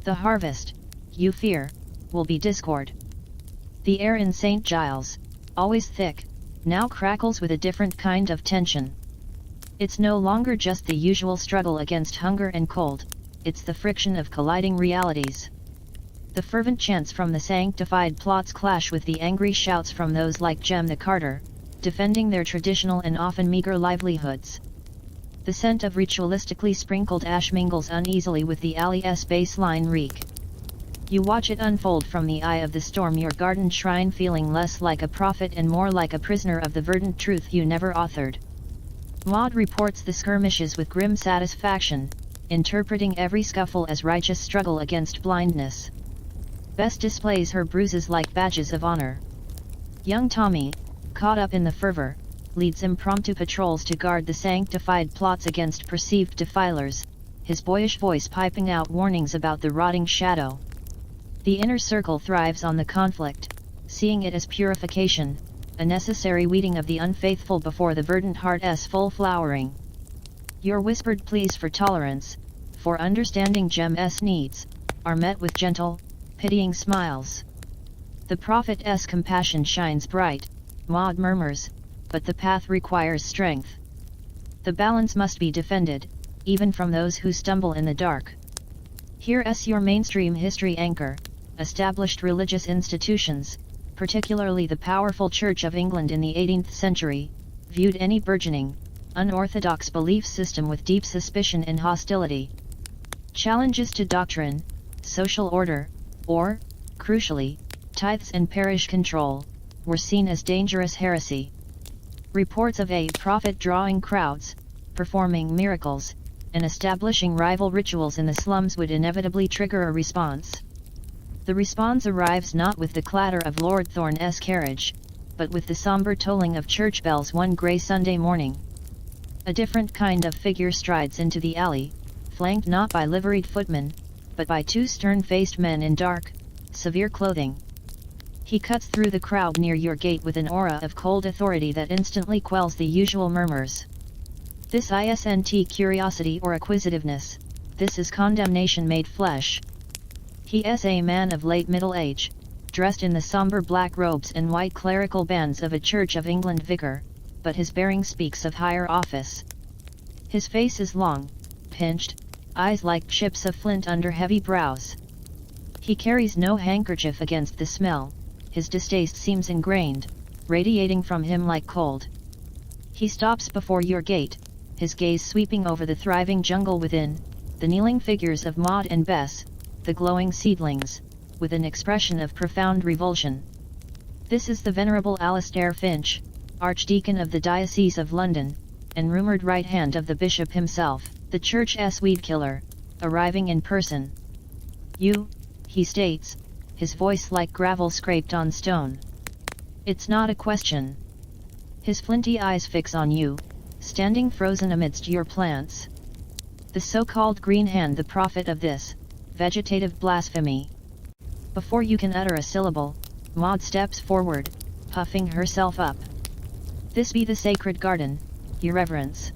Speaker 1: The harvest, you fear, will be discord. The air in St. Giles, always thick, now crackles with a different kind of tension. It's no longer just the usual struggle against hunger and cold, it's the friction of colliding realities. The fervent chants from the sanctified plots clash with the angry shouts from those like Jem the Carter, defending their traditional and often meager livelihoods. The scent of ritualistically sprinkled ash mingles uneasily with the alley's baseline reek. You watch it unfold from the eye of the storm, your garden shrine feeling less like a prophet and more like a prisoner of the verdant truth you never authored. Maud reports the skirmishes with grim satisfaction, interpreting every scuffle as righteous struggle against blindness. Bess displays her bruises like badges of honor. Young Tommy, caught up in the fervor, leads impromptu patrols to guard the sanctified plots against perceived defilers, his boyish voice piping out warnings about the rotting shadow. The inner circle thrives on the conflict, seeing it as purification, a necessary weeding of the unfaithful before the verdant heart's full flowering. Your whispered pleas for tolerance, for understanding Jem's needs, are met with gentle, pitying smiles. The prophet's compassion shines bright, Maud murmurs, but the path requires strength. The balance must be defended, even from those who stumble in the dark. Here's your mainstream history anchor, established religious institutions, particularly the powerful Church of England in the 18th century, viewed any burgeoning, unorthodox belief system with deep suspicion and hostility. Challenges to doctrine, social order, or, crucially, tithes and parish control, were seen as dangerous heresy. Reports of a prophet drawing crowds, performing miracles, and establishing rival rituals in the slums would inevitably trigger a response. The response arrives not with the clatter of Lord Thorne's carriage, but with the somber tolling of church bells one grey Sunday morning. A different kind of figure strides into the alley, flanked not by liveried footmen, but by two stern-faced men in dark, severe clothing. He cuts through the crowd near your gate with an aura of cold authority that instantly quells the usual murmurs. This isn't curiosity or acquisitiveness, this is condemnation made flesh. He is a man of late middle age, dressed in the somber black robes and white clerical bands of a Church of England vicar, but his bearing speaks of higher office. His face is long, pinched, eyes like chips of flint under heavy brows. He carries no handkerchief against the smell, his distaste seems ingrained, radiating from him like cold. He stops before your gate, his gaze sweeping over the thriving jungle within, the kneeling figures of Maud and Bess, the glowing seedlings, with an expression of profound revulsion. This is the Venerable Alastair Finch, Archdeacon of the Diocese of London, and rumoured right hand of the Bishop himself, the Church's weed killer, arriving in person. You, he states, his voice like gravel scraped on stone. It's not a question. His flinty eyes fix on you, standing frozen amidst your plants. The so-called green hand, the prophet of this vegetative blasphemy. Before you can utter a syllable, Maud steps forward, puffing herself up. This be the sacred garden, your reverence.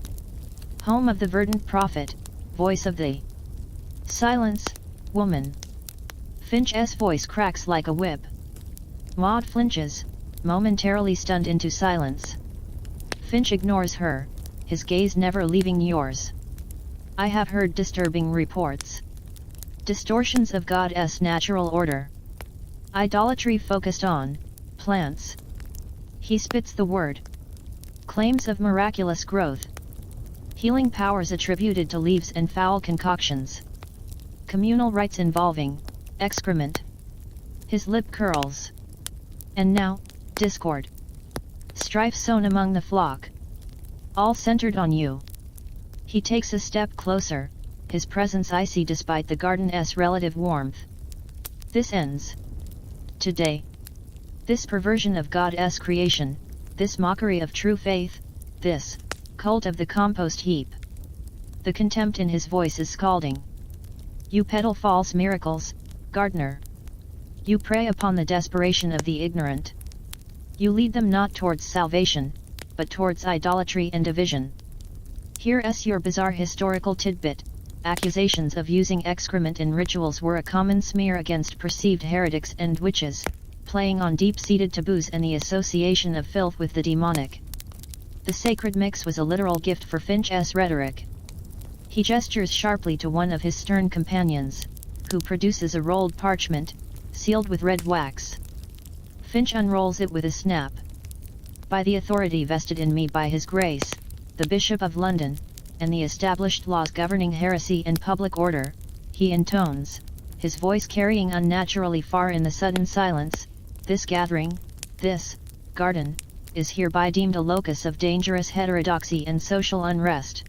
Speaker 1: Home of the verdant prophet, voice of the... Silence, woman. Finch's voice cracks like a whip. Maud flinches, momentarily stunned into silence. Finch ignores her, his gaze never leaving yours. I have heard disturbing reports. Distortions of God's natural order. Idolatry focused on plants. He spits the word. Claims of miraculous growth. Healing powers attributed to leaves and foul concoctions. Communal rites involving excrement. His lip curls. And now, discord. Strife sown among the flock. All centered on you. He takes a step closer, his presence icy despite the garden's relative warmth. This ends. Today. This perversion of God's creation, this mockery of true faith, this cult of the compost heap. The contempt in his voice is scalding. You peddle false miracles, gardener. You prey upon the desperation of the ignorant. You lead them not towards salvation, but towards idolatry and division. Here's your bizarre historical tidbit. Accusations of using excrement in rituals were a common smear against perceived heretics and witches, playing on deep-seated taboos and the association of filth with the demonic. The sacred mix was a literal gift for Finch's rhetoric. He gestures sharply to one of his stern companions, who produces a rolled parchment, sealed with red wax. Finch unrolls it with a snap. By the authority vested in me by His Grace, the Bishop of London, and the established laws governing heresy and public order, he intones, his voice carrying unnaturally far in the sudden silence, "This gathering, this garden, is hereby deemed a locus of dangerous heterodoxy and social unrest.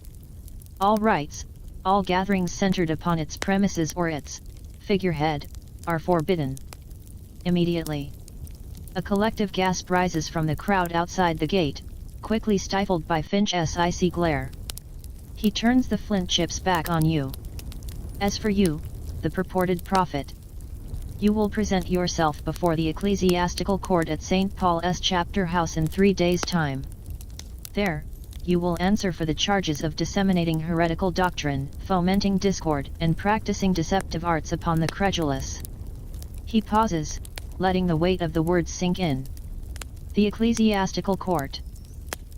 Speaker 1: All rites, all gatherings centered upon its premises or its figurehead, are forbidden." Immediately, a collective gasp rises from the crowd outside the gate, quickly stifled by Finch's icy glare. He turns the flint chips back on you. "As for you, the purported prophet, you will present yourself before the ecclesiastical court at St. Paul's Chapter House in 3 days' time. There, you will answer for the charges of disseminating heretical doctrine, fomenting discord, and practicing deceptive arts upon the credulous." He pauses, letting the weight of the words sink in. The ecclesiastical court.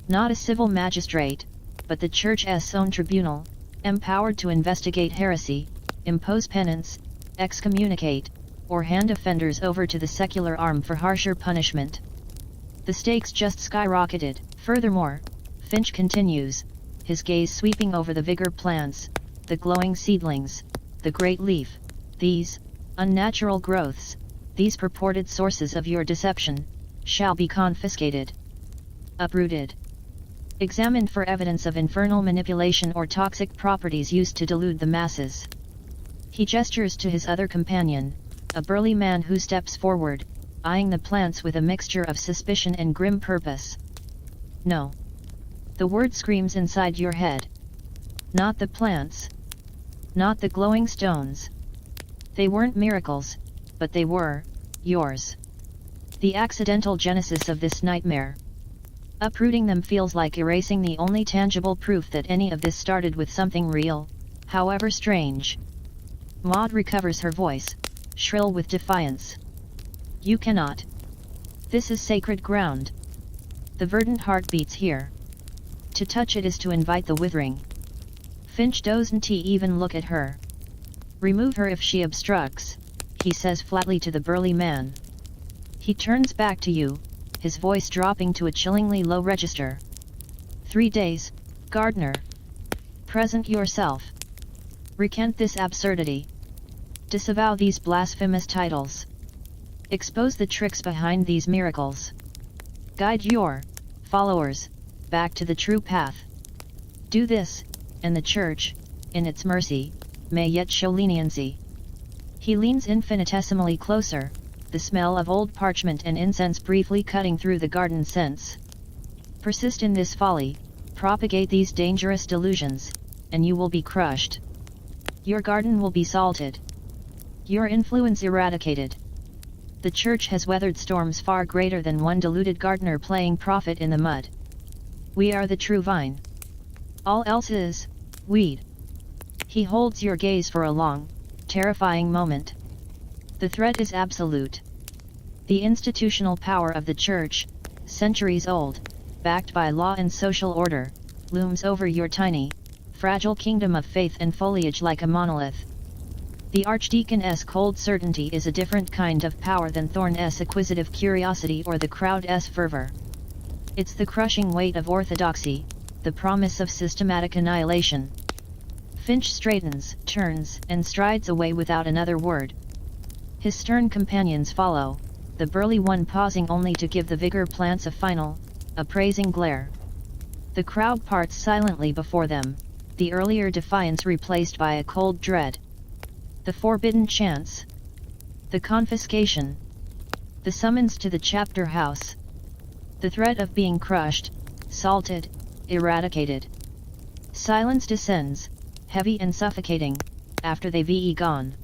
Speaker 1: Not a civil magistrate, but the Church's own tribunal, empowered to investigate heresy, impose penance, excommunicate, or hand offenders over to the secular arm for harsher punishment. The stakes just skyrocketed. Furthermore, Finch continues, his gaze sweeping over the vigor plants, the glowing seedlings, the great leaf, these unnatural growths, these purported sources of your deception, shall be confiscated, uprooted, examined for evidence of infernal manipulation or toxic properties used to delude the masses. He gestures to his other companion, a burly man who steps forward, eyeing the plants with a mixture of suspicion and grim purpose. "No." The word screams inside your head. Not the plants. Not the glowing stones. They weren't miracles, but they were yours. The accidental genesis of this nightmare. Uprooting them feels like erasing the only tangible proof that any of this started with something real, however strange. Maud recovers her voice, shrill with defiance. "You cannot. This is sacred ground. The verdant heart beats here. To touch it is to invite the withering." Finch doesn't even look at her. "Remove her if she obstructs," he says flatly to the burly man. He turns back to you, his voice dropping to a chillingly low register. 3 days, Gardner. Present yourself. Recant this absurdity. Disavow these blasphemous titles. Expose the tricks behind these miracles. Guide your followers back to the true path. Do this, and the Church, in its mercy, may yet show leniency." He leans infinitesimally closer, the smell of old parchment and incense briefly cutting through the garden scents. "Persist in this folly, propagate these dangerous delusions, and you will be crushed. Your garden will be salted. Your influence eradicated. The Church has weathered storms far greater than one deluded gardener playing prophet in the mud. We are the true vine. All else is weed." He holds your gaze for a long, terrifying moment. The threat is absolute. The institutional power of the Church, centuries old, backed by law and social order, looms over your tiny, fragile kingdom of faith and foliage like a monolith. The Archdeacon's cold certainty is a different kind of power than Thorne's acquisitive curiosity or the crowd's fervor. It's the crushing weight of orthodoxy, the promise of systematic annihilation. Finch straightens, turns, and strides away without another word. His stern companions follow, the burly one pausing only to give the vigor plants a final, appraising glare. The crowd parts silently before them, the earlier defiance replaced by a cold dread. The forbidden chants. The confiscation. The summons to the chapter house. The threat of being crushed, salted, eradicated. Silence descends, heavy and suffocating, after they've gone.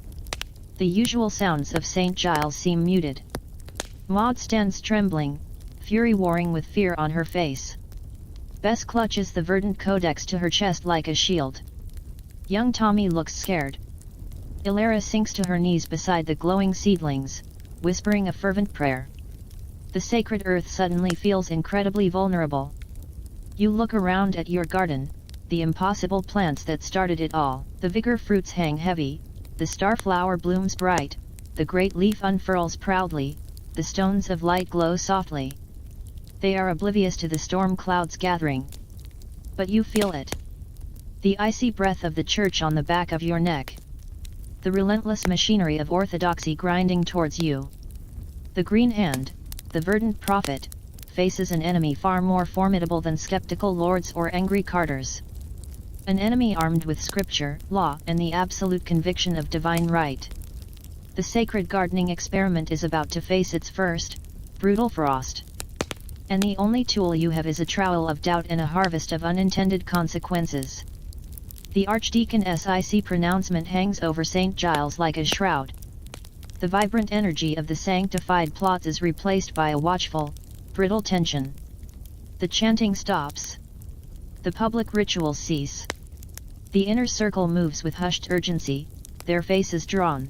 Speaker 1: The usual sounds of St. Giles seem muted. Maud stands trembling, fury warring with fear on her face. Bess clutches the verdant codex to her chest like a shield. Young Tommy looks scared. Ilara sinks to her knees beside the glowing seedlings, whispering a fervent prayer. The sacred earth suddenly feels incredibly vulnerable. You look around at your garden, the impossible plants that started it all. The vigor fruits hang heavy, the starflower blooms bright, the great leaf unfurls proudly, the stones of light glow softly. They are oblivious to the storm clouds gathering. But you feel it. The icy breath of the Church on the back of your neck. the relentless machinery of orthodoxy grinding towards you. The green hand, the verdant prophet, faces an enemy far more formidable than skeptical lords or angry carters. An enemy armed with scripture, law, and the absolute conviction of divine right. The sacred gardening experiment is about to face its first, brutal frost. And the only tool you have is a trowel of doubt and a harvest of unintended consequences. The Archdeacon's icy pronouncement hangs over St. Giles like a shroud. The vibrant energy of the sanctified plots is replaced by a watchful, brittle tension. The chanting stops. The public rituals cease. The inner circle moves with hushed urgency, their faces drawn.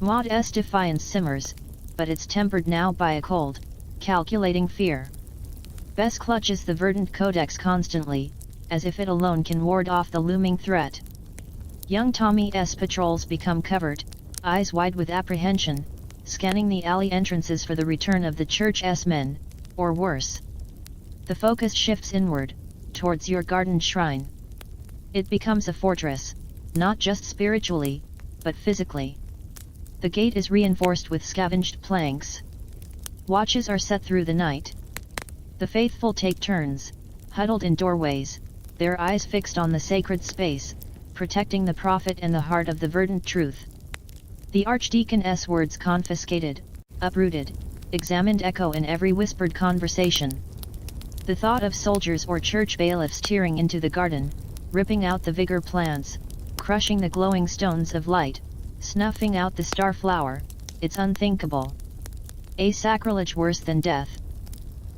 Speaker 1: Maud's defiance simmers, but it's tempered now by a cold, calculating fear. Bess clutches the verdant codex constantly, as if it alone can ward off the looming threat. Young Tommy's patrols become covert, eyes wide with apprehension, scanning the alley entrances for the return of the church's men, or worse. The focus shifts inward, towards your garden shrine. It becomes a fortress, not just spiritually, but physically. The gate is reinforced with scavenged planks. Watches are set through the night. The faithful take turns, huddled in doorways, their eyes fixed on the sacred space, protecting the prophet and the heart of the verdant truth. The Archdeacon's words confiscated, uprooted, examined echo in every whispered conversation. The thought of soldiers or church bailiffs tearing into the garden, ripping out the vigor plants, crushing the glowing stones of light, snuffing out the star flower, it's unthinkable. A sacrilege worse than death.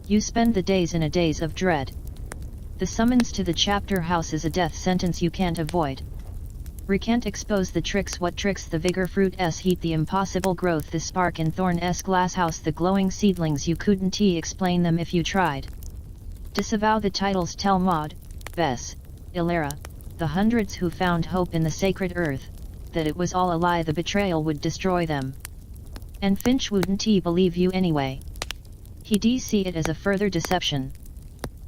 Speaker 1: You spend the days in a daze of dread. The summons to the chapter house is a death sentence you can't avoid. Recant expose the tricks, what tricks the vigor fruit's heat, the impossible growth, the spark in thorn's glasshouse, the glowing seedlings, you couldn't explain them if you tried. Disavow the titles, tell Maud, Bess, Ilera, the hundreds who found hope in the sacred earth, that it was all a lie, the betrayal would destroy them. And Finch wouldn't believe you anyway. He'd see it as a further deception.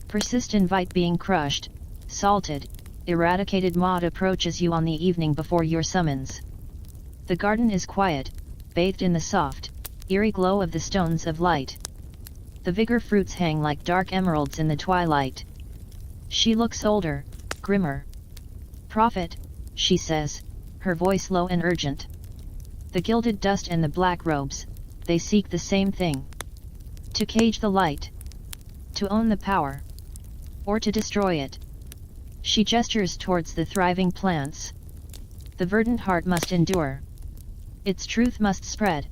Speaker 1: Persist, invite being crushed, salted, eradicated. Maud approaches you on the evening before your summons. The garden is quiet, bathed in the soft, eerie glow of the stones of light. The vigor fruits hang like dark emeralds in the twilight. She looks older, grimmer. Prophet, she says, her voice low and urgent. The gilded dust and the black robes, they seek the same thing. To cage the light. To own the power. Or to destroy it. She gestures towards the thriving plants. The verdant heart must endure. Its truth must spread.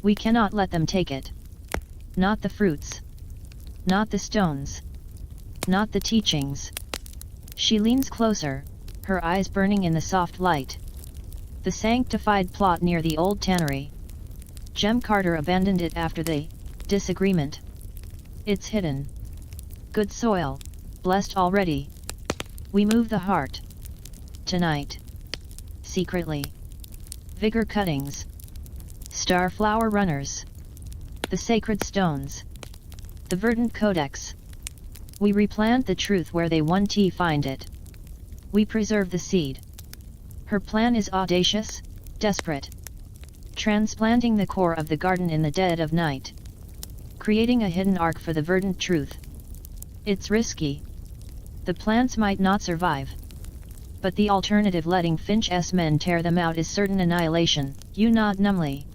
Speaker 1: We cannot let them take it. Not the fruits. Not the stones. Not the teachings. She leans closer, her eyes burning in the soft light. The sanctified plot near the old tannery. Jem Carter abandoned it after the disagreement. It's hidden. Good soil, blessed already. We move the heart. Tonight. Secretly. Vigor cuttings. Starflower runners. The sacred stones. The verdant codex. We replant the truth where they want to find it. We preserve the seed. Her plan is audacious, desperate. Transplanting the core of the garden in the dead of night. Creating a hidden ark for the verdant truth. It's risky. The plants might not survive. But the alternative, letting Finch's men tear them out, is certain annihilation. You nod numbly.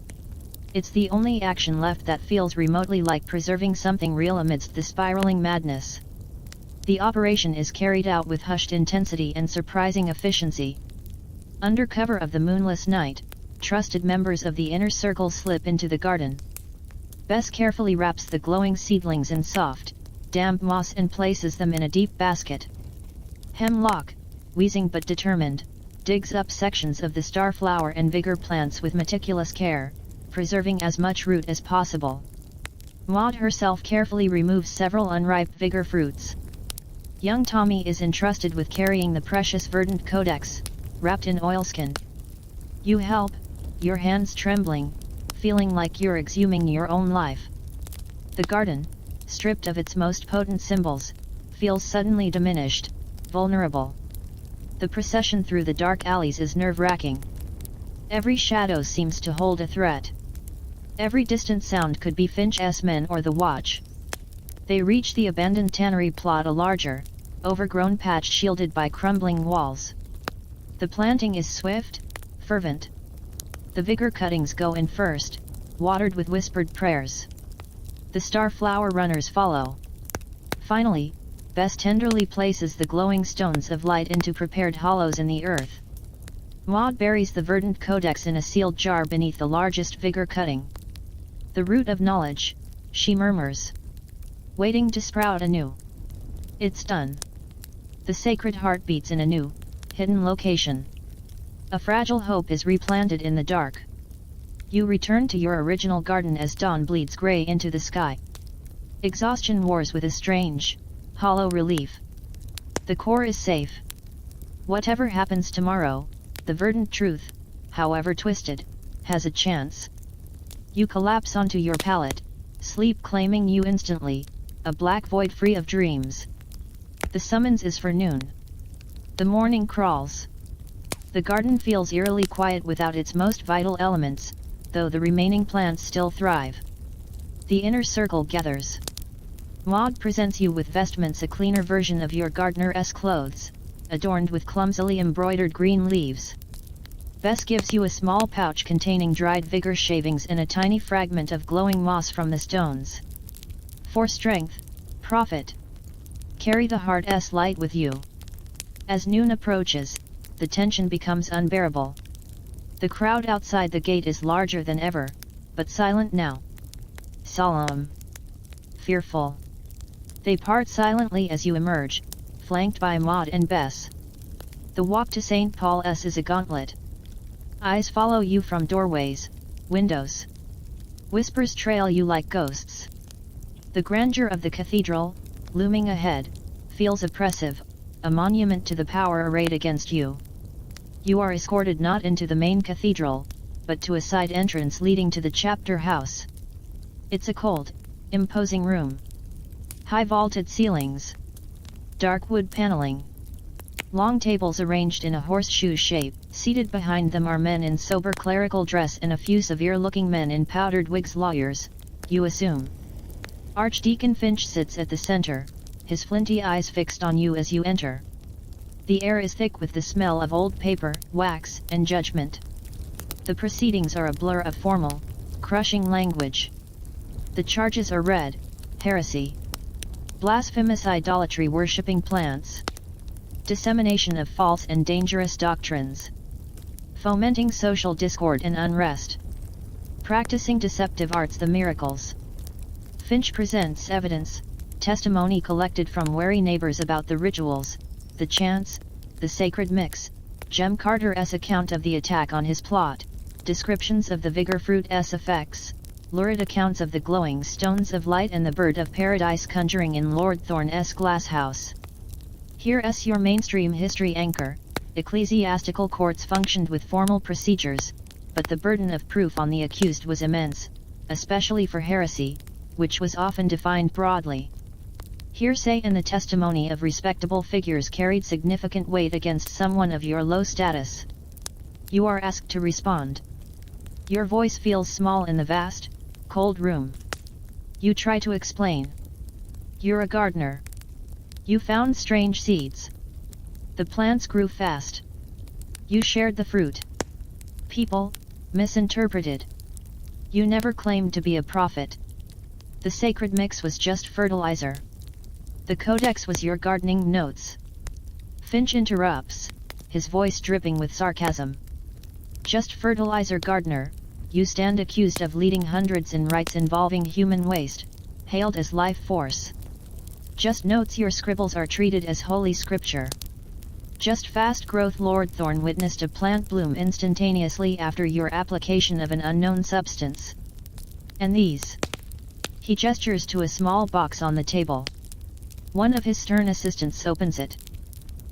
Speaker 1: It's the only action left that feels remotely like preserving something real amidst the spiraling madness. The operation is carried out with hushed intensity and surprising efficiency. Under cover of the moonless night, trusted members of the inner circle slip into the garden. Bess carefully wraps the glowing seedlings in soft, damp moss and places them in a deep basket. Hemlock, wheezing but determined, digs up sections of the starflower and vigor plants with meticulous care, preserving as much root as possible. Maud herself carefully removes several unripe vigor fruits. Young Tommy is entrusted with carrying the precious verdant codex, wrapped in oilskin. You help, your hands trembling, feeling like you're exhuming your own life. The garden, stripped of its most potent symbols, feels suddenly diminished, vulnerable. The procession through the dark alleys is nerve-wracking. Every shadow seems to hold a threat. Every distant sound could be Finch's men or the watch. They reach the abandoned tannery plot, a larger, overgrown patch shielded by crumbling walls. The planting is swift, fervent. The vigor cuttings go in first, watered with whispered prayers. The starflower runners follow. Finally, Bess tenderly places the glowing stones of light into prepared hollows in the earth. Maud buries the verdant codex in a sealed jar beneath the largest vigor cutting. The root of knowledge, she murmurs. Waiting to sprout anew. It's done. The sacred heart beats in a new, hidden location. A fragile hope is replanted in the dark. You return to your original garden as dawn bleeds gray into the sky. Exhaustion wars with a strange, hollow relief. The core is safe. Whatever happens tomorrow, the verdant truth, however twisted, has a chance. You collapse onto your pallet, sleep claiming you instantly, a black void free of dreams. The summons is for noon. The morning crawls. The garden feels eerily quiet without its most vital elements, though the remaining plants still thrive. The inner circle gathers. Maud presents you with vestments, a cleaner version of your gardener-esque clothes, adorned with clumsily embroidered green leaves. Bess gives you a small pouch containing dried vigor shavings and a tiny fragment of glowing moss from the stones. For strength, profit. Carry the heart's light with you. As noon approaches, the tension becomes unbearable. The crowd outside the gate is larger than ever, but silent now. Solemn. Fearful. They part silently as you emerge, flanked by Maud and Bess. The walk to St. Paul's is a gauntlet. Eyes follow you from doorways, windows. Whispers trail you like ghosts. The grandeur of the cathedral, looming ahead, feels oppressive, a monument to the power arrayed against you. You are escorted not into the main cathedral, but to a side entrance leading to the chapter house. It's a cold, imposing room. High vaulted ceilings. Dark wood paneling. Long tables arranged in a horseshoe shape. Seated behind them are men in sober clerical dress and a few severe-looking men in powdered wigs, lawyers, you assume. Archdeacon Finch sits at the center, his flinty eyes fixed on you as you enter. The air is thick with the smell of old paper, wax, and judgment. The proceedings are a blur of formal, crushing language. The charges are read: heresy, blasphemous idolatry worshipping plants, dissemination of false and dangerous doctrines, fomenting social discord and unrest, practicing deceptive arts, the miracles. Finch presents evidence, testimony collected from wary neighbors about the rituals, the chants, the sacred mix, Jem Carter's account of the attack on his plot, descriptions of the vigor fruit's effects, lurid accounts of the glowing stones of light and the bird of paradise conjuring in Lord Thorne's glasshouse. Here's your mainstream history anchor. Ecclesiastical courts functioned with formal procedures, but the burden of proof on the accused was immense, especially for heresy, which was often defined broadly. Hearsay and the testimony of respectable figures carried significant weight against someone of your low status. You are asked to respond. Your voice feels small in the vast, cold room. You try to explain. You're a gardener. You found strange seeds. The plants grew fast. You shared the fruit. People misinterpreted. You never claimed to be a prophet. The sacred mix was just fertilizer. The codex was your gardening notes. Finch interrupts, his voice dripping with sarcasm. Just fertilizer, gardener. You stand accused of leading hundreds in rites involving human waste, hailed as life force. Just notes, your scribbles are treated as holy scripture. Just fast growth, Lord Thorne witnessed a plant bloom instantaneously after your application of an unknown substance. And these? He gestures to a small box on the table. One of his stern assistants opens it.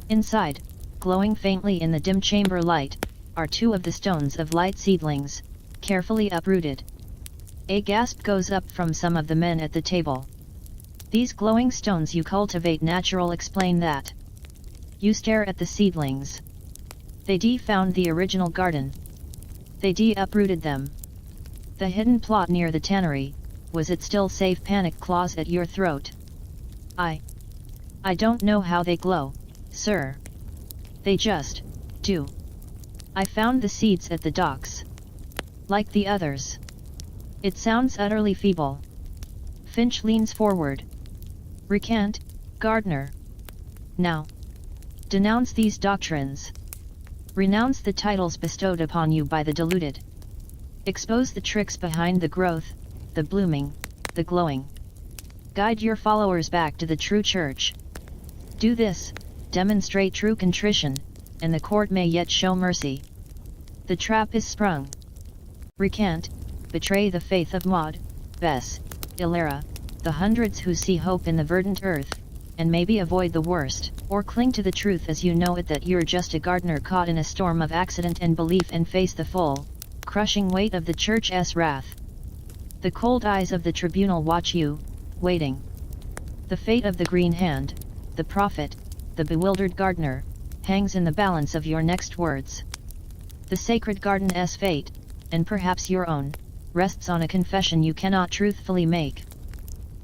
Speaker 1: Inside, glowing faintly in the dim chamber light, are two of the stones of light seedlings, carefully uprooted. A gasp goes up from some of the men at the table. These glowing stones you cultivate natural, explain that. You stare at the seedlings. They defound the original garden. They uprooted them. The hidden plot near the tannery, was it still safe? Panic claws at your throat. I don't know how they glow, sir. They just do. I found the seeds at the docks. Like the others. It sounds utterly feeble. Finch leans forward. Recant, gardener. Now. Denounce these doctrines. Renounce the titles bestowed upon you by the deluded. Expose the tricks behind the growth, the blooming, the glowing. Guide your followers back to the true church. Do this, demonstrate true contrition, and the court may yet show mercy. The trap is sprung. Recant, betray the faith of Maud, Bess, Ilera, the hundreds who see hope in the verdant earth, and maybe avoid the worst, or cling to the truth as you know it that you're just a gardener caught in a storm of accident and belief and face the full, crushing weight of the church's wrath. The cold eyes of the tribunal watch you, waiting. The fate of the green hand, the prophet, the bewildered gardener, hangs in the balance of your next words. The sacred garden's fate, and perhaps your own, rests on a confession you cannot truthfully make.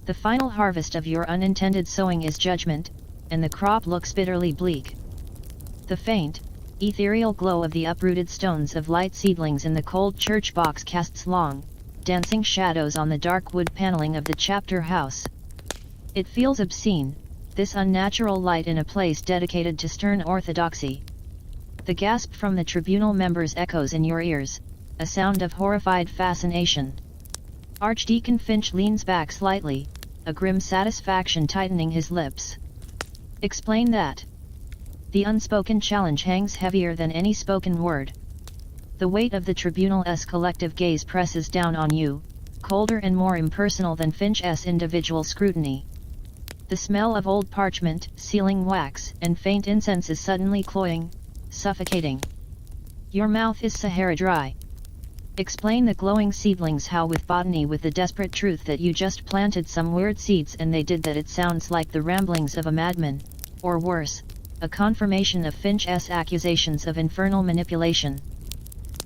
Speaker 1: The final harvest of your unintended sowing is judgment, and the crop looks bitterly bleak. The faint, ethereal glow of the uprooted stones of light seedlings in the cold church box casts long, dancing shadows on the dark wood paneling of the chapter house. It feels obscene, this unnatural light in a place dedicated to stern orthodoxy. The gasp from the tribunal members echoes in your ears, a sound of horrified fascination. Archdeacon Finch leans back slightly, a grim satisfaction tightening his lips. Explain that. The unspoken challenge hangs heavier than any spoken word. The weight of the tribunal's collective gaze presses down on you, colder and more impersonal than Finch's individual scrutiny. The smell of old parchment, sealing wax, and faint incense is suddenly cloying, suffocating. Your mouth is Sahara dry. Explain the glowing seedlings how with botany with the desperate truth that you just planted some weird seeds and they did that. It sounds like the ramblings of a madman, or worse, a confirmation of Finch's accusations of infernal manipulation.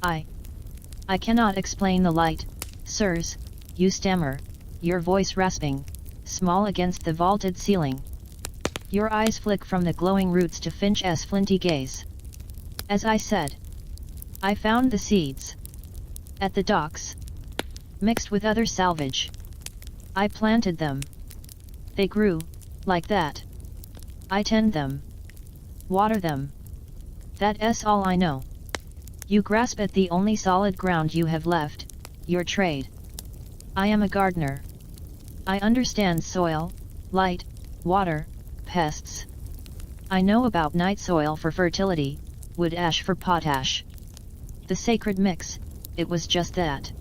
Speaker 1: I cannot explain the light, sirs, you stammer, your voice rasping, small against the vaulted ceiling. Your eyes flick from the glowing roots to Finch's flinty gaze. As I said, I found the seeds. At the docks. Mixed with other salvage. I planted them. They grew, like that. I tend them. Water them. That's all I know. You grasp at the only solid ground you have left, your trade. I am a gardener. I understand soil, light, water, pests. I know about night soil for fertility, wood ash for potash. The sacred mix. It was just that.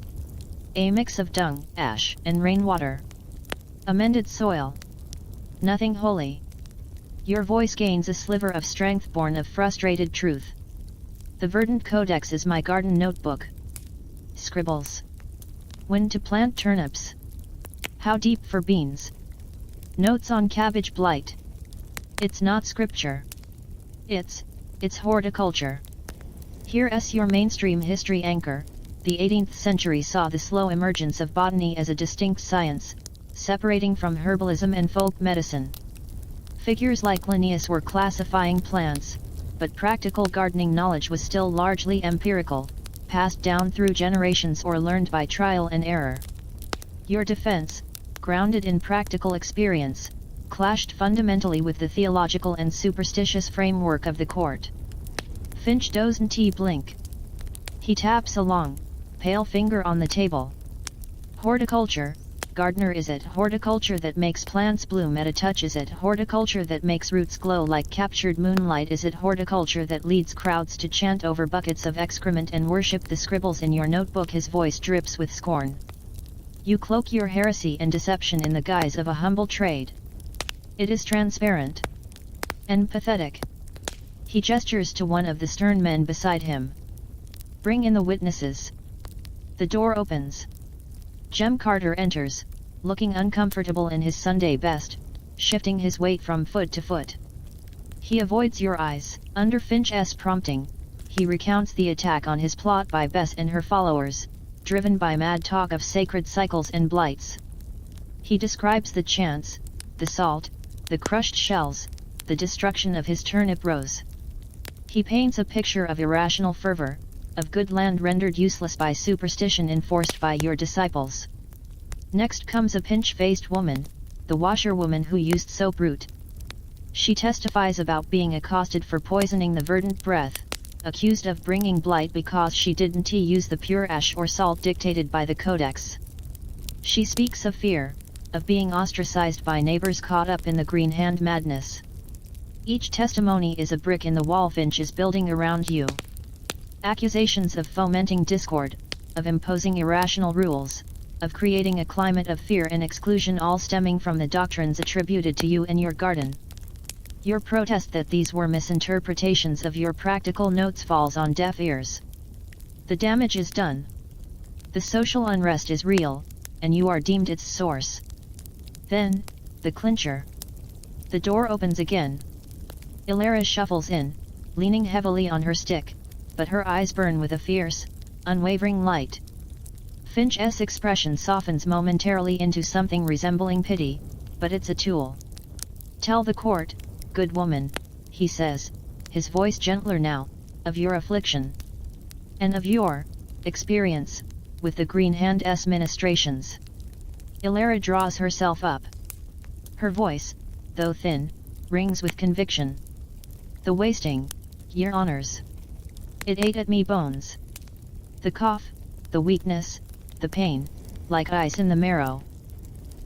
Speaker 1: A mix of dung, ash, and rainwater. Amended soil. Nothing holy. Your voice gains a sliver of strength born of frustrated truth. The verdant codex is my garden notebook. Scribbles. When to plant turnips. How deep for beans. Notes on cabbage blight. It's not scripture. It's horticulture. Here's your mainstream history anchor. The 18th century saw the slow emergence of botany as a distinct science, separating from herbalism and folk medicine. Figures like Linnaeus were classifying plants, but practical gardening knowledge was still largely empirical, passed down through generations or learned by trial and error. Your defense, grounded in practical experience, clashed fundamentally with the theological and superstitious framework of the court. Finch doesn't blink. He taps a long, pale finger on the table. Horticulture, gardener, is it horticulture that makes plants bloom at a touch? Is it horticulture that makes roots glow like captured moonlight? Is it horticulture that leads crowds to chant over buckets of excrement and worship the scribbles in your notebook? His voice drips with scorn. You cloak your heresy and deception in the guise of a humble trade. It is transparent and pathetic. He gestures to one of the stern men beside him. Bring in the witnesses. The door opens. Jem Carter enters, looking uncomfortable in his Sunday best, shifting his weight from foot to foot. He avoids your eyes, under Finch's prompting, he recounts the attack on his plot by Bess and her followers, driven by mad talk of sacred cycles and blights. He describes the chants, the salt, the crushed shells, the destruction of his turnip rows. He paints a picture of irrational fervor, of good land rendered useless by superstition enforced by your disciples. Next comes a pinch-faced woman, the washerwoman who used soap root. She testifies about being accosted for poisoning the verdant breath, accused of bringing blight because she didn't use the pure ash or salt dictated by the codex. She speaks of fear, of being ostracized by neighbors caught up in the green hand madness. Each testimony is a brick in the wall Finch is building around you. Accusations of fomenting discord, of imposing irrational rules, of creating a climate of fear and exclusion, all stemming from the doctrines attributed to you and your garden. Your protest that these were misinterpretations of your practical notes falls on deaf ears. The damage is done. The social unrest is real, and you are deemed its source. Then, the clincher. The door opens again. Illyra shuffles in, leaning heavily on her stick, but her eyes burn with a fierce, unwavering light. Finch's expression softens momentarily into something resembling pity, but it's a tool. Tell the court, good woman, he says, his voice gentler now, of your affliction. And of your experience with the Green Hand's ministrations. Illyra draws herself up. Her voice, though thin, rings with conviction. The wasting, your honors. It ate at me bones. The cough, the weakness, the pain, like ice in the marrow.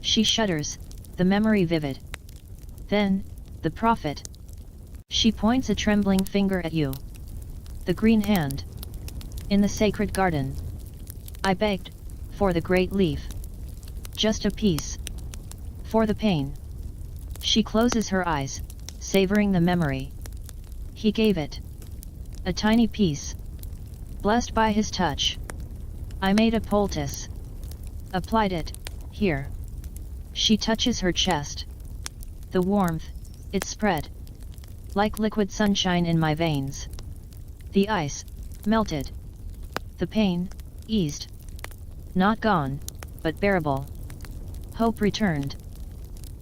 Speaker 1: She shudders, the memory vivid. Then, the prophet. She points a trembling finger at you. The green hand. In the sacred garden. I begged, for the great leaf. Just a piece. For the pain. She closes her eyes, savoring the memory. He gave it. A tiny piece. Blessed by his touch. I made a poultice. Applied it, here. She touches her chest. The warmth, it spread. Like liquid sunshine in my veins. The ice, melted. The pain, eased. Not gone, but bearable. Hope returned.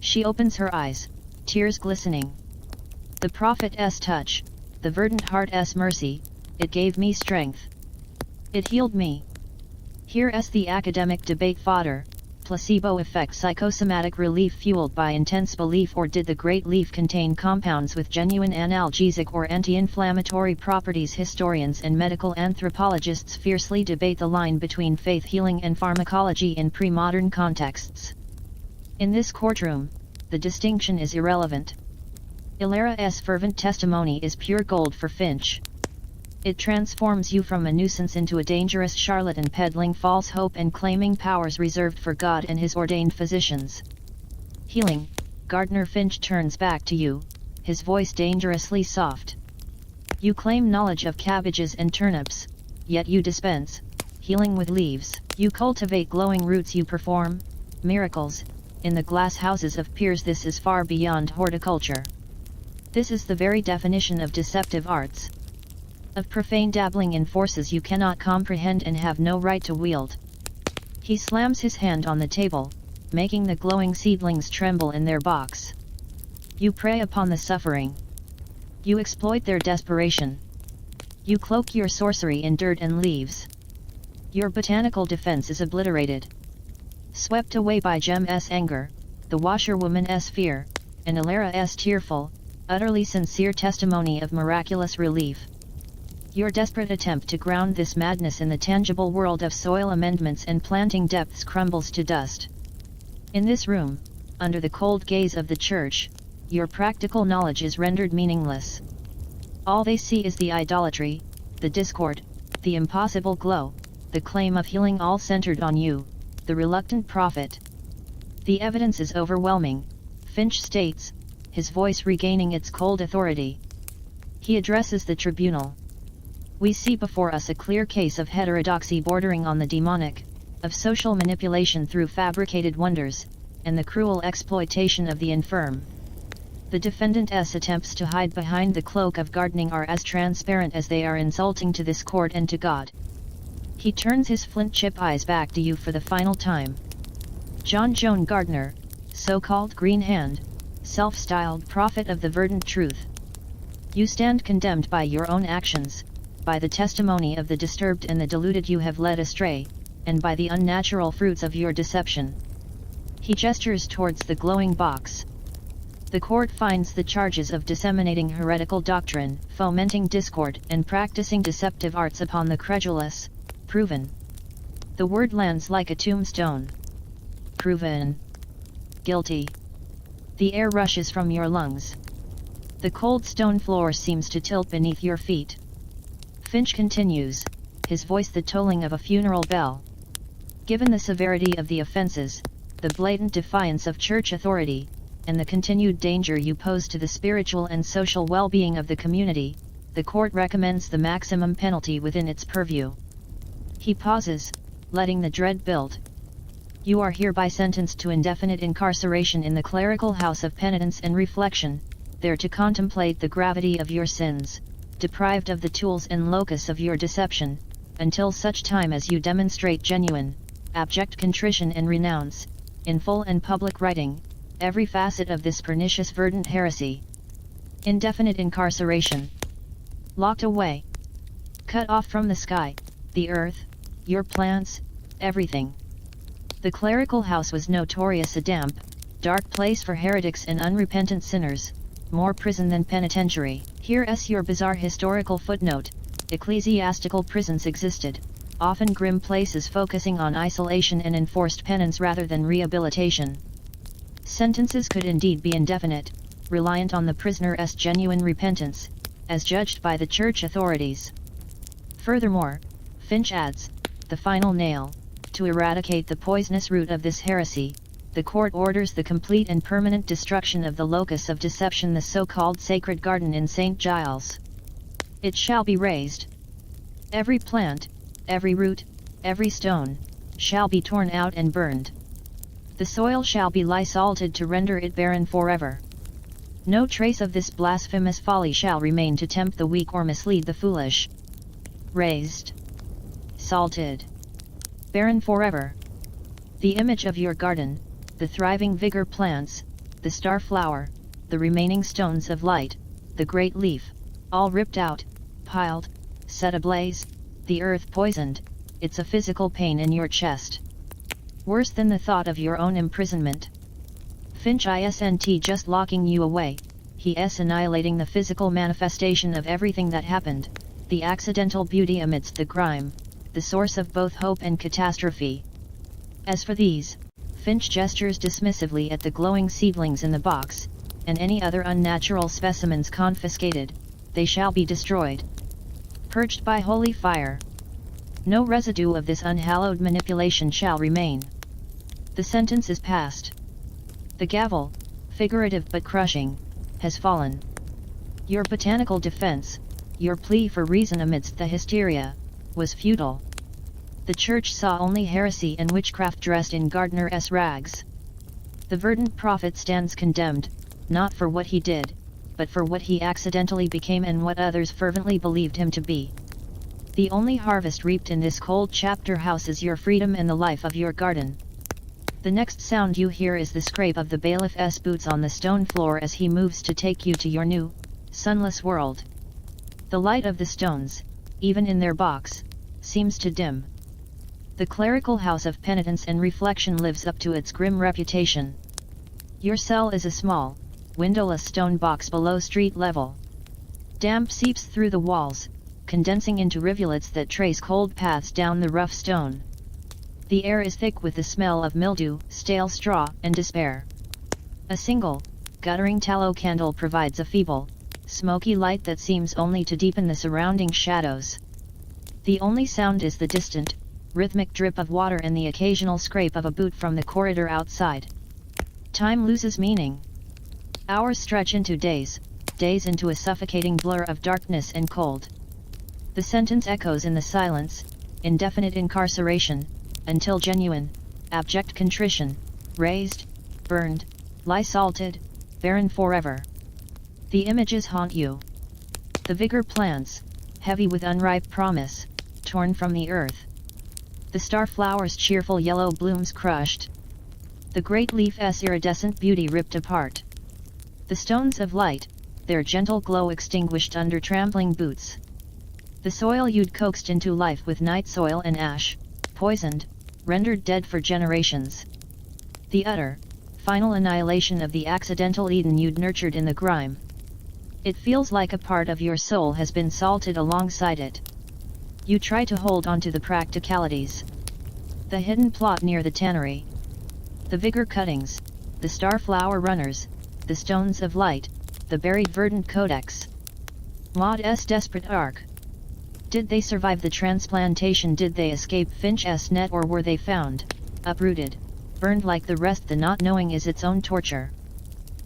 Speaker 1: She opens her eyes, tears glistening. The prophet's touch, the verdant heart's mercy, it gave me strength. It healed me. Here's the academic debate fodder: placebo effect, psychosomatic relief fueled by intense belief, or did the great leaf contain compounds with genuine analgesic or anti-inflammatory properties? Historians and medical anthropologists fiercely debate the line between faith healing and pharmacology in pre-modern contexts. In this courtroom, the distinction is irrelevant. Illyra's fervent testimony is pure gold for Finch. It transforms you from a nuisance into a dangerous charlatan peddling false hope and claiming powers reserved for God and his ordained physicians. Healing, Gardner Finch turns back to you, his voice dangerously soft. You claim knowledge of cabbages and turnips, yet you dispense healing with leaves. You cultivate glowing roots, you perform miracles in the glass houses of peers. This is far beyond horticulture. This is the very definition of deceptive arts. Of profane dabbling in forces you cannot comprehend and have no right to wield. He slams his hand on the table, making the glowing seedlings tremble in their box. You prey upon the suffering. You exploit their desperation. You cloak your sorcery in dirt and leaves. Your botanical defense is obliterated. Swept away by Jem's anger, the washerwoman's fear, and Illyra's tearful, utterly sincere testimony of miraculous relief. Your desperate attempt to ground this madness in the tangible world of soil amendments and planting depths crumbles to dust. In this room, under the cold gaze of the church, your practical knowledge is rendered meaningless. All they see is the idolatry, the discord, the impossible glow, the claim of healing, all centered on you, the reluctant prophet. The evidence is overwhelming, Finch states, his voice regaining its cold authority. He addresses the tribunal. We see before us a clear case of heterodoxy bordering on the demonic, of social manipulation through fabricated wonders, and the cruel exploitation of the infirm. The defendant's attempts to hide behind the cloak of gardening are as transparent as they are insulting to this court and to God. He turns his flint chip eyes back to you for the final time. John Joan Gardner, so-called Green Hand, self-styled prophet of the verdant truth. You stand condemned by your own actions, by the testimony of the disturbed and the deluded you have led astray, and by the unnatural fruits of your deception. He gestures towards the glowing box. The court finds the charges of disseminating heretical doctrine, fomenting discord, and practicing deceptive arts upon the credulous, proven. The word lands like a tombstone. Proven. Guilty. The air rushes from your lungs. The cold stone floor seems to tilt beneath your feet. Finch continues, his voice the tolling of a funeral bell. Given the severity of the offenses, the blatant defiance of church authority, and the continued danger you pose to the spiritual and social well-being of the community, the court recommends the maximum penalty within its purview. He pauses, letting the dread build. You are hereby sentenced to indefinite incarceration in the clerical house of penitence and reflection, there to contemplate the gravity of your sins, deprived of the tools and locus of your deception, until such time as you demonstrate genuine, abject contrition and renounce, in full and public writing, every facet of this pernicious verdant heresy. Indefinite incarceration. Locked away. Cut off from the sky, the earth, your plants, everything. The clerical house was notorious a damp, dark place for heretics and unrepentant sinners, more prison than penitentiary. Here's your bizarre historical footnote: ecclesiastical prisons existed, often grim places focusing on isolation and enforced penance rather than rehabilitation. Sentences could indeed be indefinite, reliant on the prisoner's genuine repentance, as judged by the church authorities. Furthermore, Finch adds, the final nail, to eradicate the poisonous root of this heresy, the court orders the complete and permanent destruction of the locus of deception, the so-called sacred garden in St. Giles. It shall be razed. Every plant, every root, every stone, shall be torn out and burned. The soil shall be lysolted to render it barren forever. No trace of this blasphemous folly shall remain to tempt the weak or mislead the foolish. Razed. Salted. Barren forever. The image of your garden, the thriving vigor plants, the star flower, the remaining stones of light, the great leaf, all ripped out, piled, set ablaze, the earth poisoned, it's a physical pain in your chest. Worse than the thought of your own imprisonment. Finch isn't just locking you away, he's annihilating the physical manifestation of everything that happened, the accidental beauty amidst the grime, the source of both hope and catastrophe. As for these, Finch gestures dismissively at the glowing seedlings in the box, and any other unnatural specimens confiscated, they shall be destroyed. Purged by holy fire. No residue of this unhallowed manipulation shall remain. The sentence is passed. The gavel, figurative but crushing, has fallen. Your botanical defense, your plea for reason amidst the hysteria, was futile. The church saw only heresy and witchcraft dressed in Gardner's rags. The verdant prophet stands condemned, not for what he did, but for what he accidentally became and what others fervently believed him to be. The only harvest reaped in this cold chapter house is your freedom and the life of your garden. The next sound you hear is the scrape of the bailiff's boots on the stone floor as he moves to take you to your new, sunless world. The light of the stones, even in their box, seems to dim. The clerical house of penitence and reflection lives up to its grim reputation. Your cell is a small, windowless stone box below street level. Damp seeps through the walls, condensing into rivulets that trace cold paths down the rough stone. The air is thick with the smell of mildew, stale straw, and despair. A single, guttering tallow candle provides a feeble, smoky light that seems only to deepen the surrounding shadows. The only sound is the distant, rhythmic drip of water and the occasional scrape of a boot from the corridor outside. Time loses meaning. Hours stretch into days, days into a suffocating blur of darkness and cold. The sentence echoes in the silence, indefinite incarceration, until genuine, abject contrition, razed, burned, lysolted, barren forever. The images haunt you. The vigor plants, heavy with unripe promise, torn from the earth. The starflower's cheerful yellow blooms crushed. The great leaf's iridescent beauty ripped apart. The stones of light, their gentle glow extinguished under trampling boots. The soil you'd coaxed into life with night soil and ash, poisoned, rendered dead for generations. The utter, final annihilation of the accidental Eden you'd nurtured in the grime. It feels like a part of your soul has been salted alongside it. You try to hold on to the practicalities. The hidden plot near the tannery. The vigor cuttings, the starflower runners, the stones of light, the buried verdant codex. Maud's desperate arc. Did they survive the transplantation? Did they escape Finch's net, or were they found, uprooted, burned like the rest? The not knowing is its own torture.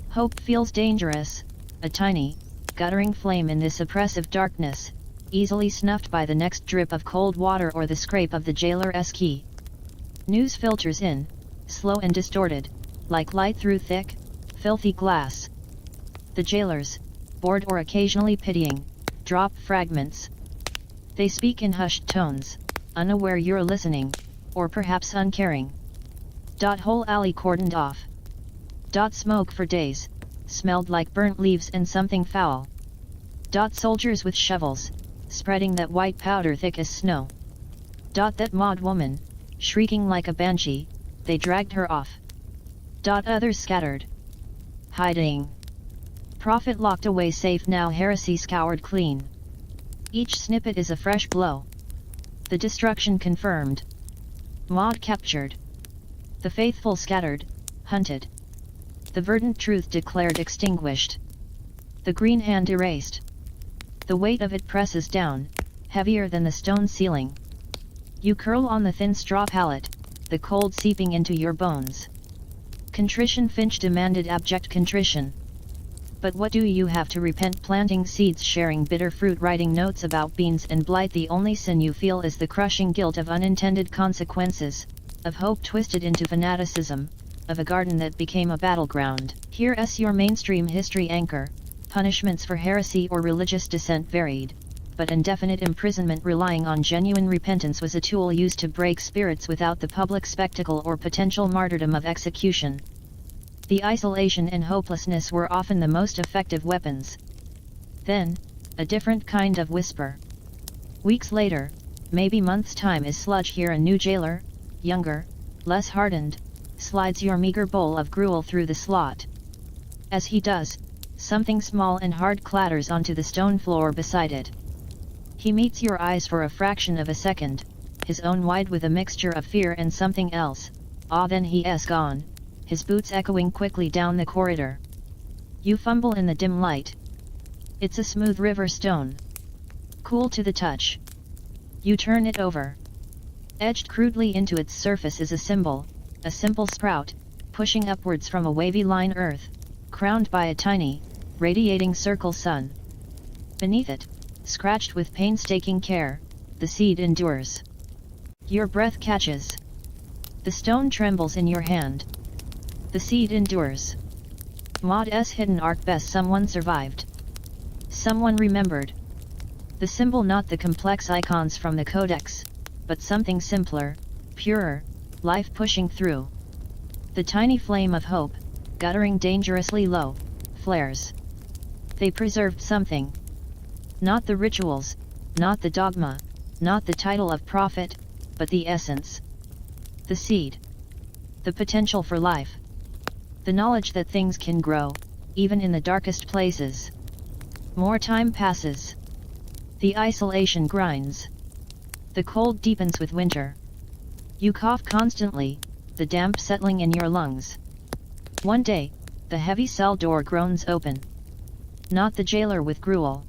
Speaker 1: Hope feels dangerous, a tiny, guttering flame in this oppressive darkness, easily snuffed by the next drip of cold water or the scrape of the jailer's key. News filters in, slow and distorted, like light through thick, filthy glass. The jailers, bored or occasionally pitying, drop fragments. They speak in hushed tones, unaware you're listening, or perhaps uncaring. Whole alley cordoned off. Smoke for days, smelled like burnt leaves and something foul. Soldiers with shovels, spreading that white powder thick as snow. That Maud woman, shrieking like a banshee, they dragged her off. Others scattered. Hiding. Prophet locked away safe now, heresy scoured clean. Each snippet is a fresh blow. The destruction confirmed. Maud captured. The faithful scattered, hunted. The verdant truth declared extinguished. The green hand erased. The weight of it presses down, heavier than the stone ceiling. You curl on the thin straw pallet, the cold seeping into your bones. Contrition. Finch demanded abject contrition. But what do you have to repent? Planting seeds, sharing bitter fruit, writing notes about beans and blight. The only sin you feel is the crushing guilt of unintended consequences, of hope twisted into fanaticism, of a garden that became a battleground. Here's your mainstream history anchor. Punishments for heresy or religious dissent varied, but indefinite imprisonment relying on genuine repentance was a tool used to break spirits without the public spectacle or potential martyrdom of execution. The isolation and hopelessness were often the most effective weapons. Then, a different kind of whisper. Weeks later, maybe months' time, is sludge here. A new jailer, younger, less hardened, slides your meager bowl of gruel through the slot. As he does, something small and hard clatters onto the stone floor beside it. He meets your eyes for a fraction of a second, his own wide with a mixture of fear and something else. Then he's gone, his boots echoing quickly down the corridor. You fumble in the dim light. It's a smooth river stone. Cool to the touch. You turn it over. Edged crudely into its surface is a symbol, a simple sprout, pushing upwards from a wavy line earth, crowned by a tiny, radiating circle sun. Beneath it, scratched with painstaking care, the seed endures. Your breath catches. The stone trembles in your hand. The seed endures. Maud's hidden arc. Best someone survived. Someone remembered. The symbol, not the complex icons from the codex, but something simpler, purer, life pushing through. The tiny flame of hope, guttering dangerously low, flares. They preserved something. Not the rituals, not the dogma, not the title of prophet, but the essence. The seed. The potential for life. The knowledge that things can grow, even in the darkest places. More time passes. The isolation grinds. The cold deepens with winter. You cough constantly, the damp settling in your lungs. One day, the heavy cell door groans open. Not the jailer with gruel.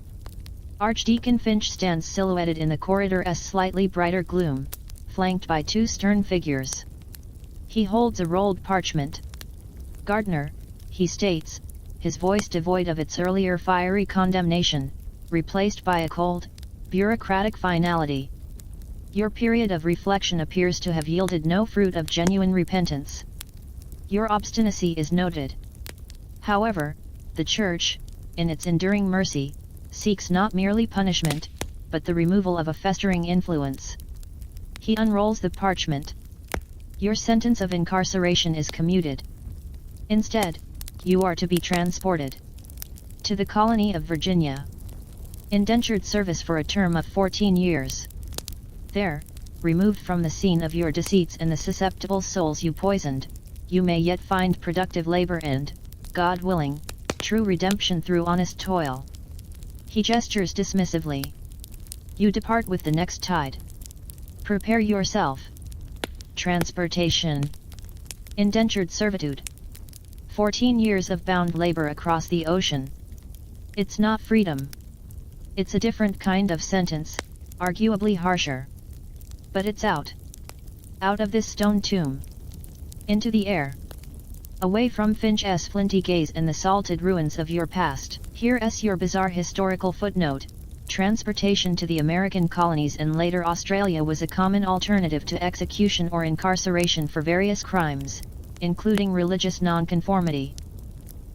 Speaker 1: Archdeacon Finch stands silhouetted in the corridor's slightly brighter gloom, flanked by two stern figures. He holds a rolled parchment. Gardener, he states, his voice devoid of its earlier fiery condemnation, replaced by a cold, bureaucratic finality. Your period of reflection appears to have yielded no fruit of genuine repentance. Your obstinacy is noted. However, the church, in its enduring mercy, seeks not merely punishment, but the removal of a festering influence. He unrolls the parchment. Your sentence of incarceration is commuted. Instead, you are to be transported to the colony of Virginia. Indentured service for a term of 14 years. There, removed from the scene of your deceits and the susceptible souls you poisoned, you may yet find productive labor and, God willing, true redemption through honest toil. He gestures dismissively. You depart with the next tide. Prepare yourself. Transportation. Indentured servitude. 14 years of bound labor across the ocean. It's not freedom. It's a different kind of sentence, arguably harsher. But it's out. Out of this stone tomb. Into the air. Away from Finch's flinty gaze and the salted ruins of your past. Here's your bizarre historical footnote. Transportation to the American colonies and later Australia was a common alternative to execution or incarceration for various crimes, including religious nonconformity.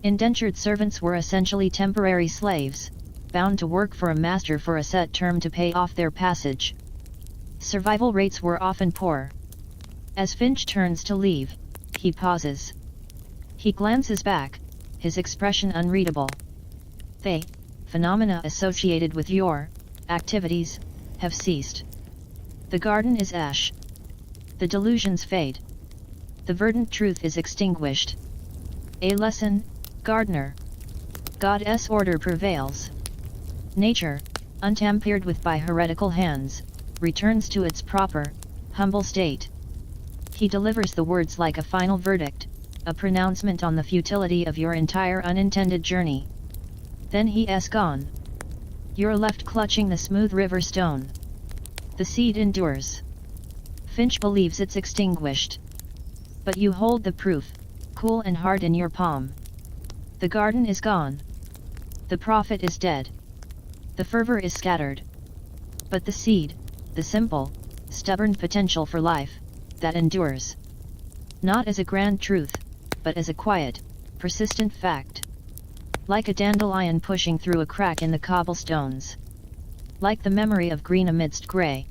Speaker 1: Indentured servants were essentially temporary slaves, bound to work for a master for a set term to pay off their passage. Survival rates were often poor. As Finch turns to leave, he pauses. He glances back, his expression unreadable. They, phenomena associated with your activities, have ceased. The garden is ash. The delusions fade. The verdant truth is extinguished. A lesson, gardener. God's order prevails. Nature, untampered with by heretical hands, returns to its proper, humble state. He delivers the words like a final verdict, a pronouncement on the futility of your entire unintended journey. Then he's gone. You're left clutching the smooth river stone. The seed endures. Finch believes it's extinguished. But you hold the proof, cool and hard in your palm. The garden is gone. The prophet is dead. The fervor is scattered. But the seed, the simple, stubborn potential for life, that endures. Not as a grand truth, but as a quiet, persistent fact. Like a dandelion pushing through a crack in the cobblestones. Like the memory of green amidst grey.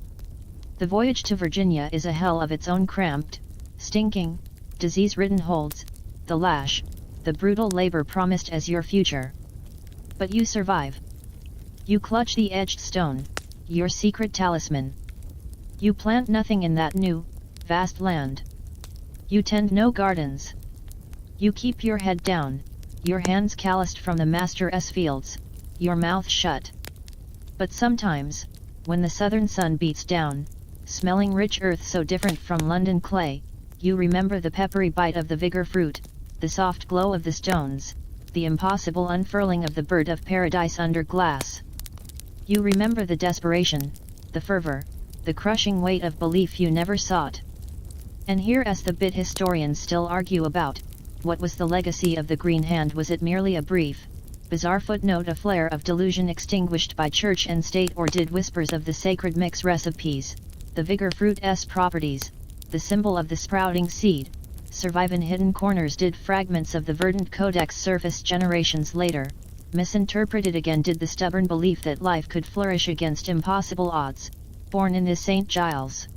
Speaker 1: The voyage to Virginia is a hell of its own, cramped, stinking, disease-ridden holds, the lash, the brutal labor promised as your future. But you survive. You clutch the edged stone, your secret talisman. You plant nothing in that new, vast land. You tend no gardens. You keep your head down, your hands calloused from the master's fields, your mouth shut. But sometimes, when the southern sun beats down, smelling rich earth so different from London clay, you remember the peppery bite of the vigor fruit, the soft glow of the stones, the impossible unfurling of the bird of paradise under glass. You remember the desperation, the fervor, the crushing weight of belief you never sought. And here, as the bit historians still argue about, what was the legacy of the Green Hand? Was it merely a brief, bizarre footnote, a flare of delusion extinguished by church and state, or did whispers of the sacred mix recipes, the vigor fruit's properties, the symbol of the sprouting seed, survive in hidden corners? Did fragments of the verdant codex surface generations later, misinterpreted again? Did the stubborn belief that life could flourish against impossible odds, born in this St. Giles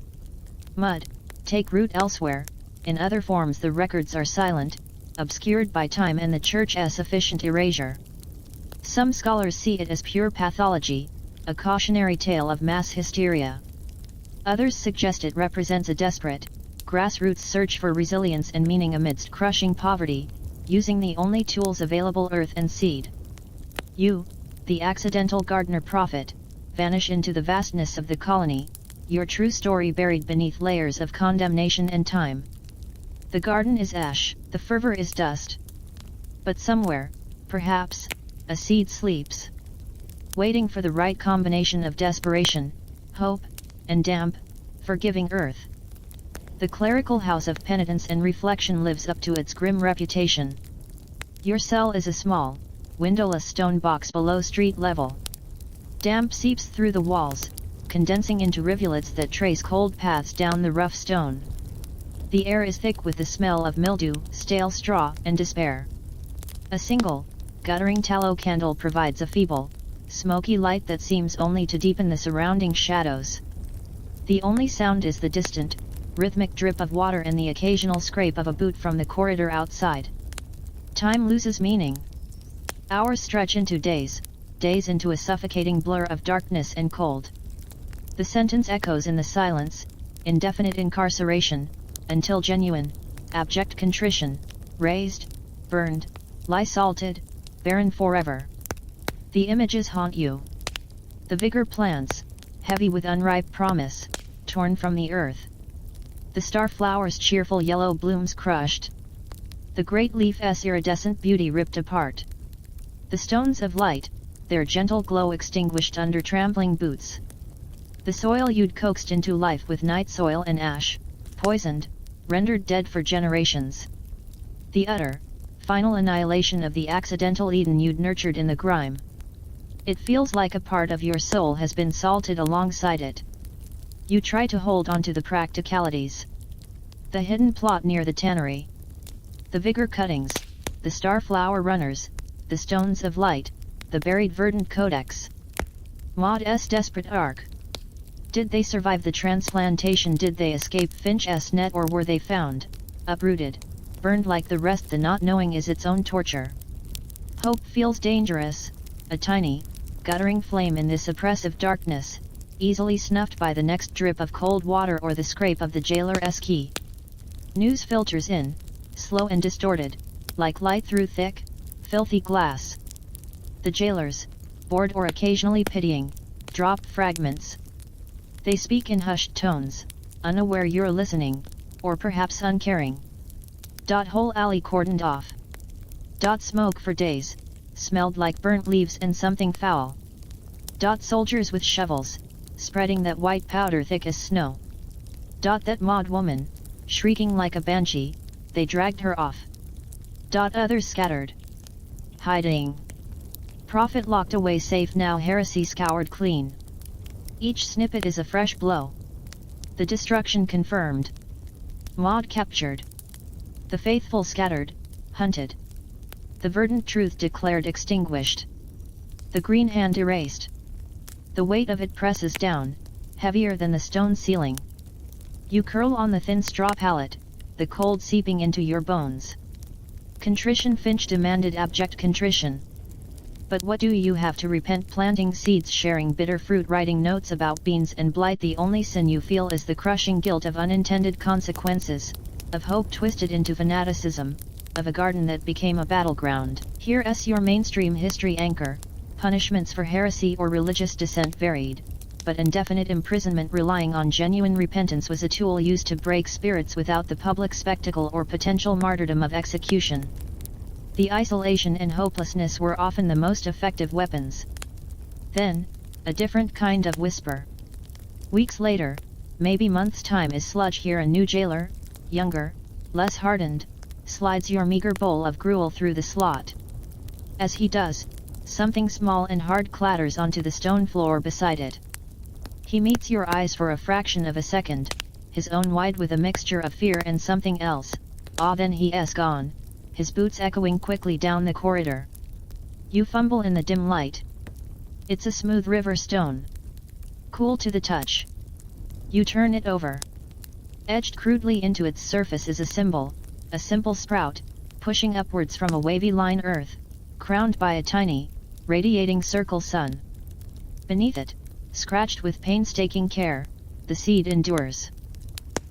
Speaker 1: mud, take root elsewhere? In other forms the records are silent, obscured by time and the church's efficient erasure. Some scholars see it as pure pathology, a cautionary tale of mass hysteria. Others suggest it represents a desperate, grassroots search for resilience and meaning amidst crushing poverty, using the only tools available, earth and seed. You, the accidental gardener prophet, vanish into the vastness of the colony, your true story buried beneath layers of condemnation and time. The garden is ash, the fervor is dust. But somewhere, perhaps, a seed sleeps, waiting for the right combination of desperation, hope, and damp, forgiving earth. The clerical house of penitence and reflection lives up to its grim reputation. Your cell is a small, windowless stone box below street level. Damp seeps through the walls, condensing into rivulets that trace cold paths down the rough stone. The air is thick with the smell of mildew, stale straw, and despair. A single, guttering tallow candle provides a feeble, smoky light that seems only to deepen the surrounding shadows. The only sound is the distant, rhythmic drip of water and the occasional scrape of a boot from the corridor outside. Time loses meaning. Hours stretch into days, days into a suffocating blur of darkness and cold. The sentence echoes in the silence, indefinite incarceration, until genuine, abject contrition, raised, burned, lie salted, barren forever. The images haunt you. The vigor plants, heavy with unripe promise, torn from the earth. The starflower's cheerful yellow blooms crushed. The great leaf's iridescent beauty ripped apart. The stones of light, their gentle glow extinguished under trampling boots. The soil you'd coaxed into life with night soil and ash, poisoned, rendered dead for generations. The utter, final annihilation of the accidental Eden you'd nurtured in the grime. It feels like a part of your soul has been salted alongside it. You try to hold on to the practicalities. The hidden plot near the tannery. The vigor cuttings, the starflower runners, the stones of light, the buried verdant codex. Maud's desperate arc. Did they survive the transplantation? Did they escape Finch's net, or were they found, uprooted, burned like the rest? The not knowing is its own torture. Hope feels dangerous, a tiny, guttering flame in this oppressive darkness, easily snuffed by the next drip of cold water or the scrape of the jailer's key. News filters in, slow and distorted, like light through thick, filthy glass. The jailers, bored or occasionally pitying, drop fragments. They speak in hushed tones, unaware you're listening, or perhaps uncaring. Whole alley cordoned off. Smoke for days, smelled like burnt leaves and something foul. Soldiers with shovels, spreading that white powder thick as snow. That Maud woman, shrieking like a banshee, they dragged her off. Others scattered. Hiding. Prophet locked away safe now, heresy scoured clean. Each snippet is a fresh blow. The destruction confirmed. Maud captured. The faithful scattered, hunted. The verdant truth declared extinguished. The green hand erased. The weight of it presses down, heavier than the stone ceiling. You curl on the thin straw pallet, the cold seeping into your bones. Contrition. Finch demanded abject contrition. But what do you have to repent? Planting seeds, sharing bitter fruit, writing notes about beans and blight. The only sin you feel is the crushing guilt of unintended consequences, of hope twisted into fanaticism, of a garden that became a battleground. Here's your mainstream history anchor. Punishments for heresy or religious dissent varied, but indefinite imprisonment relying on genuine repentance was a tool used to break spirits without the public spectacle or potential martyrdom of execution. The isolation and hopelessness were often the most effective weapons. Then, a different kind of whisper. Weeks later, maybe months' time, is sludge here. A new jailer, younger, less hardened, slides your meager bowl of gruel through the slot. As he does, something small and hard clatters onto the stone floor beside it. He meets your eyes for a fraction of a second, his own wide with a mixture of fear and something else. Then he's gone, his boots echoing quickly down the corridor. You fumble in the dim light. It's a smooth river stone. Cool to the touch. You turn it over. Edged crudely into its surface is a symbol, a simple sprout, pushing upwards from a wavy line earth, crowned by a tiny, radiating circle sun. Beneath it, scratched with painstaking care, the seed endures.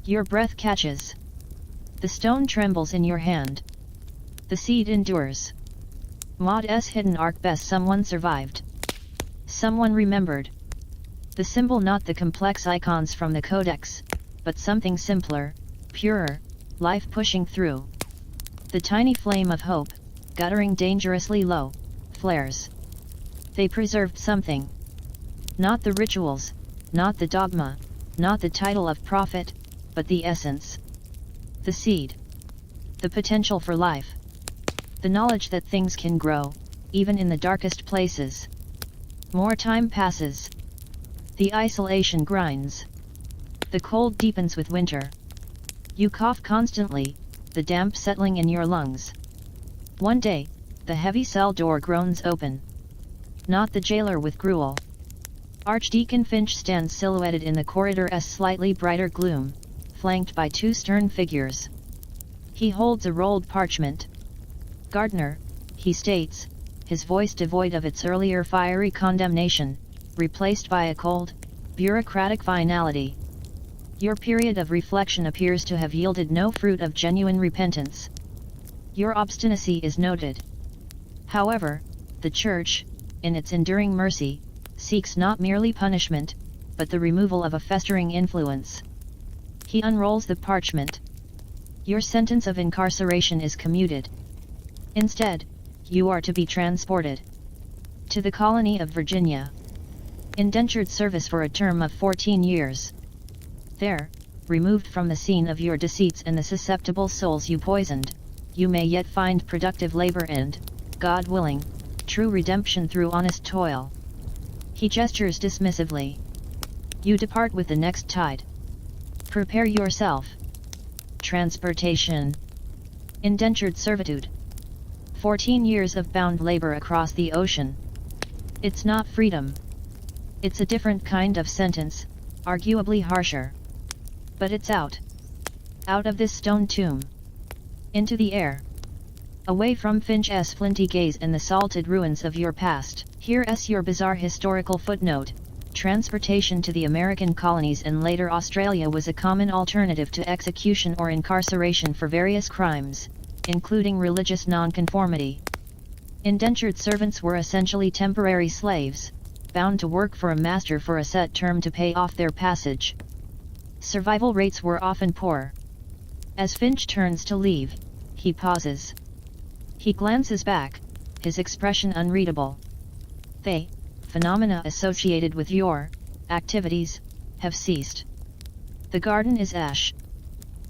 Speaker 1: Your breath catches. The stone trembles in your hand. The seed endures. Maud's hidden arc. Best someone survived. Someone remembered. The symbol, not the complex icons from the codex, but something simpler, purer, life pushing through. The tiny flame of hope, guttering dangerously low, flares. They preserved something. Not the rituals, not the dogma, not the title of prophet, but the essence. The seed. The potential for life. The knowledge that things can grow, even in the darkest places. More time passes. The isolation grinds. The cold deepens with winter. You cough constantly, the damp settling in your lungs. One day, The heavy cell door groans open. Not the jailer with gruel. Archdeacon Finch stands silhouetted in the corridor's slightly brighter gloom, flanked by two stern figures. He holds a rolled parchment. "Gardner," he states, his voice devoid of its earlier fiery condemnation, replaced by a cold, bureaucratic finality. "Your period of reflection appears to have yielded no fruit of genuine repentance. Your obstinacy is noted. However, the Church, in its enduring mercy, seeks not merely punishment, but the removal of a festering influence." He unrolls the parchment. "Your sentence of incarceration is commuted. Instead, you are to be transported to the colony of Virginia. Indentured service for a term of 14 years. There, removed from the scene of your deceits and the susceptible souls you poisoned, you may yet find productive labor and, God willing, true redemption through honest toil." He gestures dismissively. "You depart with the next tide. Prepare yourself." Transportation. Indentured servitude. 14 years of bound labor across the ocean. It's not freedom. It's a different kind of sentence, arguably harsher. But it's out. Out of this stone tomb. Into the air. Away from Finch's flinty gaze and the salted ruins of your past. Here's your bizarre historical footnote. Transportation to the American colonies and later Australia was a common alternative to execution or incarceration for various crimes, including religious nonconformity. Indentured servants were essentially temporary slaves, bound to work for a master for a set term to pay off their passage. Survival rates were often poor. As Finch turns to leave, he pauses. He glances back, his expression unreadable. "They, phenomena associated with your activities, have ceased. The garden is ash.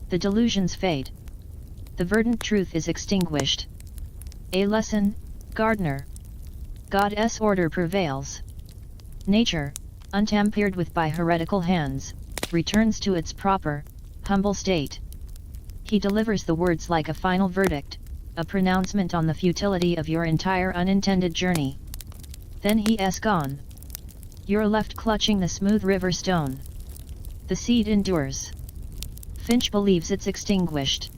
Speaker 1: The delusions fade. The verdant truth is extinguished. A lesson, Gardner. God's order prevails. Nature, untampered with by heretical hands, returns to its proper, humble state." He delivers the words like a final verdict, a pronouncement on the futility of your entire unintended journey. Then he's gone. You're left clutching the smooth river stone. The seed endures. Finch believes it's extinguished.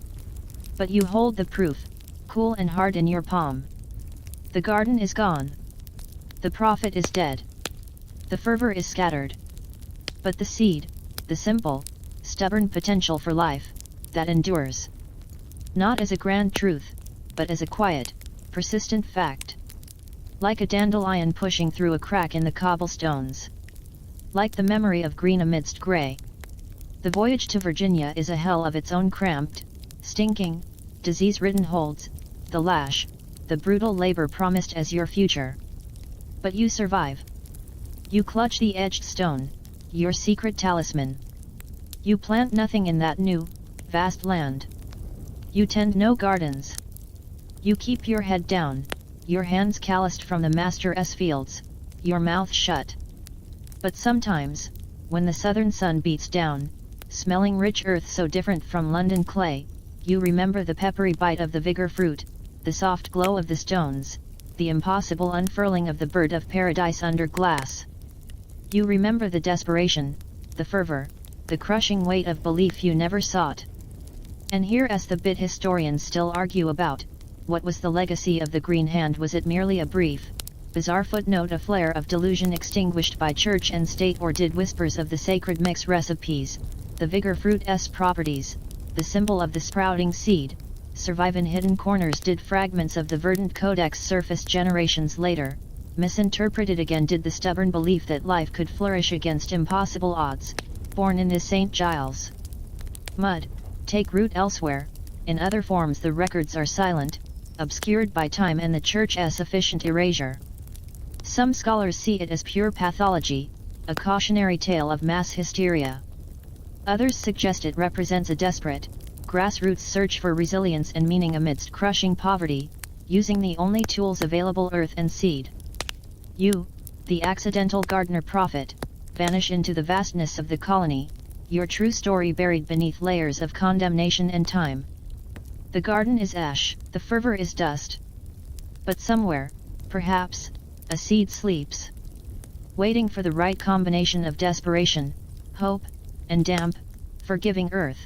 Speaker 1: But you hold the proof, cool and hard in your palm. The garden is gone. The prophet is dead. The fervor is scattered. But the seed, the simple, stubborn potential for life, that endures. Not as a grand truth, but as a quiet, persistent fact. Like a dandelion pushing through a crack in the cobblestones. Like the memory of green amidst grey. The voyage to Virginia is a hell of its own, cramped, stinking, disease-ridden holds, the lash, the brutal labor promised as your future. But you survive. You clutch the edged stone, your secret talisman. You plant nothing in that new, vast land. You tend no gardens. You keep your head down, your hands calloused from the master's fields, your mouth shut. But sometimes, when the southern sun beats down, smelling rich earth so different from London clay, you remember the peppery bite of the vigor fruit, the soft glow of the stones, the impossible unfurling of the bird of paradise under glass. You remember the desperation, the fervor, the crushing weight of belief you never sought. And here's the bit historians still argue about. What was the legacy of the Green Hand? Was it merely a brief, bizarre footnote, a flare of delusion extinguished by church and state, or did whispers of the sacred mix recipes, the vigor fruit's properties, the symbol of the sprouting seed, survive in hidden corners? Did fragments of the verdant codex surface generations later, misinterpreted again? Did the stubborn belief that life could flourish against impossible odds, born in the St. Giles mud, take root elsewhere? In other forms the records are silent, obscured by time and the church's efficient erasure. Some scholars see it as pure pathology, a cautionary tale of mass hysteria. Others suggest it represents a desperate, grassroots search for resilience and meaning amidst crushing poverty, using the only tools available, earth and seed. You, the accidental gardener prophet, vanish into the vastness of the colony, your true story buried beneath layers of condemnation and time. The garden is ash, the fervor is dust. But somewhere, perhaps, a seed sleeps, waiting for the right combination of desperation, hope, and damp, forgiving earth.